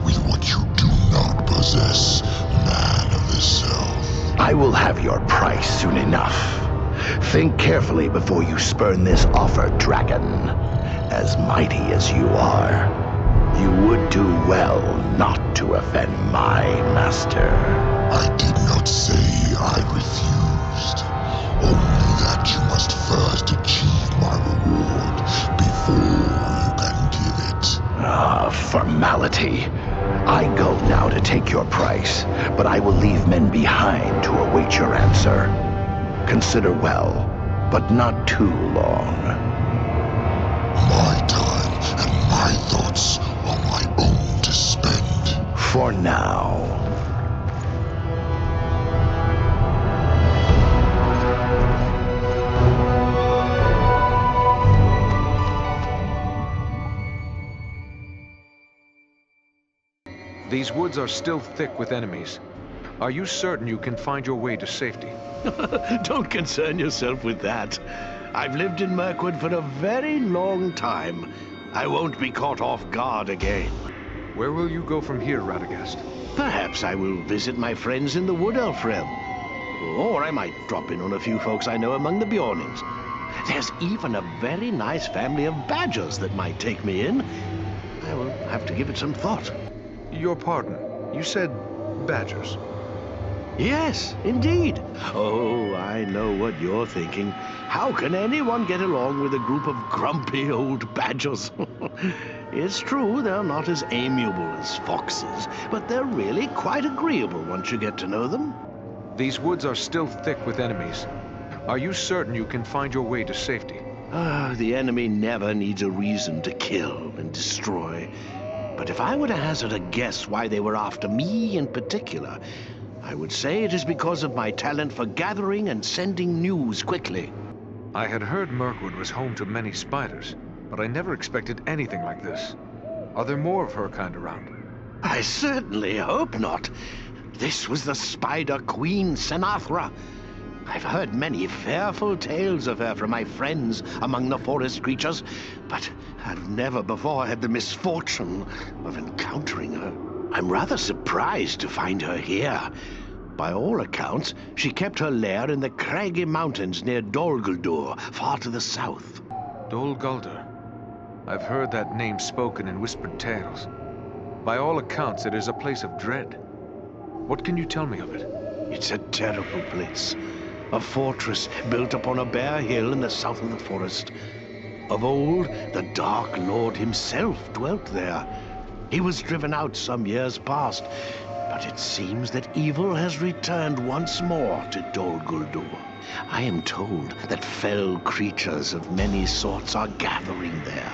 Speaker 1: with what you do not possess, man of the South.
Speaker 6: I will have your price soon enough. Think carefully before you spurn this offer, dragon. As mighty as you are, you would do well not to offend my master.
Speaker 1: I did not say I refused. Only that you must first achieve my reward before you can give it.
Speaker 6: Ah, formality. I go now to take your price, but I will leave men behind to await your answer. Consider well, but not too long.
Speaker 1: My time and my thoughts are my own to spend.
Speaker 6: For now.
Speaker 2: These woods are still thick with enemies. Are you certain you can find your way to safety?
Speaker 11: Don't concern yourself with that. I've lived in Mirkwood for a very long time. I won't be caught off guard again.
Speaker 2: Where will you go from here, Radagast?
Speaker 11: Perhaps I will visit my friends in the Wood Elf realm. Or I might drop in on a few folks I know among the Bjornings. There's even a very nice family of badgers that might take me in. I will have to give it some thought.
Speaker 2: Your pardon. You said badgers.
Speaker 11: Yes, indeed. Oh, I know what you're thinking. How can anyone get along with a group of grumpy old badgers? It's true, they're not as amiable as foxes, but they're really quite agreeable once you get to know them.
Speaker 2: These woods are still thick with enemies. Are you certain you can find your way to safety?
Speaker 11: The enemy never needs a reason to kill and destroy. But if I were to hazard a guess why they were after me in particular, I would say it is because of my talent for gathering and sending news quickly.
Speaker 2: I had heard Mirkwood was home to many spiders, but I never expected anything like this. Are there more of her kind around?
Speaker 11: I certainly hope not. This was the Spider Queen, Senathra. I've heard many fearful tales of her from my friends among the forest creatures, but I've never before had the misfortune of encountering her. I'm rather surprised to find her here. By all accounts, she kept her lair in the craggy mountains near Dol Guldur, far to the south.
Speaker 2: Dol Guldur? I've heard that name spoken in whispered tales. By all accounts, it is a place of dread. What can you tell me of it?
Speaker 11: It's a terrible place. A fortress built upon a bare hill in the south of the forest. Of old, the Dark Lord himself dwelt there. He was driven out some years past, but it seems that evil has returned once more to Dol Guldur. I am told that fell creatures of many sorts are gathering there.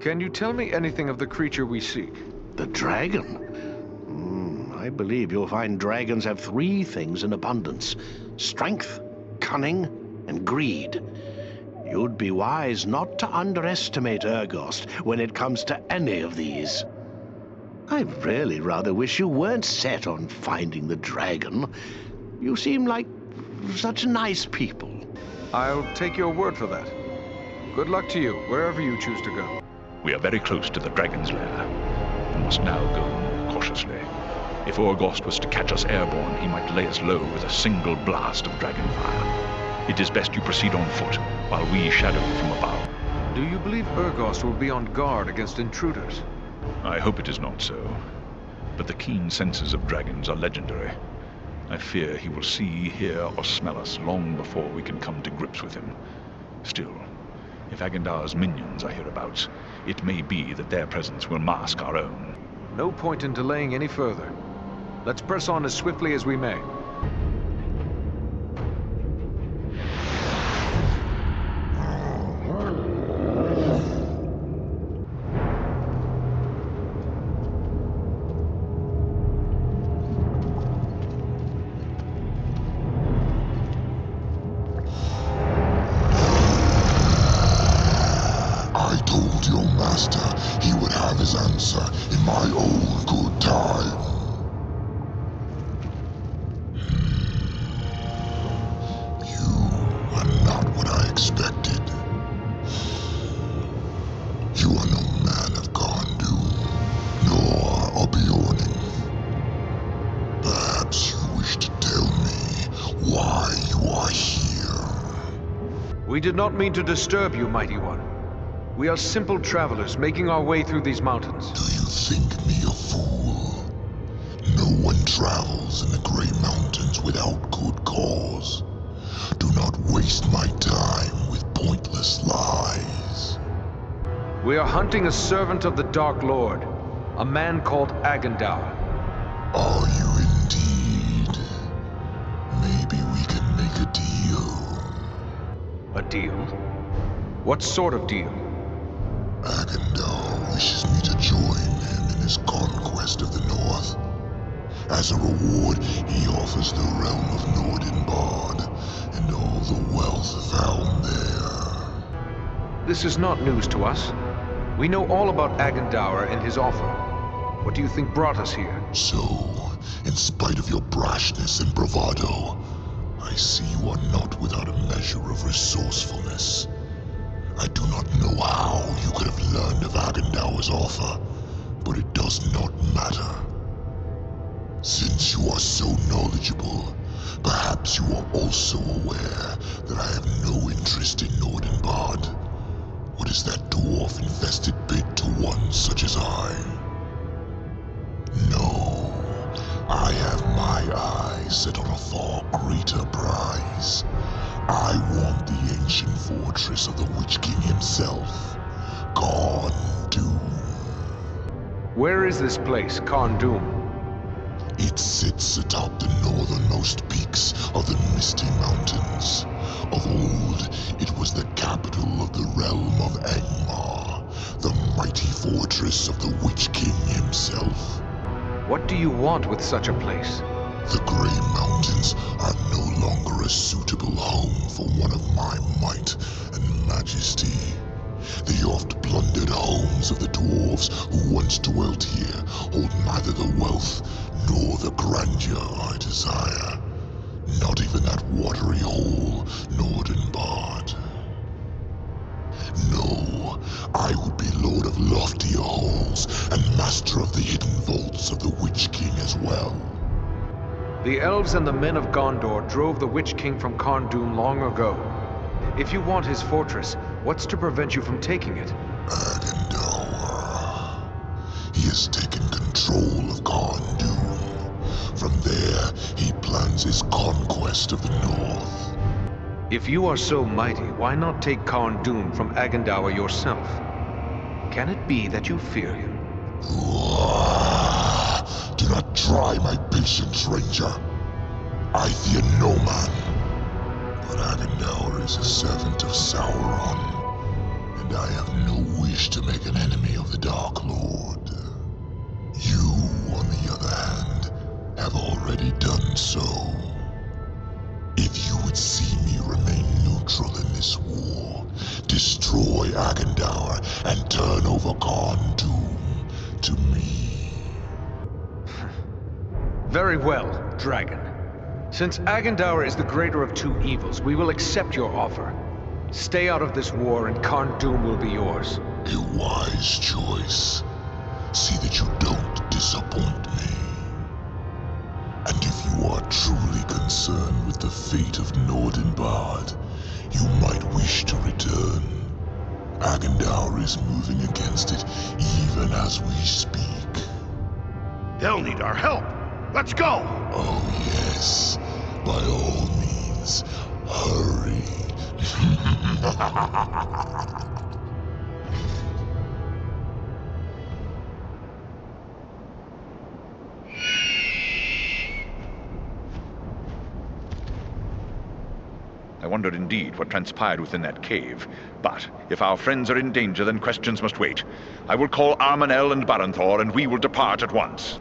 Speaker 2: Can you tell me anything of the creature we seek?
Speaker 11: The dragon? I believe you'll find dragons have three things in abundance: strength, cunning, and greed. You'd be wise not to underestimate Urgost when it comes to any of these. I really rather wish you weren't set on finding the dragon. You seem like such nice people.
Speaker 2: I'll take your word for that. Good luck to you, wherever you choose to go.
Speaker 8: We are very close to the dragon's lair. We must now go cautiously. If Urgost was to catch us airborne, he might lay us low with a single blast of dragon fire. It is best you proceed on foot, while we shadow from above.
Speaker 2: Do you believe Urgost will be on guard against intruders?
Speaker 8: I hope it is not so. But the keen senses of dragons are legendary. I fear he will see, hear, or smell us long before we can come to grips with him. Still, if Agandaûr's minions are hereabouts, it may be that their presence will mask our own.
Speaker 2: No point in delaying any further. Let's press on as swiftly as we may.
Speaker 1: I told your master he would have his answer in my own good time. You are not what I expected. are no man of Agandaûr, nor a Bjorning. Perhaps you wish to tell me why you are here.
Speaker 2: We did not mean to disturb you, Mighty One. We are simple travelers making our way through these mountains.
Speaker 1: Do you think me a fool? No one travels in the Grey Mountains without good cause. Do not waste my time with pointless lies.
Speaker 2: We are hunting a servant of the Dark Lord, a man called Agandaûr.
Speaker 1: Are you indeed? Maybe we can make a deal.
Speaker 2: A deal? What sort of deal?
Speaker 1: Agandaûr wishes me to join him in his conquest of the North. As a reward, he offers the realm of Nordinbad and all the wealth found there.
Speaker 2: This is not news to us. We know all about Agandaûr and his offer. What do you think brought us here?
Speaker 1: So, in spite of your brashness and bravado, I see you are not without a measure of resourcefulness. I do not know how you could have learned of Agandaûr's offer, but it does not matter. Since you are so knowledgeable, perhaps you are also aware that I have no interest in Nordinbad. What is that dwarf-infested pit to one such as I? No, I have my eyes set on a far greater prize. I want the ancient fortress of the Witch King himself, Agandaûr.
Speaker 2: Where is this place, Agandaûr?
Speaker 1: It sits atop the northernmost peaks of the Misty Mountains. Of old, it was the capital of the realm of Angmar, the mighty fortress of the Witch King himself.
Speaker 2: What do you want with such a place?
Speaker 1: The Grey Mountains are no longer a suitable home for one of my might and majesty. The oft-plundered homes of the dwarves who once dwelt here hold neither the wealth nor the grandeur I desire. Not even that watery hole, Nordinbad. No, I would be lord of loftier halls and master of the hidden vaults of the Witch King as well.
Speaker 2: The elves and the men of Gondor drove the Witch King from Agandaûr long ago. If you want his fortress, what's to prevent you from taking it?
Speaker 1: Agandaûr. He has taken control of Agandaûr. From there, he plans his conquest of the North.
Speaker 2: If you are so mighty, why not take Agandaûr from Agandaûr yourself? Can it be that you fear him?
Speaker 1: Do not try my patience, Ranger. I fear no man. But Agandaûr is a servant of Sauron, and I have no wish to make an enemy of the Dark Lord. You, on the other hand, have already done so. If you would see me remain neutral in this war, destroy Agandaûr and turn over Agandaûr to me.
Speaker 2: Very well, Dragon. Since Agandaûr is the greater of two evils, we will accept your offer. Stay out of this war and Agandaûr will be yours.
Speaker 1: A wise choice. See that you don't disappoint me. And if you are truly concerned with the fate of Nordinbad, you might wish to return. Agandaûr is moving against it even as we speak.
Speaker 10: They'll need our help. Let's go!
Speaker 1: Oh yes. By all means, hurry.
Speaker 8: I wondered indeed what transpired within that cave. But if our friends are in danger, then questions must wait. I will call Armanel and Baranthor, and we will depart at once.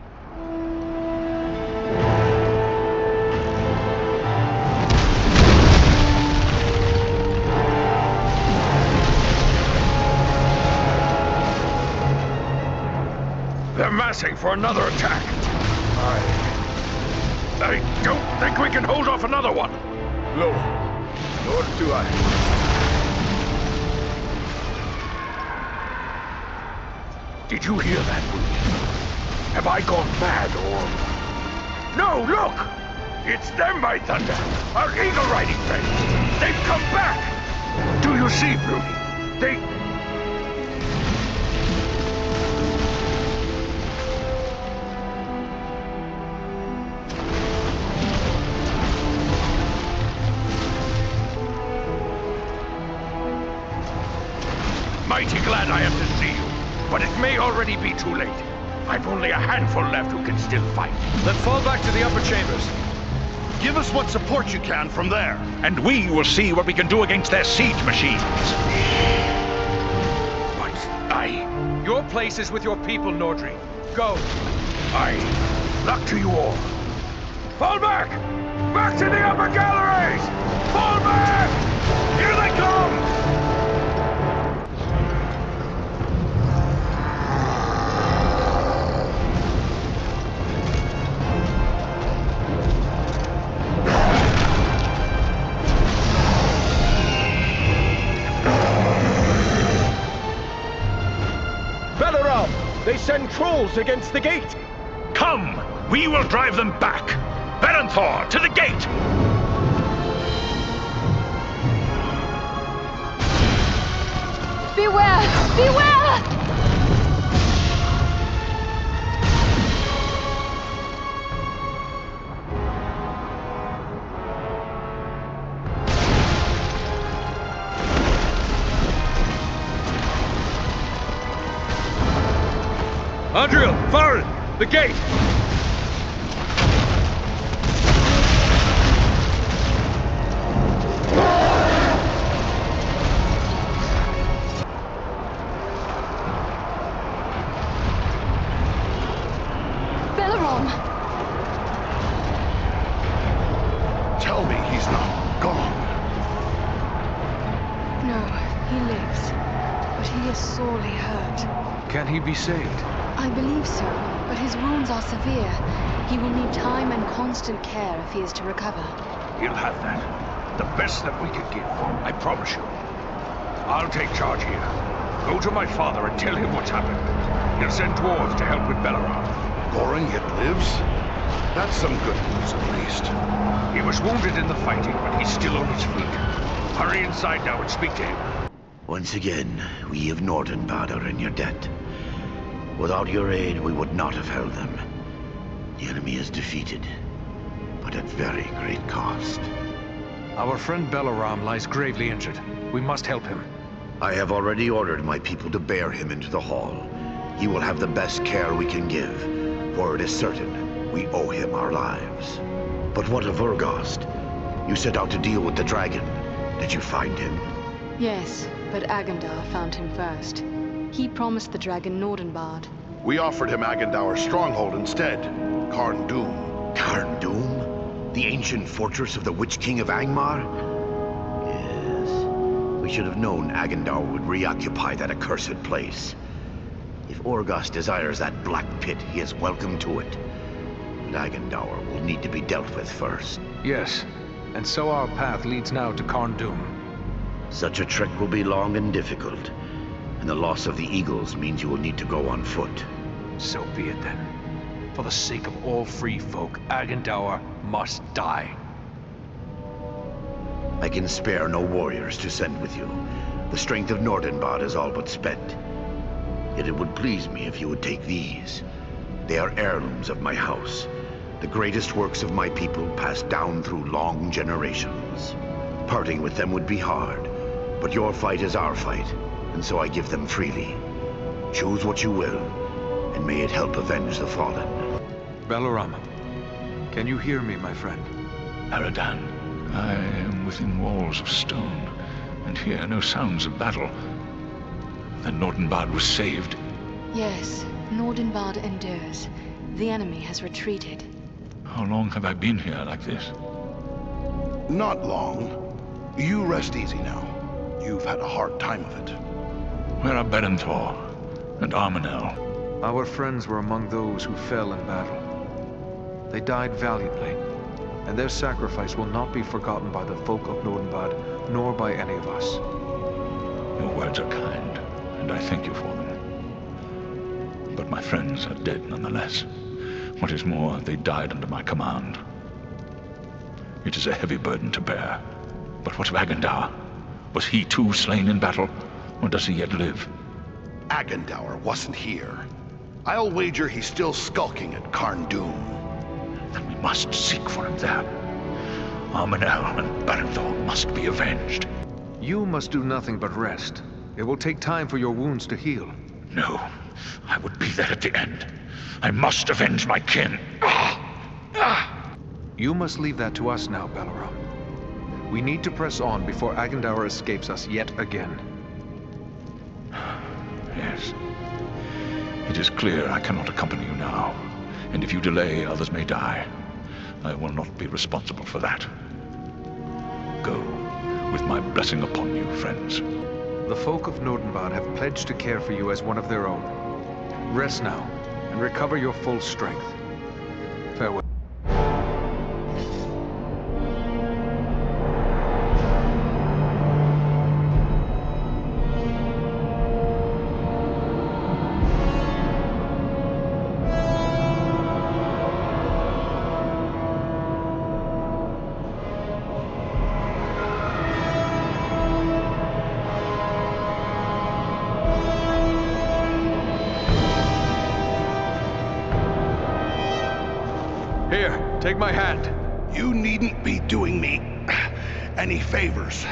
Speaker 12: They're massing for another attack. I don't think we can hold off another one.
Speaker 5: No, nor do I.
Speaker 12: Did you hear that, Rudy? Have I gone mad, or... No, look! It's them, by thunder! Our eagle riding friends! They've come back! Do you see, Rudy? They... Mighty glad I am to see you, but it may already be too late. I've only a handful left who can still fight.
Speaker 5: Then fall back to the upper chambers.
Speaker 6: Give us what support you can from there.
Speaker 8: And we will see what we can do against their siege machines.
Speaker 12: But
Speaker 5: Your place is with your people, Nordri. Go.
Speaker 12: Luck to you all. Fall back! Back to the upper galleries! Fall back! Here they come!
Speaker 5: They send trolls against the gate!
Speaker 8: Come! We will drive them back! Berenthor, to the gate!
Speaker 4: Beware! Beware!
Speaker 5: Andriel, Farin, the gate!
Speaker 4: Belarom!
Speaker 6: Tell me he's not gone.
Speaker 4: No, he lives. But he is sorely hurt.
Speaker 2: Can he be saved?
Speaker 4: I believe so, but his wounds are severe. He will need time and constant care if he is to recover.
Speaker 12: He'll have that. The best that we could give, I promise you. I'll take charge here. Go to my father and tell him what's happened. He'll send dwarves to help with Belarom.
Speaker 6: Goring yet lives? That's some good news, at least.
Speaker 12: He was wounded in the fighting, but he's still on his feet. Hurry inside now and speak to him.
Speaker 10: Once again, we of Nordenbad are in your debt. Without your aid, we would not have held them. The enemy is defeated, but at very great cost.
Speaker 2: Our friend Belarom lies gravely injured. We must help him.
Speaker 10: I have already ordered my people to bear him into the hall. He will have the best care we can give, for it is certain we owe him our lives. But what of Urgast? You set out to deal with the dragon. Did you find him?
Speaker 4: Yes, but Agandaûr found him first. He promised the dragon Nordenbad.
Speaker 6: We offered him Agandaûr's stronghold instead, Carn-Dûm.
Speaker 10: Carn-Dûm? The ancient fortress of the Witch King of Angmar? Yes. We should have known Agandaûr would reoccupy that accursed place. If Urgast desires that black pit, he is welcome to it. But Agandaûr will need to be dealt with first.
Speaker 2: Yes, and so our path leads now to Carn-Dûm.
Speaker 10: Such a trek will be long and difficult, and the loss of the eagles means you will need to go on foot.
Speaker 2: So be it then. For the sake of all free folk, Agandaûr must die.
Speaker 10: I can spare no warriors to send with you. The strength of Nordenbad is all but spent. Yet it would please me if you would take these. They are heirlooms of my house, the greatest works of my people passed down through long generations. Parting with them would be hard, but your fight is our fight, and so I give them freely. Choose what you will, and may it help avenge the fallen.
Speaker 2: Belarom, can you hear me, my friend?
Speaker 8: Aradan, I am within walls of stone, and hear no sounds of battle. Then Nordenbad was saved.
Speaker 4: Yes, Nordenbad endures. The enemy has retreated.
Speaker 8: How long have I been here like this?
Speaker 6: Not long. You rest easy now. You've had a hard time of it.
Speaker 8: Where are Berenthor and Armenel?
Speaker 2: Our friends were among those who fell in battle. They died valiantly, and their sacrifice will not be forgotten by the folk of Nordenbad, nor by any of us.
Speaker 8: Your words are kind, and I thank you for them. But my friends are dead nonetheless. What is more, they died under my command. It is a heavy burden to bear. But what of Agandaûr? Was he too slain in battle, or does he yet live?
Speaker 6: Agandaûr wasn't here. I'll wager he's still skulking at Carn-dûm.
Speaker 8: Then we must seek for him there. Armenel and Barenthor must be avenged.
Speaker 2: You must do nothing but rest. It will take time for your wounds to heal.
Speaker 8: No, I would be there at the end. I must avenge my kin.
Speaker 2: You must leave that to us now, Balaram. We need to press on before Agandaûr escapes us yet again.
Speaker 8: Yes. It is clear I cannot accompany you now, and if you delay, others may die. I will not be responsible for that. Go, with my blessing upon you, friends.
Speaker 2: The folk of Nordenbad have pledged to care for you as one of their own. Rest now, and recover your full strength. Farewell. Here, take my hand.
Speaker 6: You needn't be doing me any favors.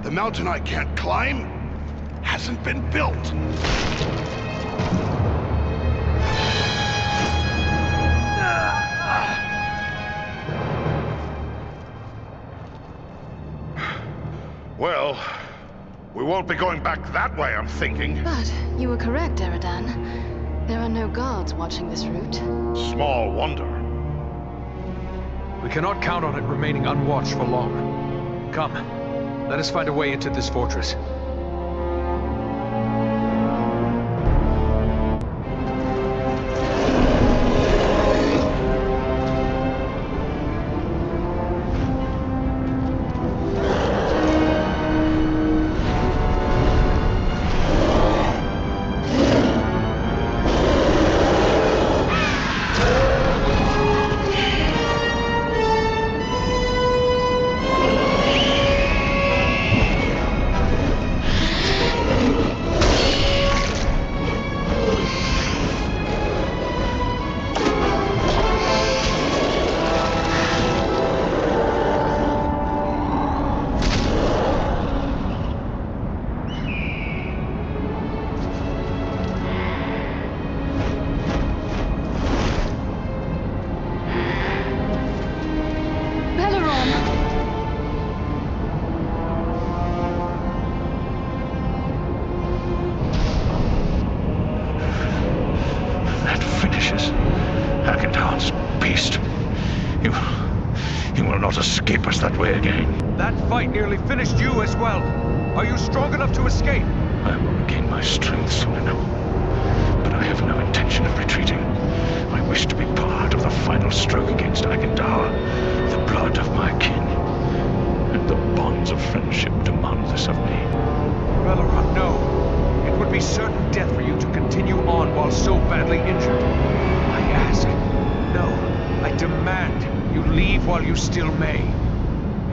Speaker 6: The mountain I can't climb hasn't been built. Well, we won't be going back that way, I'm thinking.
Speaker 4: But you were correct, Eradan. There are no guards watching this route.
Speaker 6: Small wonder.
Speaker 2: We cannot count on it remaining unwatched for long. Come, let us find a way into this fortress.
Speaker 8: Agandaûr's beast. He will not escape us that way again.
Speaker 2: That fight nearly finished you as well. Are you strong enough to escape?
Speaker 8: I will regain my strength soon enough. But I have no intention of retreating. I wish to be part of the final stroke against Agandaûr, the blood of my kin. And the bonds of friendship demand this of me.
Speaker 2: Balaram, no. It would be certain death for you to continue on while so badly injured. I ask, no, I demand you leave while you still may.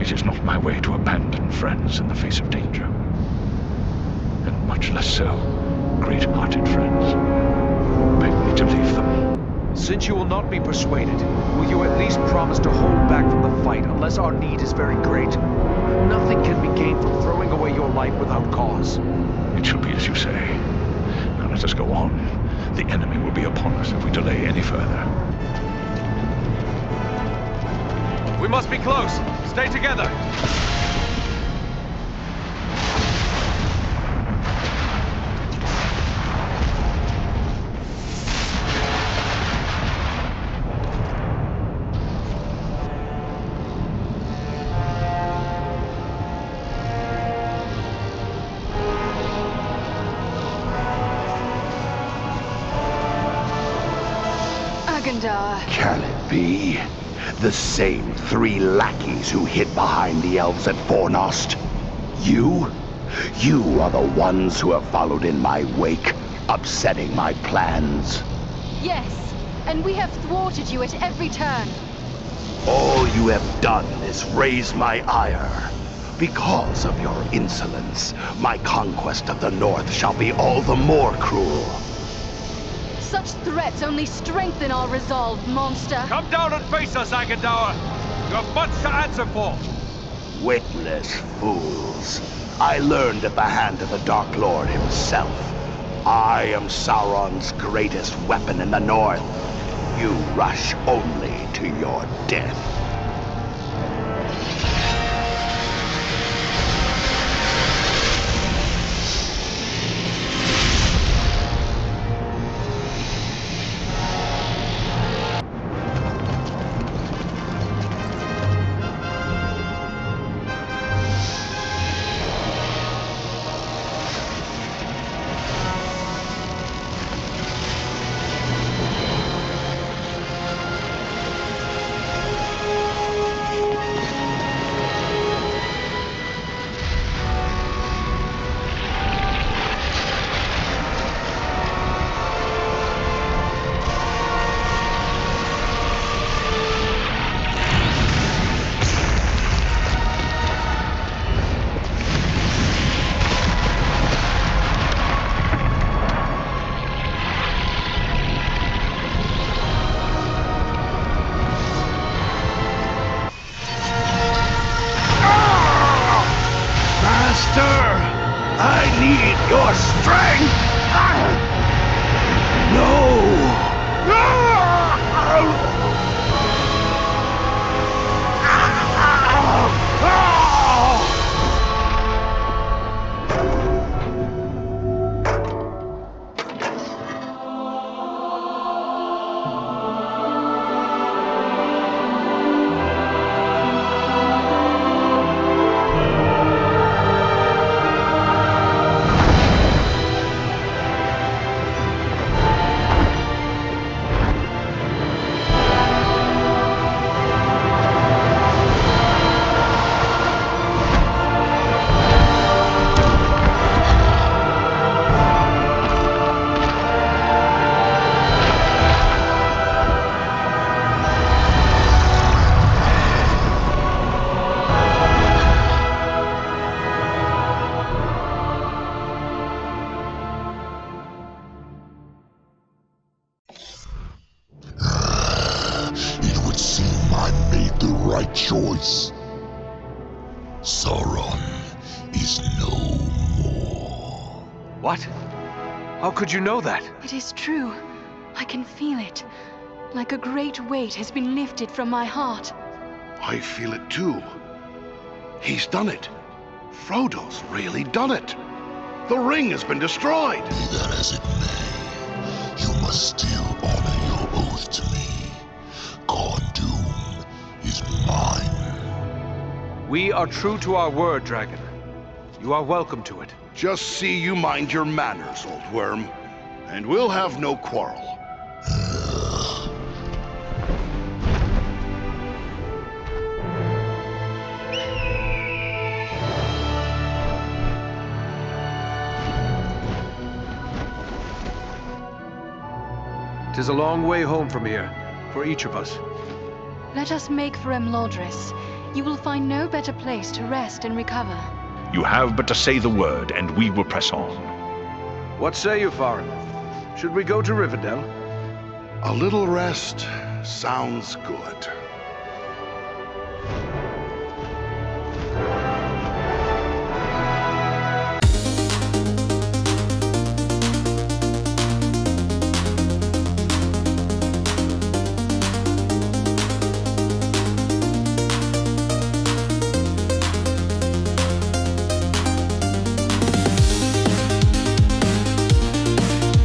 Speaker 8: It is not my way to abandon friends in the face of danger. And much less so, great-hearted friends who beg me to leave them.
Speaker 2: Since you will not be persuaded, will you at least promise to hold back from the fight unless our need is very great? Nothing can be gained from throwing away your life without cause.
Speaker 8: It shall be as you say. Now let us go on. The enemy will be upon us if we delay any further.
Speaker 2: We must be close. Stay together.
Speaker 4: Agandaûr.
Speaker 10: Can it be? The same 3 lackeys who hid behind the elves at Fornost? You? You are the ones who have followed in my wake, upsetting my plans.
Speaker 4: Yes, and we have thwarted you at every turn.
Speaker 11: All you have done is raise my ire. Because of your insolence, my conquest of the North shall be all the more cruel.
Speaker 4: Such threats only strengthen our resolve, monster.
Speaker 5: Come down and face us, Agandaûr. You have much to answer for.
Speaker 11: Witless fools. I learned at the hand of the Dark Lord himself. I am Sauron's greatest weapon in the North. You rush only to your death. I need your strength!
Speaker 1: It would seem I made the right choice. Sauron is no more.
Speaker 2: What? How could you know that?
Speaker 4: It is true. I can feel it. Like a great weight has been lifted from my heart.
Speaker 10: I feel it too. He's done it. Frodo's really done it. The ring has been destroyed.
Speaker 1: Be that as it may, you must still honor your oath to me. Agandaûr is mine.
Speaker 2: We are true to our word, Dragon. You are welcome to it.
Speaker 10: Just see you mind your manners, old worm, and we'll have no quarrel.
Speaker 2: Tis a long way home from here, for each of us.
Speaker 4: Let us make for Imladris. You will find no better place to rest and recover.
Speaker 8: You have but to say the word, and we will press on.
Speaker 12: What say you, Farin? Should we go to Rivendell?
Speaker 10: A little rest sounds good.